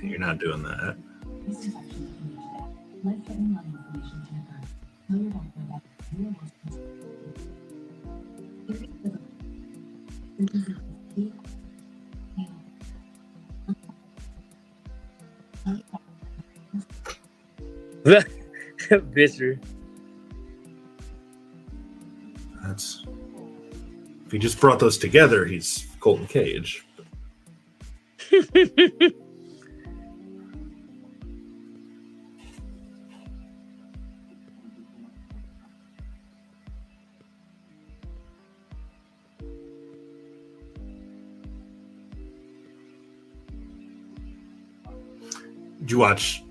You're not doing that. Visser. That's, if he just brought those together, he's Colton Cage. Did you watch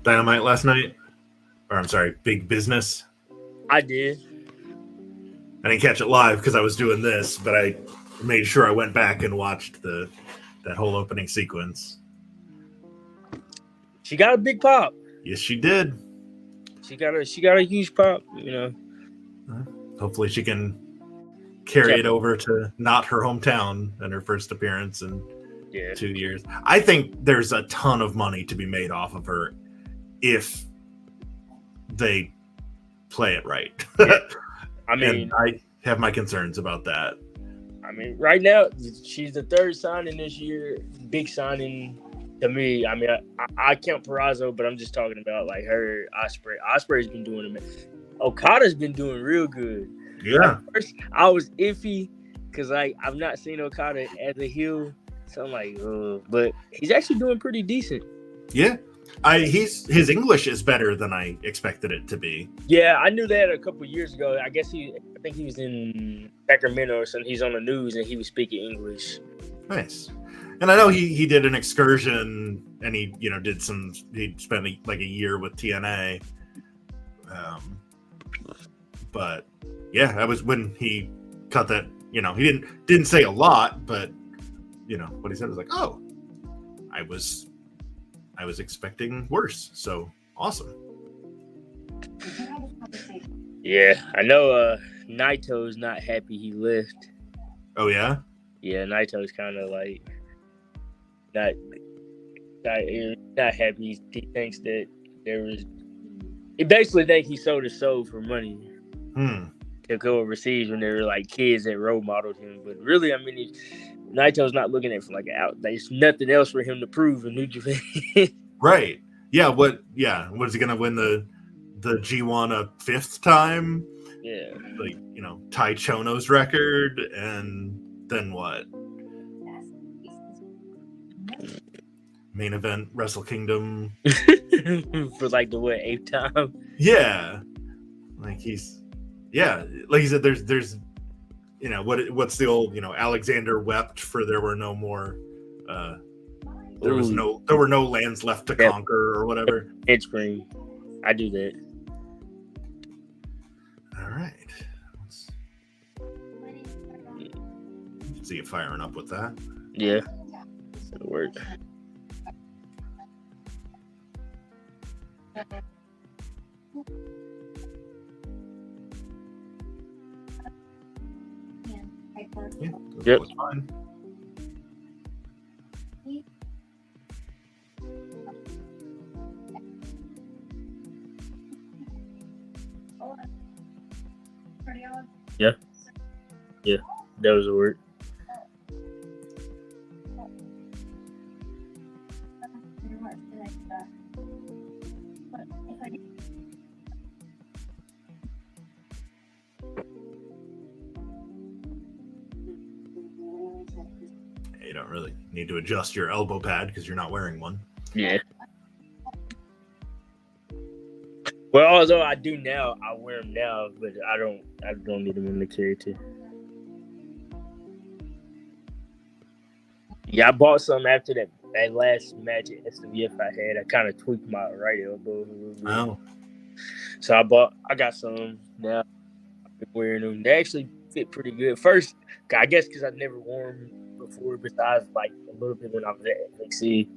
Dynamite last night? Or I'm sorry, Big Business? I did. I didn't catch it live because I was doing this, but I made sure I went back and watched that whole opening sequence. She got a big pop. Yes, she did. She got a huge pop, Hopefully she can carry it over to not her hometown and her first appearance in 2 years. I think there's a ton of money to be made off of her if they play it right. Yeah. I mean, and I have my concerns about that. I mean, right now she's the third signing this year. Big signing to me. I mean, I count Peraza, but I'm just talking about like her, Ospreay. Ospreay's been doing it. Okada's been doing real good. Yeah. At first, I was iffy because I've not seen Okada as a heel, so I'm like, but he's actually doing pretty decent. Yeah. His English is better than I expected it to be. Yeah, I knew that a couple years ago. I think he was in Sacramento or something. He's on the news and he was speaking English. Nice. And I know he did an excursion and he spent like a year with TNA. But yeah, that was when he cut that, he didn't say a lot, but what he said was like, oh, I was expecting worse. So awesome. Yeah, I know Naito's not happy he left. Oh yeah? Yeah, Naito's kind of like not happy. He thinks that he basically thinks he sold his soul for money to go overseas when there were like kids that role modeled him. But really, I mean, Naito's not looking at it from like out. There's nothing else for him to prove in New Japan. Right. Yeah. What is he gonna win the G1 a fifth time? Yeah. Like, Tai Chono's record, and then what? Main event Wrestle Kingdom for like the 8th time. Yeah. Like like you said, there's what's the old, Alexander wept for there were no more there were no lands left to conquer or whatever. Head scream. I do that. All right. Let's see you firing up with that. Yeah. It'll work. Yeah, yep. Fine. Yeah. Yeah, that was a word. You don't really need to adjust your elbow pad because you're not wearing one. Yeah. Well, although I do now, I wear them now, but I don't need them in the character. Yeah, I bought some after that last match at SWF I had. I kind of tweaked my right elbow a little bit. Oh. So I got some now. I've been wearing them. They actually fit pretty good. First, I guess because I've never worn them before, besides like a little bit when I was at FXC,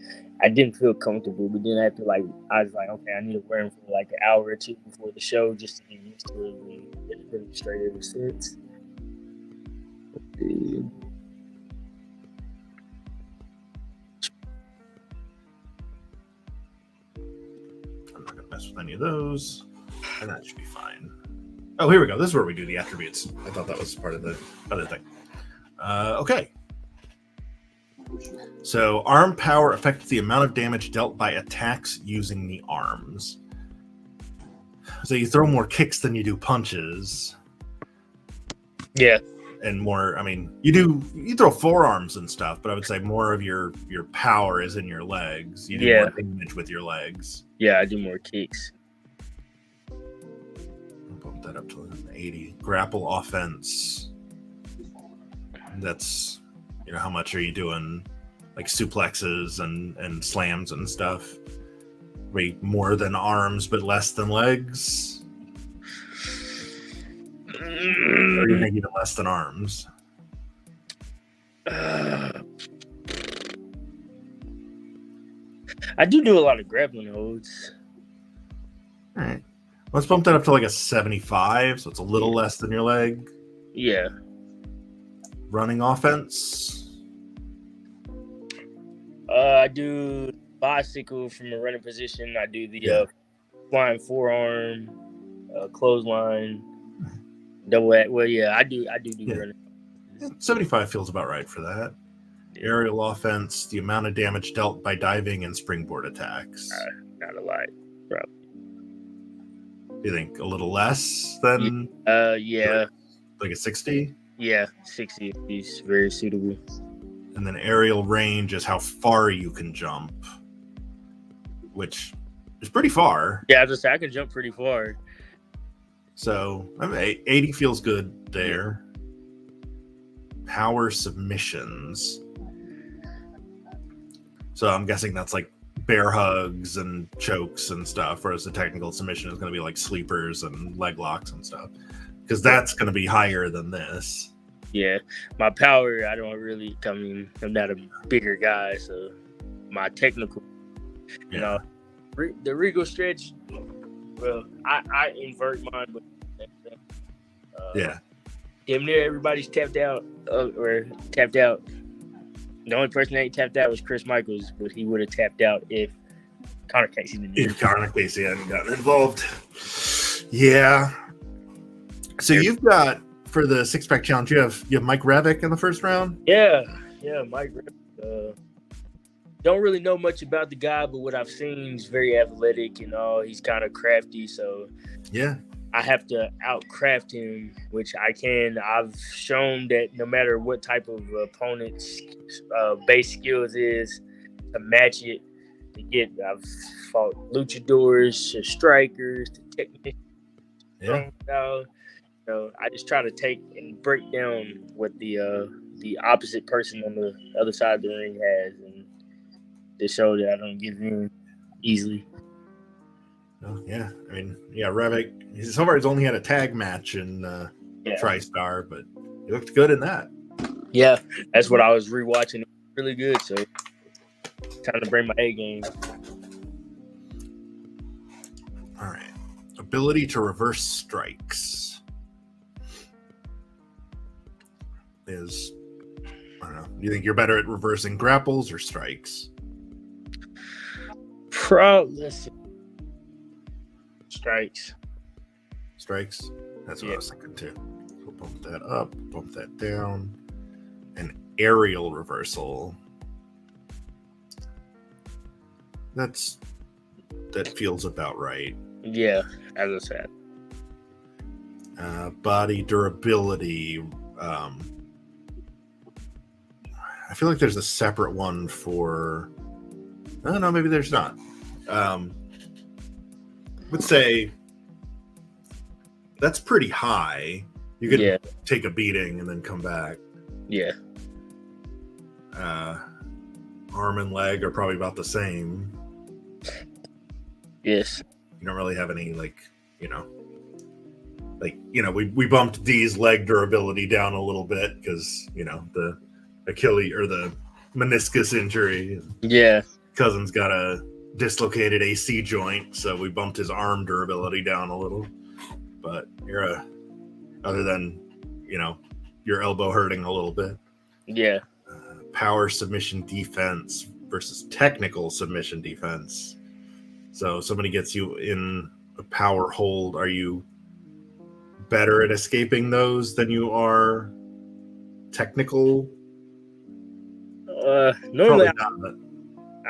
I didn't feel comfortable. But then after I was like, okay, I need to wear them for like an hour or two before the show just to get used to it. And it's been straight ever since. I'm not gonna mess with any of those, and that should be fine. Oh, here we go. This is where we do the attributes. I thought that was part of the other thing. Okay. So arm power affects the amount of damage dealt by attacks using the arms. So you throw more kicks than you do punches. Yeah. And more, I mean, you throw forearms and stuff, but I would say more of your power is in your legs. You do more damage with your legs. Yeah, I do more kicks. I'll bump that up to 80. Grapple offense. That's, how much are you doing? Like suplexes and slams and stuff. Maybe more than arms, but less than legs. Or you think even less than arms? I do a lot of grappling holds. All right. Let's bump that up to like a 75, so it's a little less than your leg. Yeah. Running offense. I do bicycle from a running position. I do the flying forearm, clothesline, double act. Well, yeah, I do running. 75 feels about right for that. Aerial offense, the amount of damage dealt by diving and springboard attacks. Not a lot, probably. You think a little less than? Yeah. Like a 60? Yeah, 60 is very suitable. And then aerial range is how far you can jump, which is pretty far. Yeah, I can jump pretty far. So 80 feels good there. Power submissions. So I'm guessing that's like bear hugs and chokes and stuff, whereas the technical submission is going to be like sleepers and leg locks and stuff, because that's going to be higher than this. Yeah, my power, I'm not a bigger guy, so my technical, the Regal stretch, well, I invert mine, but damn near everybody's tapped out, or tapped out. The only person that ain't tapped out was Chris Michaels, but he would have tapped out if Connor Casey didn't. If Connor Casey hadn't gotten involved. Yeah. So you've got, for the six-pack challenge, you have Mike Revick in the first round? Yeah, Mike Revick. Don't really know much about the guy, but what I've seen, he's very athletic and all. He's kind of crafty, so yeah, I have to outcraft him, which I can. I've shown that no matter what type of opponent's base skills is, to match it, I've fought luchadors, to strikers, to technicians. Yeah. I just try to take and break down what the opposite person on the other side of the ring has, and to show that I don't give in easily. Oh, yeah. I mean, Revick, so far he's only had a tag match in TriStar, but he looked good in that. Yeah, that's what I was rewatching. Really good, so time to bring my A game. All right. Ability to reverse strikes is, I don't know. Do you think you're better at reversing grapples or strikes? Strikes. That's what I was thinking too. We'll bump that up, bump that down. An aerial reversal. That feels about right. Yeah, as I said. Body durability. I feel like there's a separate one for. I don't know. Maybe there's not. Let's say that's pretty high. You can take a beating and then come back. Yeah. Arm and leg are probably about the same. Yes. You don't really have any we bumped D's leg durability down a little bit because the Achilles or the meniscus injury. Yeah. Cousin's got a dislocated AC joint, so we bumped his arm durability down a little. But other than your elbow hurting a little bit. Yeah. Power submission defense versus technical submission defense. So somebody gets you in a power hold. Are you better at escaping those than you are technical? Normally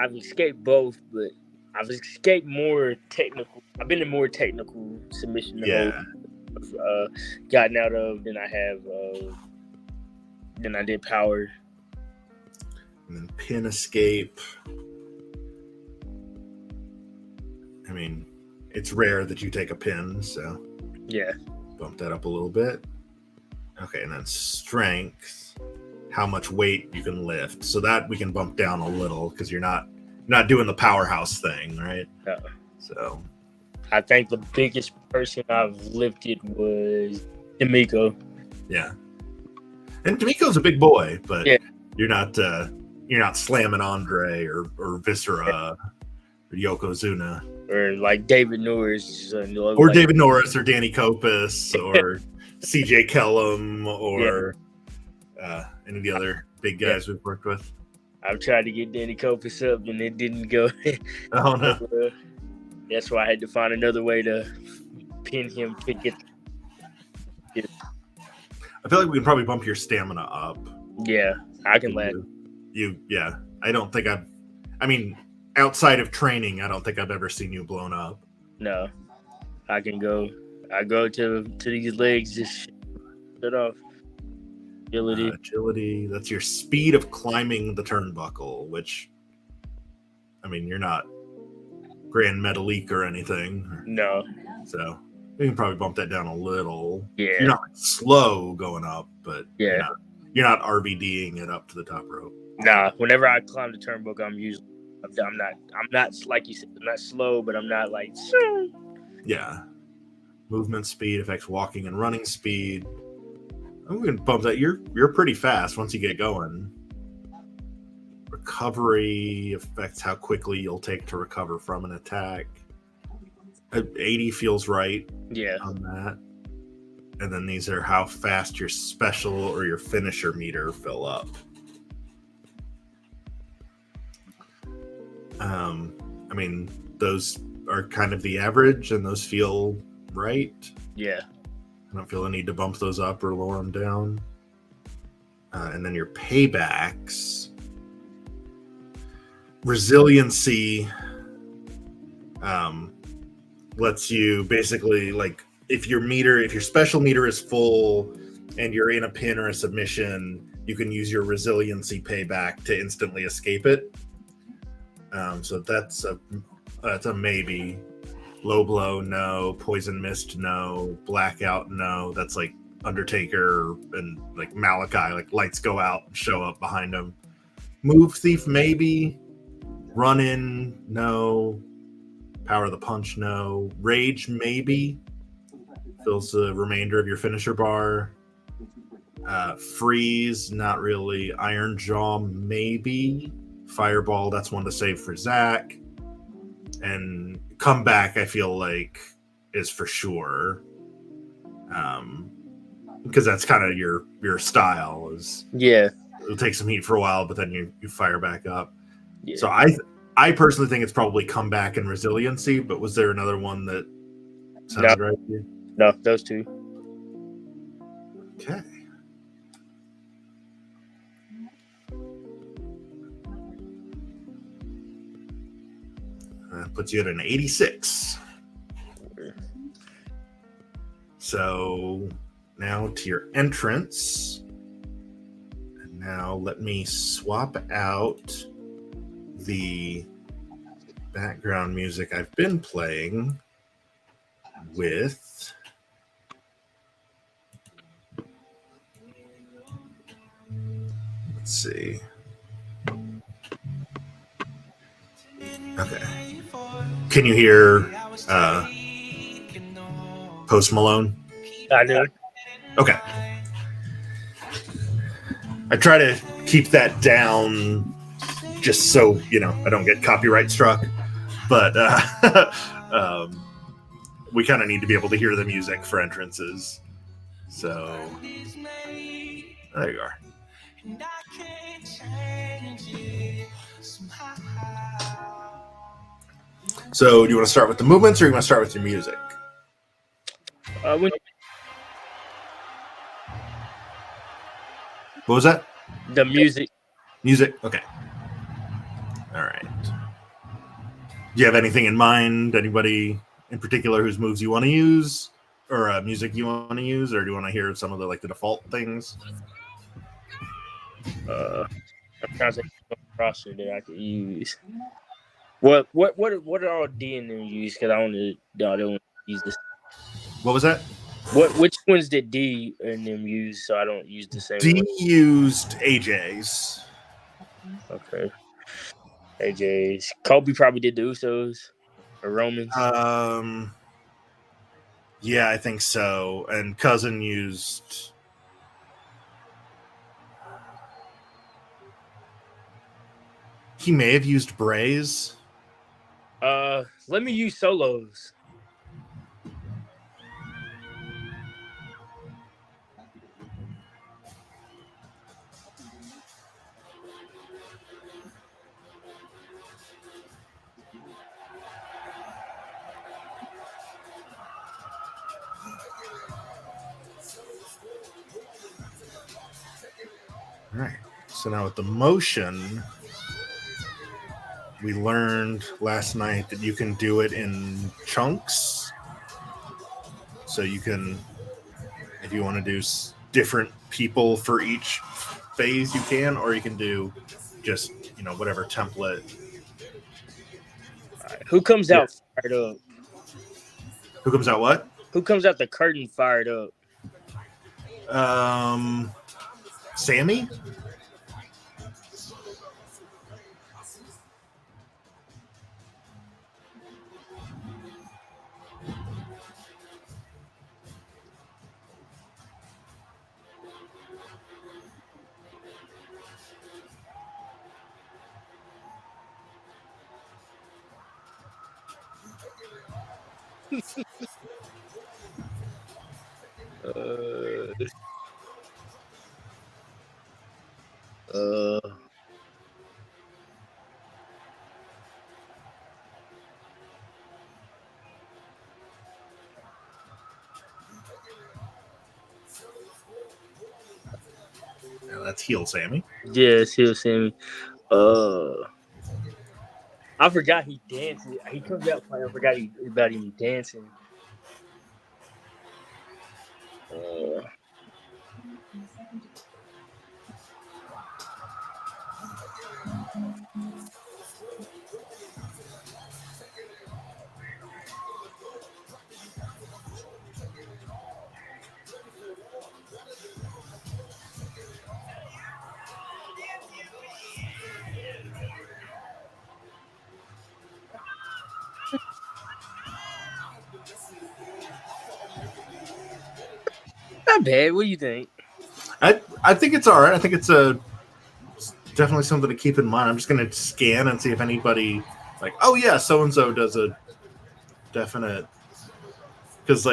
I've escaped both, but I've escaped more technical. I've been in more technical submission gotten out of than I have than I did power. And then pin escape. I mean, it's rare that you take a pin, so yeah, bump that up a little bit. Okay, and then strength, how much weight you can lift. So that we can bump down a little because you're not doing the powerhouse thing, right? No. So I think the biggest person I've lifted was D'Amico. Yeah, and D'Amico's a big boy, but yeah. you're not slamming Andre or Viscera or Yokozuna. Or like David Norris. Or like David Norris or Danny Kopis or CJ Kellum or any of the other big guys we've worked with. I've tried to get Danny Kopis up and it didn't go. Oh, no. That's why I had to find another way to pin him to get. I feel like we can probably bump your stamina up. Yeah, I can let you. Yeah, I don't think outside of training, I don't think I've ever seen you blown up. No, I can go. I go to these legs, just shut off. Agility. That's your speed of climbing the turnbuckle, which, you're not Grand Metalik or anything. No. So we can probably bump that down a little. Yeah. You're not slow going up, but yeah, you're not RVDing it up to the top rope. Nah. Whenever I climb the turnbuckle, I'm not like you said, I'm not slow, but I'm not like. Yeah. Movement speed affects walking and running speed. I'm going to bump that. You're pretty fast once you get going. Recovery affects how quickly you'll take to recover from an attack. 80 feels right. Yeah. On that. And then these are how fast your special or your finisher meter fill up. Those are kind of the average, and those feel right. Yeah. I don't feel the need to bump those up or lower them down. And then your paybacks. Resiliency lets you basically, like, if your special meter is full and you're in a pin or a submission, you can use your resiliency payback to instantly escape it. So that's a maybe. Low blow, no. Poison mist, no. Blackout, no. That's like Undertaker and like Malachi, like lights go out and show up behind him. Move thief, maybe. Run in, no. Power of the punch, no. Rage, maybe. Fills the remainder of your finisher bar. Freeze, not really. Iron Jaw, maybe. Fireball, that's one to save for Zach. And comeback, I feel like, is for sure. Because that's kind of your style. It'll take some heat for a while, but then you fire back up. Yeah. So I personally think it's probably comeback and resiliency, but was there another one that sounded right to you? No, those two. Okay. That puts you at an 86. So now to your entrance. And now now let me swap out the background music I've been playing with let's see. Okay. Can you hear Post Malone? I do. Okay. I try to keep that down just so, I don't get copyright struck. But we kind of need to be able to hear the music for entrances. So there you are. So do you want to start with the movements or you want to start with your music? What was that? The music. Music? Okay. All right. Do you have anything in mind? Anybody in particular whose moves you want to use? Or music you want to use? Or do you want to hear some of the default things? I'm trying to think of a roster that I could use. What are all D and them use? Because I don't want to use this. What was that? Which ones did D and them use so I don't use the same D one? used AJ's. Okay. AJ's. Kobe probably did the Usos or Romans. Yeah, I think so. And Cousin used. He may have used Braze. Let me use Solos. All right. So now with the motion, we learned last night that you can do it in chunks. So you can, if you want to do different people for each phase, you can, or you can do just, whatever template. All right. Who comes out fired up? Who comes out what? Who comes out the curtain fired up? Sammy? Yeah, that's heel Sammy. Yes, heel Sammy. I forgot he dances. He comes out playing. I forgot about him dancing. Not bad. What do you think? I think it's all right. I think it's definitely something to keep in mind. I'm just going to scan and see if anybody oh yeah, so and so does a definite, because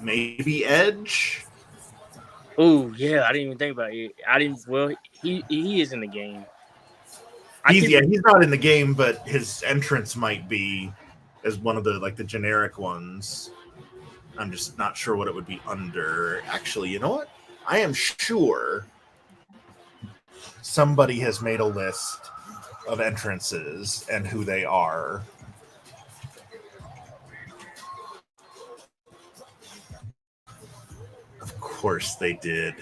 maybe Edge. Oh yeah, I didn't even think about it. I didn't. Well, he is in the game. He's not in the game, but his entrance might be as one of the the generic ones. I'm just not sure what it would be under. Actually, you know what? I am sure somebody has made a list of entrances and who they are. Of course they did.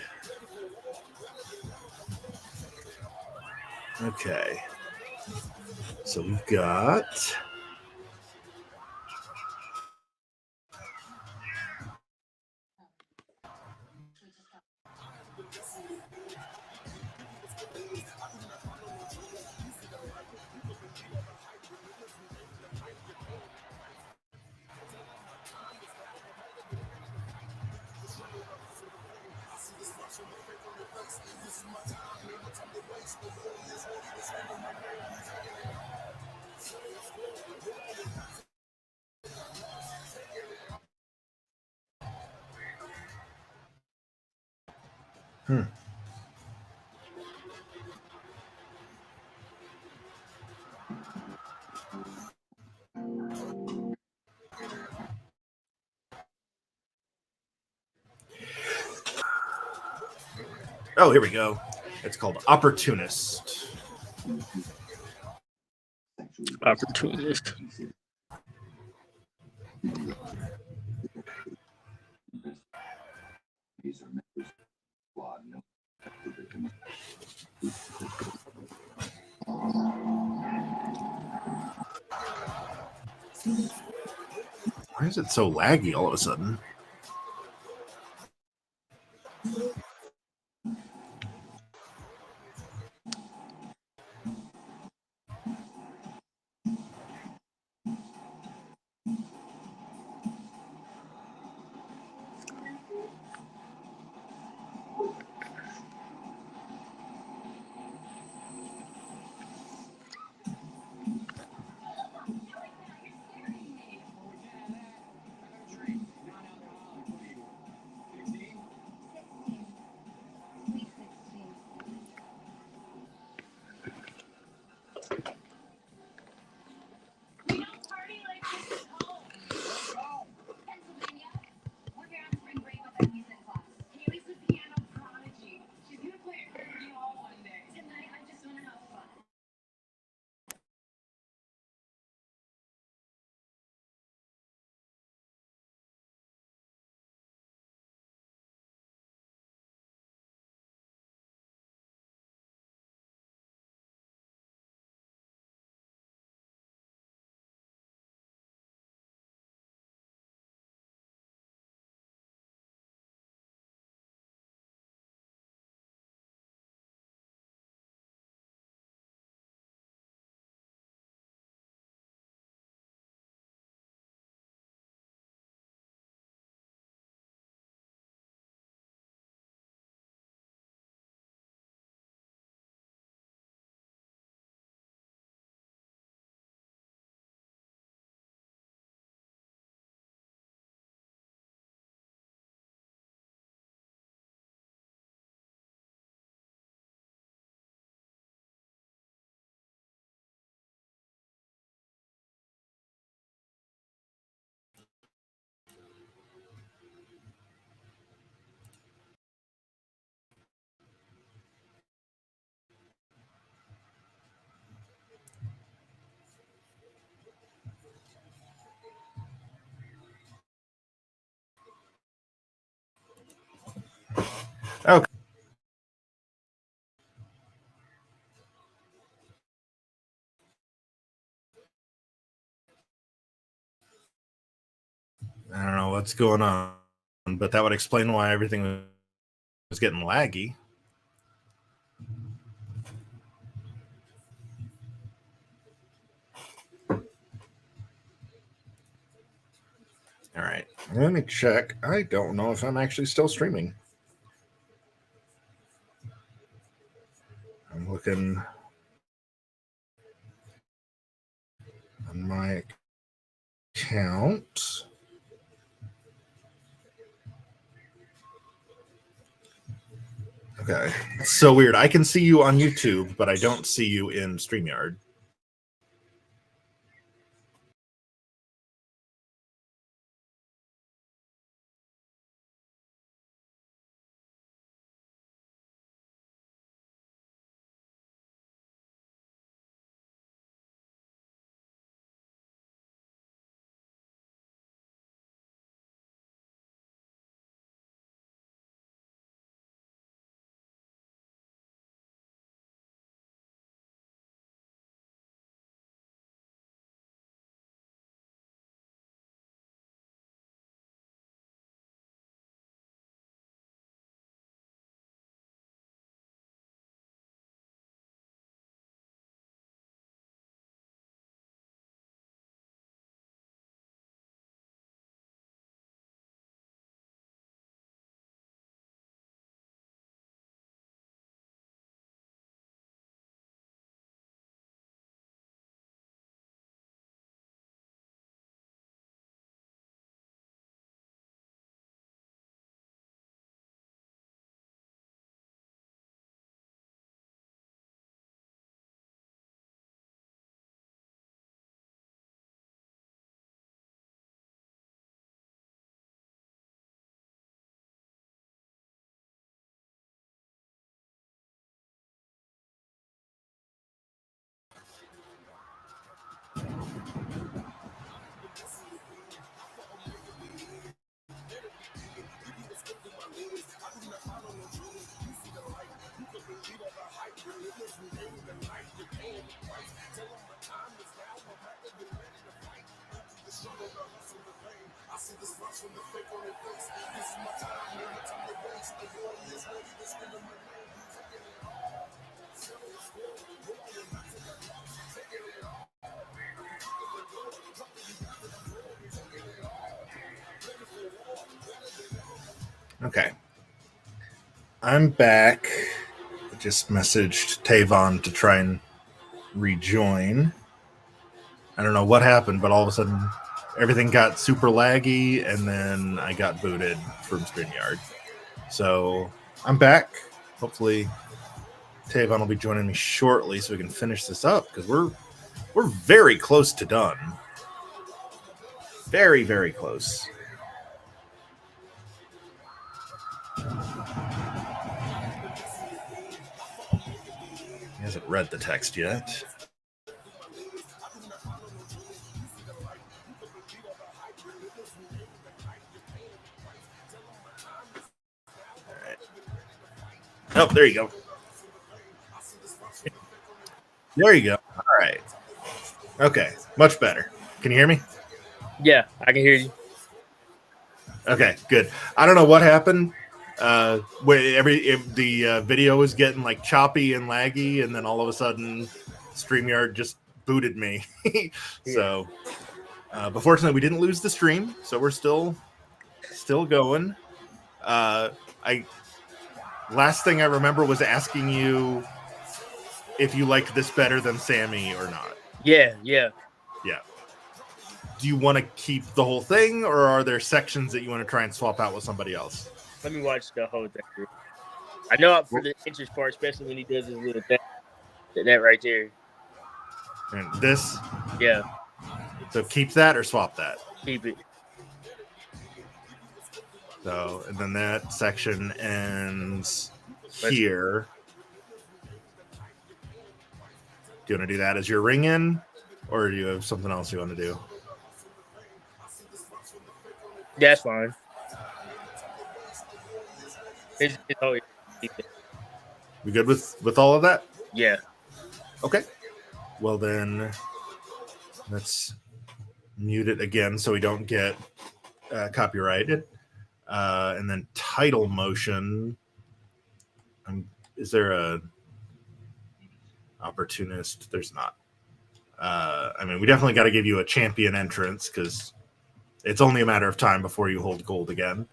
Okay. So we've got. Oh, here we go. It's called Opportunist. Opportunist. Why is it so laggy all of a sudden? Okay. I don't know what's going on, but that would explain why everything was getting laggy. All right. Let me check. I don't know if I'm actually still streaming. I'm looking on my account. Okay. It's so weird. I can see you on YouTube, but I don't see you in StreamYard. Okay. I'm back. I just messaged TéVon to try and rejoin. I don't know what happened, but all of a sudden everything got super laggy, and then I got booted from StreamYard. So I'm back. Hopefully TéVon will be joining me shortly so we can finish this up, because we're very close to done. Very, very close. He hasn't read the text yet. All right. Oh, there you go. There you go. All right. Okay. Much better. Can you hear me? Yeah, I can hear you. Okay, good. I don't know what happened. The video was getting like choppy and laggy, and then all of a sudden, StreamYard just booted me. So, but fortunately, we didn't lose the stream, so we're still going. Last thing I remember was asking you if you liked this better than Sammy or not. Yeah. Do you want to keep the whole thing, or are there sections that you want to try and swap out with somebody else? Let me watch the whole thing. I know for the interest part, especially when he does his little thing, that right there. And this? Yeah. So keep that or swap that? Keep it. So, and then that section ends here. Do you want to do that as your ring in, or do you have something else you want to do? That's fine. It's always. We good with all of that? Yeah. Okay. Well, then let's mute it again so we don't get copyrighted. And then title motion. Is there a opportunist? There's not. I mean, we definitely got to give you a champion entrance, because it's only a matter of time before you hold gold again.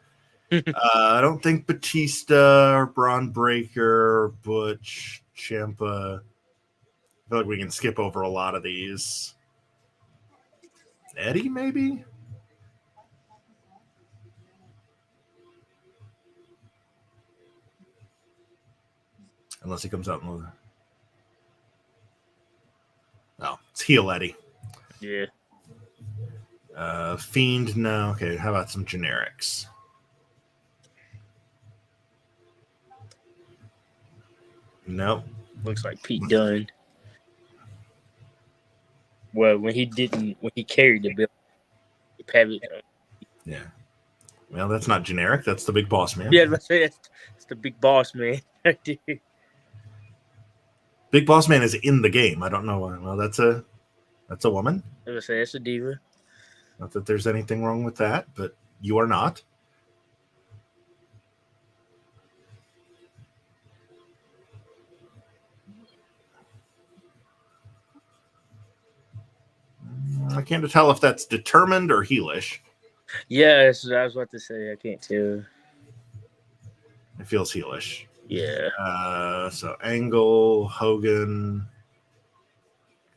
I don't think Batista or Braun Breaker or Butch, Ciampa. I feel like we can skip over a lot of these. Eddie, maybe? Unless he comes out and... Oh, it's heel Eddie. Yeah. Fiend, no. Okay, how about some generics? Nope. Looks like Pete Dunne. Well, when he carried the belt, Yeah. Well, that's not generic. That's the big boss man. Yeah, that's the big boss man. Big boss man is in the game. I don't know why. Well, that's a woman. I was say that's a diva. Not that there's anything wrong with that, but you are not. I can't tell if that's determined or heelish. Yeah, that's what I was about to say. I can't tell. It feels heelish. Yeah. So Angle, Hogan,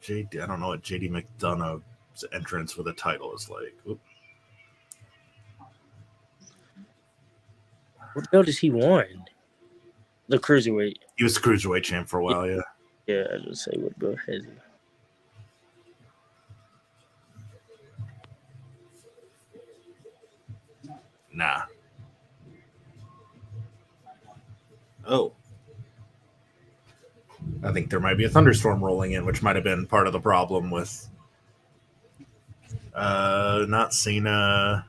JD. I don't know what JD McDonough's entrance with a title is like. Oop. What belt does he won? The cruiserweight. He was the cruiserweight champ for a while. Yeah. Yeah, I was gonna say what belt has he? Nah. Oh. I think there might be a thunderstorm rolling in, which might have been part of the problem with not Cena.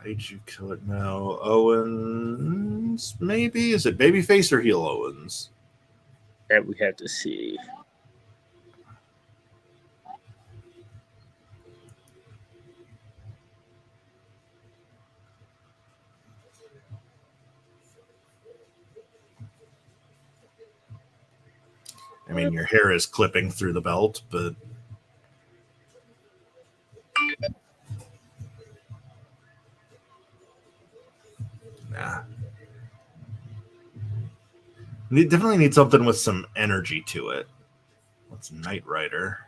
Kaiju Killer. No. Owens. Maybe? Is it babyface or heel Owens? That we have to see. I mean, your hair is clipping through the belt, but Yeah. Definitely need something with some energy to it. What's Knight Rider?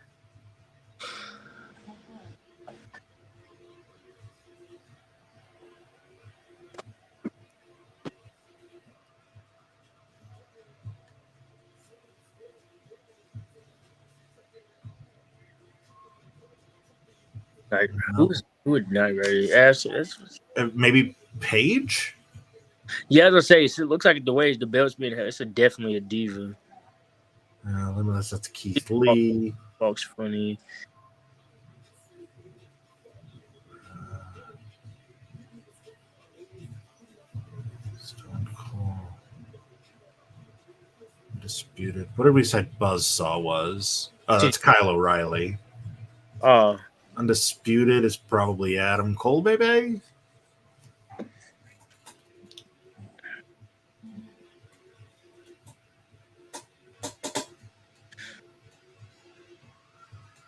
Who would Knight Rider? Maybe Paige? Yeah, I was gonna say, it looks like the way the belt's been held, it's definitely a diva. That's Keith Lee. Fox funny. Stone Cold. Undisputed. What did we say Buzzsaw was? That's Kyle O'Reilly. Undisputed is probably Adam Cole, baby.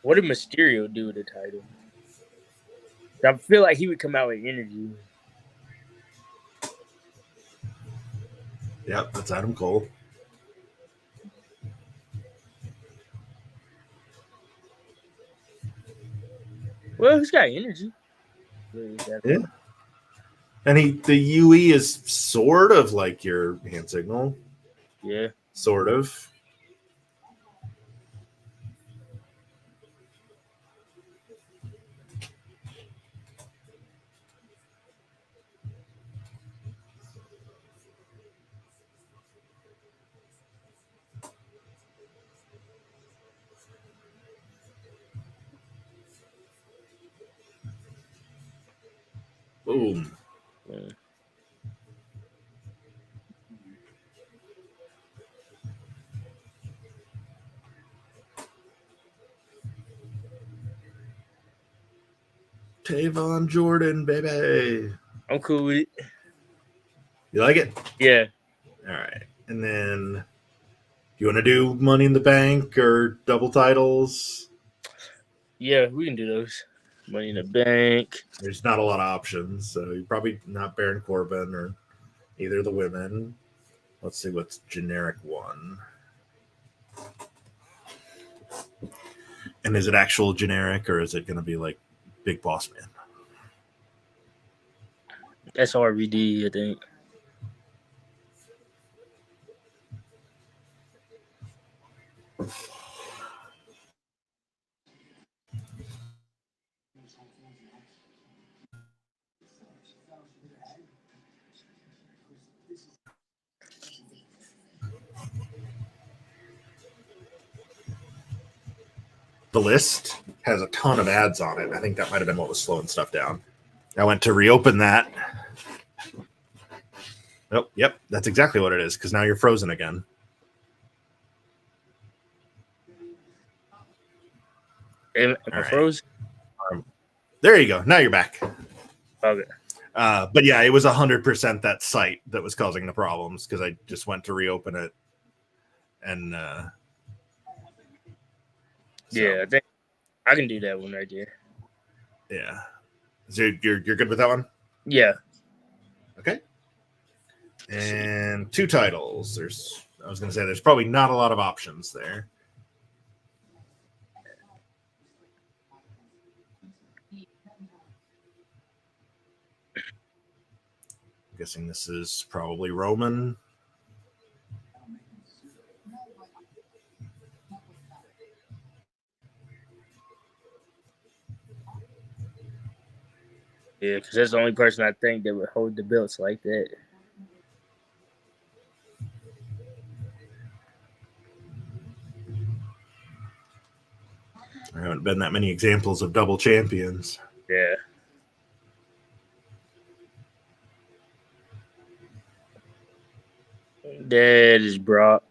What did Mysterio do with the title? I feel like he would come out with energy. Yep, that's Adam Cole. Well, he's got energy. Yeah. And the UE is sort of like your hand signal. Yeah. Sort of. Boom. Yeah. TéVon Jordyn, baby. I'm cool with it. You like it? Yeah. All right. And then you want to do Money in the Bank or double titles? Yeah, we can do those. Money in the Bank. There's not a lot of options, so you're probably not Baron Corbin or either of the women. Let's see what's generic one. And is it actual generic or is it going to be like Big Boss Man? That's RVD, I think. The list has a ton of ads on it. I think that might have been what was slowing stuff down. I went to reopen that. Oh, yep, that's exactly what it is, because now you're frozen again. Am I frozen? There you go. Now you're back. Okay. But yeah, it was 100% that site that was causing the problems because I just went to reopen it. And yeah, I think I can do that one right there. Yeah. So you're good with that one? Yeah. Okay. And 2 titles. I was going to say there's probably not a lot of options there. I'm guessing this is probably Roman. Yeah, because that's the only person I think that would hold the belts like that. There haven't been that many examples of double champions. Yeah. That is Brock.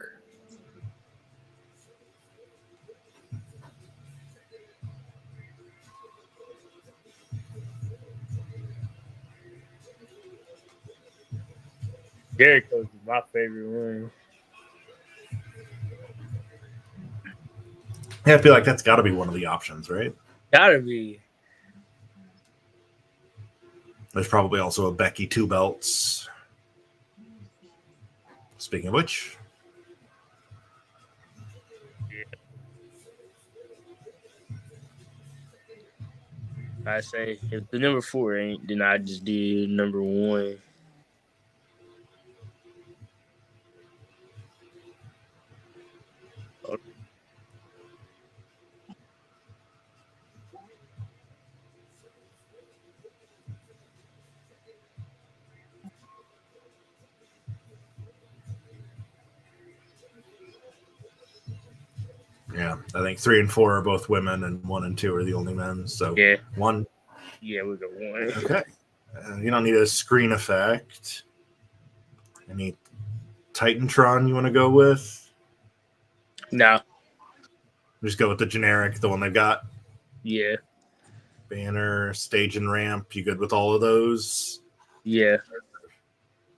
Jericho's my favorite one. Yeah, I feel like that's got to be one of the options, right? Gotta be. There's probably also a Becky 2 belts. Speaking of which, I say if the number 4 ain't, then I just did number 1. yeah, I think 3 and 4 are both women, and 1 and 2 are the only men. So Yeah. 1. Yeah, we got 1. Okay. You don't need a screen effect. Any Titantron you want to go with? No. Just go with the generic, the one they've got. Yeah. Banner, stage and ramp. You good with all of those? Yeah.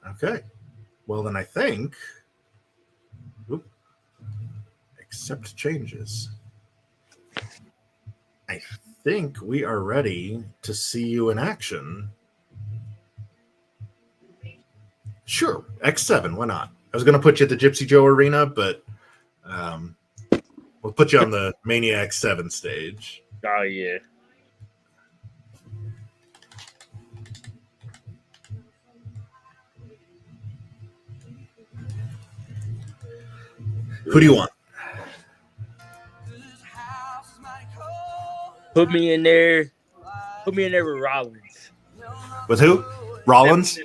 Okay. Well, then I think. Accept changes. I think we are ready to see you in action. Sure, X7, why not? I was going to put you at the Gypsy Joe Arena, but we'll put you on the Mania X7 stage. Oh, yeah. Who do you want? Put me in there. Put me in there with Rollins. With who? Rollins?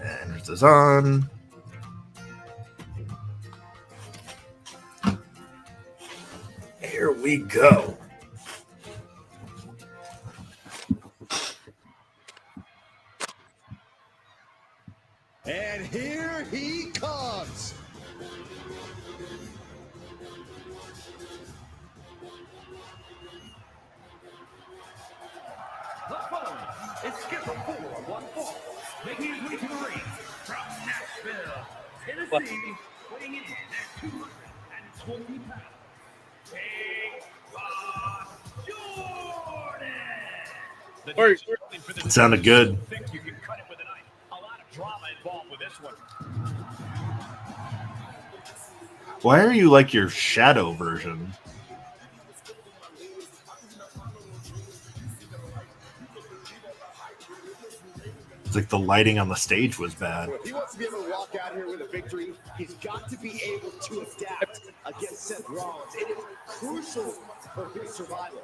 And this is on. Here we go. And here he comes. The following is Skipper 414, making his way to the ring from Nashville, Tennessee, weighing in at 220 pounds, TéVon Jordyn. It sounded good. Think you can cut it with a knife. A lot of drama involved with this one. Why are you like your shadow version? It's like the lighting on the stage was bad. If he wants to be able to walk out here with a victory, he's got to be able to adapt against Seth Rollins. It is crucial for his survival.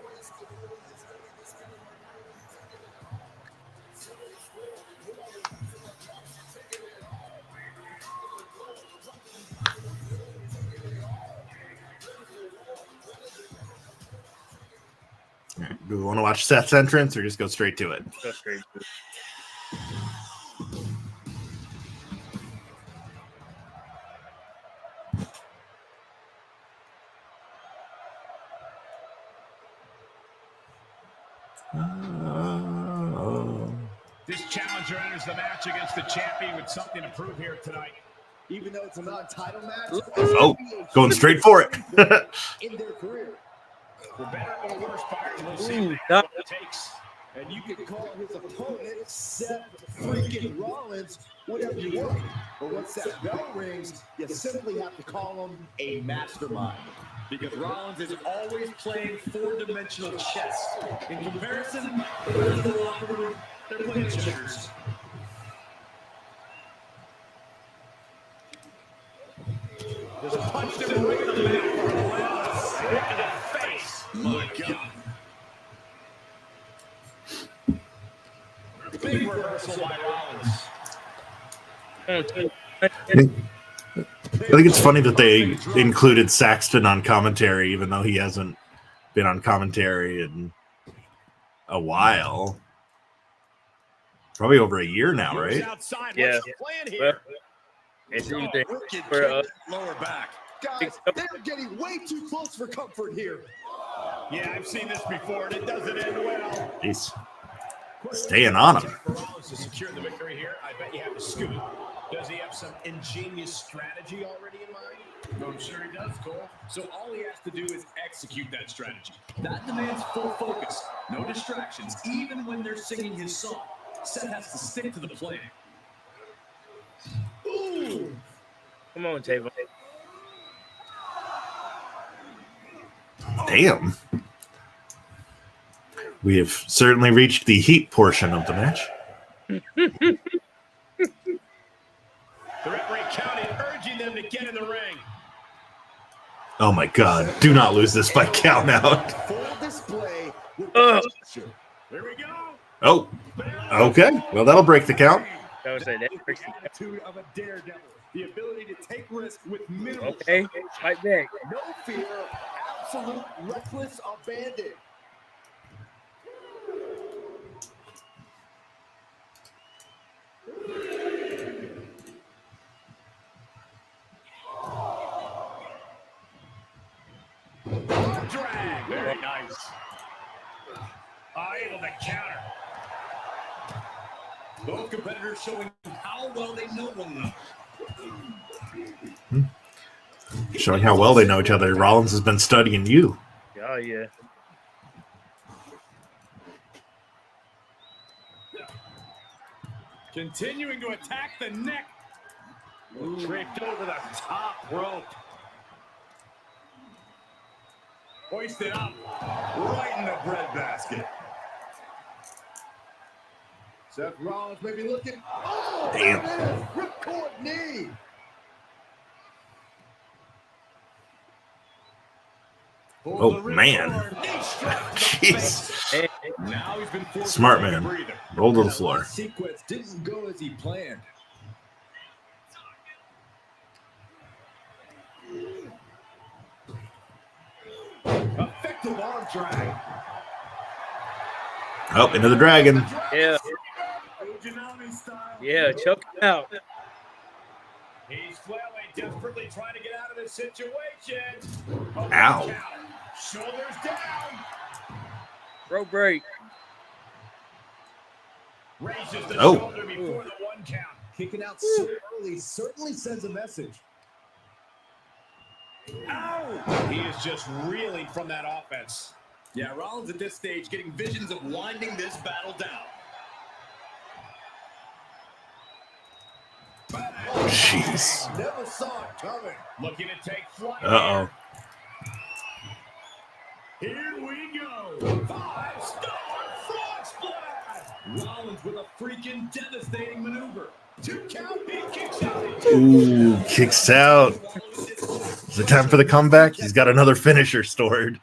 Do we want to watch Seth's entrance or just go straight to it? Go straight to it. This challenger enters the match against the champion with something to prove here tonight. Even though it's a non-title match, Oh, going straight for it. in their career. For better or worse, Byron, we'll see Ooh, what it takes. And you can call his opponent Seth freaking Rollins whatever you want. But once that bell rings, you simply have to call him a mastermind. Because Rollins is always playing four-dimensional chess. In comparison, the rest of the locker room, they're playing checkers. Just punched him right in the back for a left. Look at that face. My God. Big reversal by Rollins. I think it's funny that they included Saxton on commentary, even though he hasn't been on commentary in a while. Probably over a year now, right? Outside. Yeah. What's the plan here? It's either Wicked for, kick, lower back. Guys, they're getting way too close for comfort here. Yeah, I've seen this before, and it doesn't end well. He's staying on him. For Rollins to secure the victory here, I bet you have the scoop. Does he have some ingenious strategy already in mind? I'm sure he does, Cole. So all he has to do is execute that strategy. That demands full focus, no distractions, even when they're singing his song. Seth has to stick to the plan. Ooh. Come on, TéVon. Damn. We have certainly reached the heat portion of the match. The referee counted, urging them to get in the ring. Oh my God. Do not lose this by count out. Full display. Oh. Here we go. Oh, okay. Well, that'll break the count. I would say that. The attitude of a daredevil. The ability to take risks with minimal. Okay, fight back. No fear. Absolute reckless abandon. Drag. Very nice. Able to counter. Both competitors showing how well they know one another. Showing how well they know each other. Rollins has been studying you. Oh, yeah. Continuing to attack the neck. Draped over the top rope. Hoisted up. Right in the breadbasket. Seth Rollins may be looking. Oh, damn. Ripcord knee. Oh, man. Jeez. Now he's been forced Smart to take a man. breather. Roll to the floor. Sequence didn't go as he planned. Effective arm drag. Oh, into the dragon. Yeah. Fujinami style. Yeah, choke him out. He's flailing, desperately trying to get out of this situation. Oh, Ow. counter. Shoulders down. Rope break. Raises the Oh. shoulder before the one count. Kicking out so early certainly sends a message. Ow! He is just reeling from that offense. Yeah, Rollins at this stage getting visions of winding this battle down. Jeez. Never saw it coming. Looking to take flight. Uh-oh. Here we go. 5-star frog splash. Rollins with a freaking devastating maneuver. 2 count. He kicks out. Ooh, kicks out. Is it time for the comeback? He's got another finisher stored.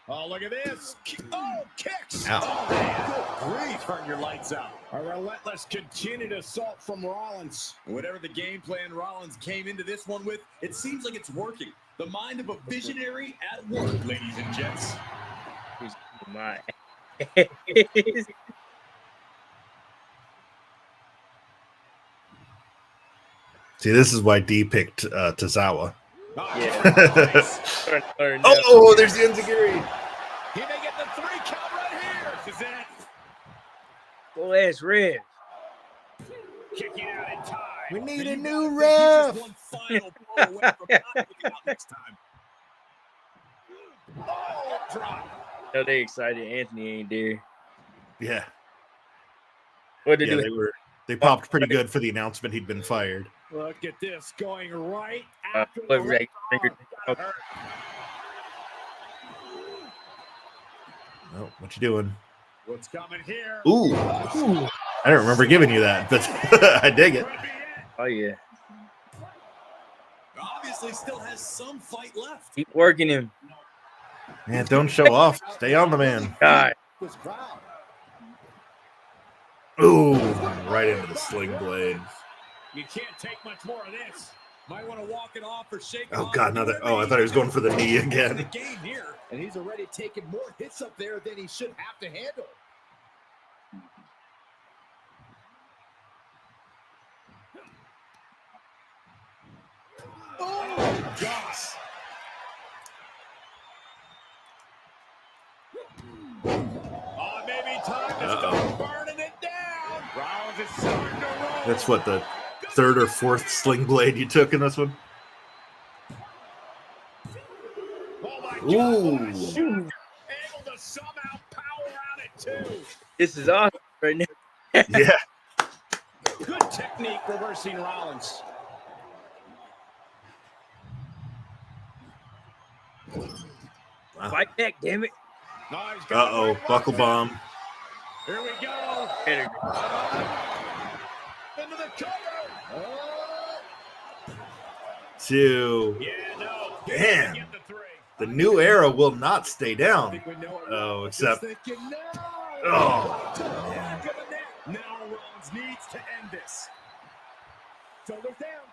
Oh, look at this. Oh, kicks. Ow. Oh, man. Good grief. Turn your lights out. A relentless continued assault from Rollins. Whatever the game plan Rollins came into this one with, it seems like it's working. The mind of a visionary at work, ladies and gents. He's my See, this is why D picked Tozawa. Yeah. Oh, there's the Enziguri. He may get the 3 count right here. This is it. Full ass red. Kicking out in time. We need a And you new gotta think he's ref. just one final blow away from not kicking out next time. Oh, drop. No, they excited. Anthony ain't there. Yeah. What did Yeah, do? they popped pretty good for the announcement he'd been fired. Look at this going right after the What reg- That hurt. Oh, what you doing? What's coming here? Ooh. I don't remember giving you that, but I dig it. Could be it. Oh yeah. Obviously still has some fight left. Keep working him. Man, don't show off. Stay on the man. God. Was proud. Ooh, right into the sling blade. You can't take much more of this. Might want to walk it off or shake it Oh off. God, another. Oh, I thought he was going for the knee The again. game here. And he's already taken more hits up there than he should have to handle. Oh, Jeez. Oh, maybe time to start burning it down. Rollins is starting to roll. That's what, the third or fourth sling blade you took in this one? Ooh. Able to somehow power out at 2. This is awesome right now. Yeah. Good technique reversing Rollins. Wow. Fight back, damn it. No, he's got the Uh-oh. right Buckle right bomb. Here we go. Better. Into the cover. 2. Yeah, no. Damn. Get the 3. The new era will not stay I down. think we know it. Oh, Just except. thinking no. Oh. To the back Man. of the net. Now Rollins needs to end this. Shoulders down.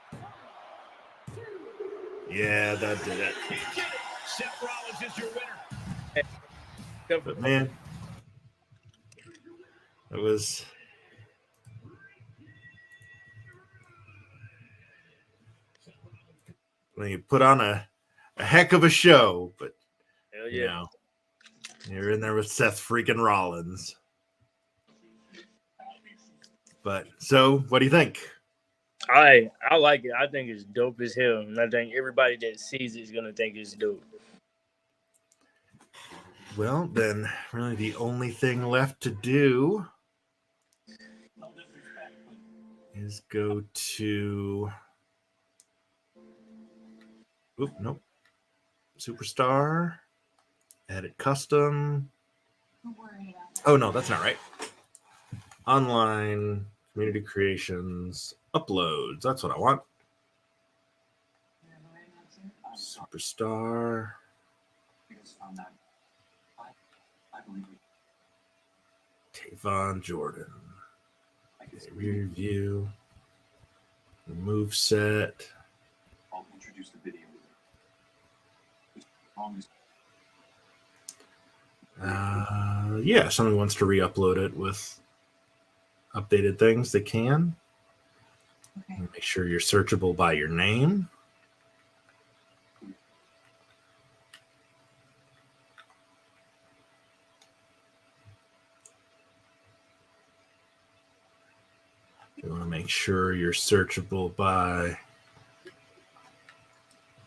Yeah, that did it. He did it. Seth Rollins is your winner. But man, it was. When you put on a heck of a show, but Hell you yeah. know, you're in there with Seth freaking Rollins. But so, what do you think? I like it. I think it's dope as hell. And I think everybody that sees it is going to think it's dope. Well, then, really, the only thing left to do is go to. Oop, nope. Superstar. Edit custom. Oh, no, that's not right. Online, community creations, uploads. That's what I want. Superstar. TéVon Jordyn. Review. Move set. I'll introduce the video. Yeah, if somebody wants to re-upload it with updated things, they can. Okay. Make sure you're searchable by your name. You want to make sure you're searchable by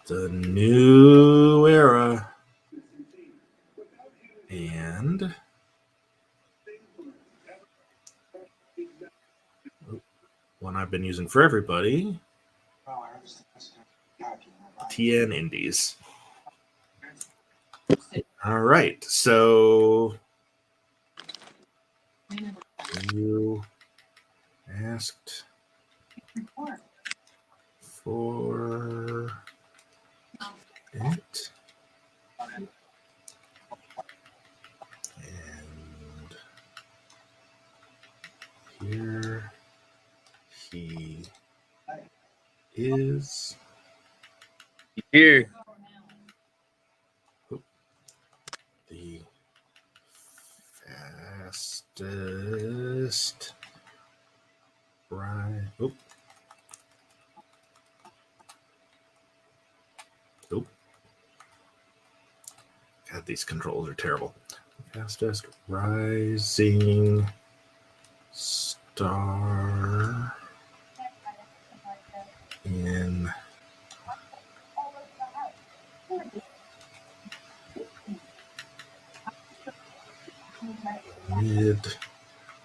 the new era. And one I've been using for everybody, TN Indies. All right, so you asked for it. And here he is. Here. The fastest ride. Oop. Oop. God, these controls are terrible. Fastest rising star in mid.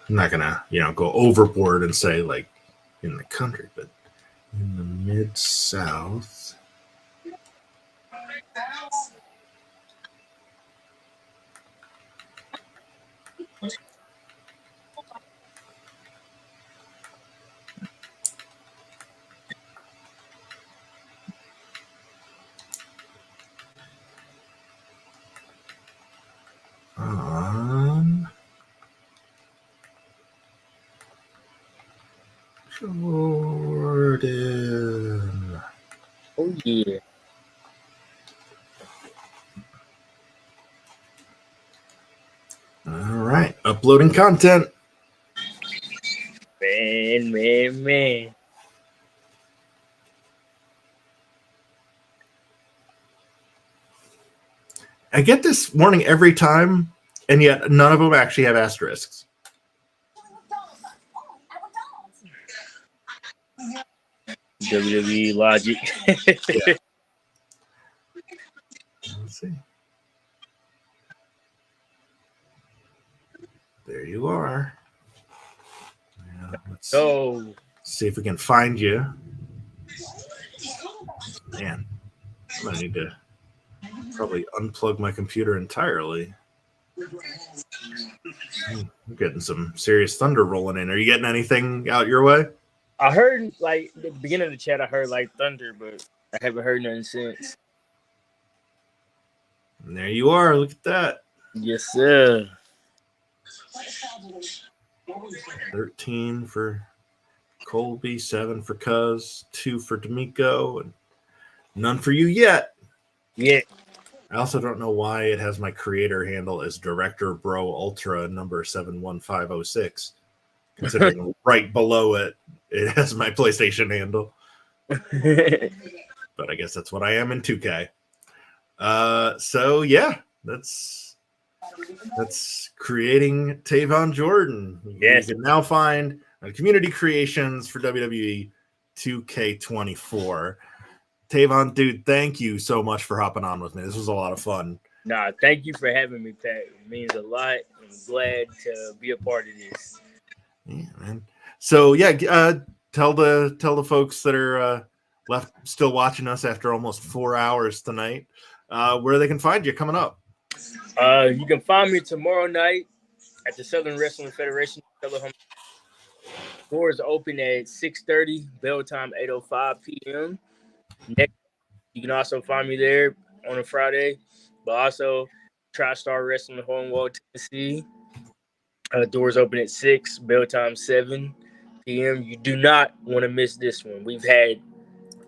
I'm not gonna, go overboard and say like in the country, but in the mid-south. On Jordyn. Oh, yeah. All right, uploading content. Man. I get this warning every time, and yet none of them actually have asterisks. WWE logic. Yeah. Let's see. There you are. Yeah, let's see if we can find you. Man, I'm gonna need to probably unplug my computer entirely. I'm getting some serious thunder rolling in. Are you getting anything out your way? I heard like at the beginning of the chat. I heard like thunder, but I haven't heard nothing since. And there you are. Look at that. Yes, sir. 13 for Colby, 7 for Cuz, 2 for D'Amico, and none for you yet. Yeah. I also don't know why it has my creator handle as Director Bro Ultra number 71506, considering right below it has my PlayStation handle. But I guess that's what I am in 2K. So yeah, that's creating TéVon Jordyn. Yes. You can now find community creations for WWE 2K24. TéVon, dude, thank you so much for hopping on with me. This was a lot of fun. Nah, thank you for having me, Pat. It means a lot. I'm glad to be a part of this. Yeah, man. So yeah, tell the folks that are left still watching us after almost 4 hours tonight, where they can find you coming up. You can find me tomorrow night at the Southern Wrestling Federation. Doors open at 6:30, bell time 8:05 p.m. Next, you can also find me there on a Friday, but also TriStar Wrestling in Hornwall, Tennessee. Doors open at 6, bell time 7 p.m. You do not want to miss this one. We've had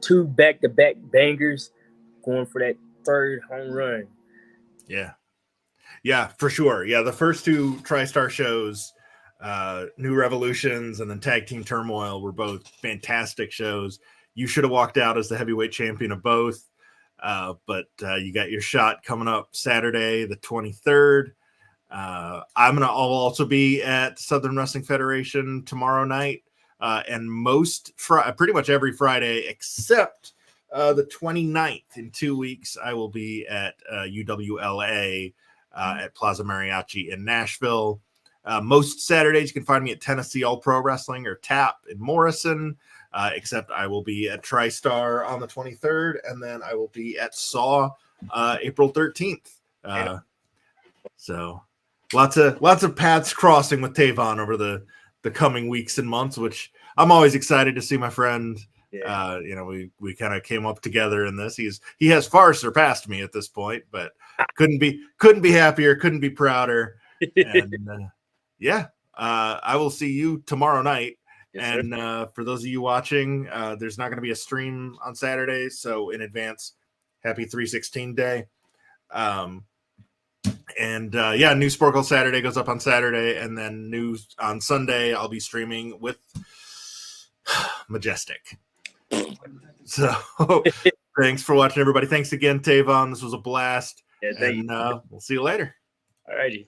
2 back-to-back bangers going for that 3rd home run. Yeah, for sure. Yeah, the first 2 TriStar shows, New Revolutions and then Tag Team Turmoil, were both fantastic shows. You should have walked out as the heavyweight champion of both, but you got your shot coming up Saturday, the 23rd. I'll also be at Southern Wrestling Federation tomorrow night, and pretty much every Friday except the 29th. In 2 weeks, I will be at UWLA at Plaza Mariachi in Nashville. Most Saturdays, you can find me at Tennessee All Pro Wrestling or TAP in Morrison, except I will be at TriStar on the 23rd, and then I will be at SAW April 13th. So lots of paths crossing with TéVon over the coming weeks and months, which I'm always excited to see my friend. Yeah. We kind of came up together in this. He has far surpassed me at this point, but couldn't be happier, couldn't be prouder. And I will see you tomorrow night. Yes, and for those of you watching, there's not going to be a stream on Saturday, so in advance, happy 316 day. New Sporkle Saturday goes up on Saturday, and then news on Sunday. I'll be streaming with Majestic. So thanks for watching, everybody. Thanks again, TéVon. This was a blast. Yeah, thank you. We'll see you later. All righty.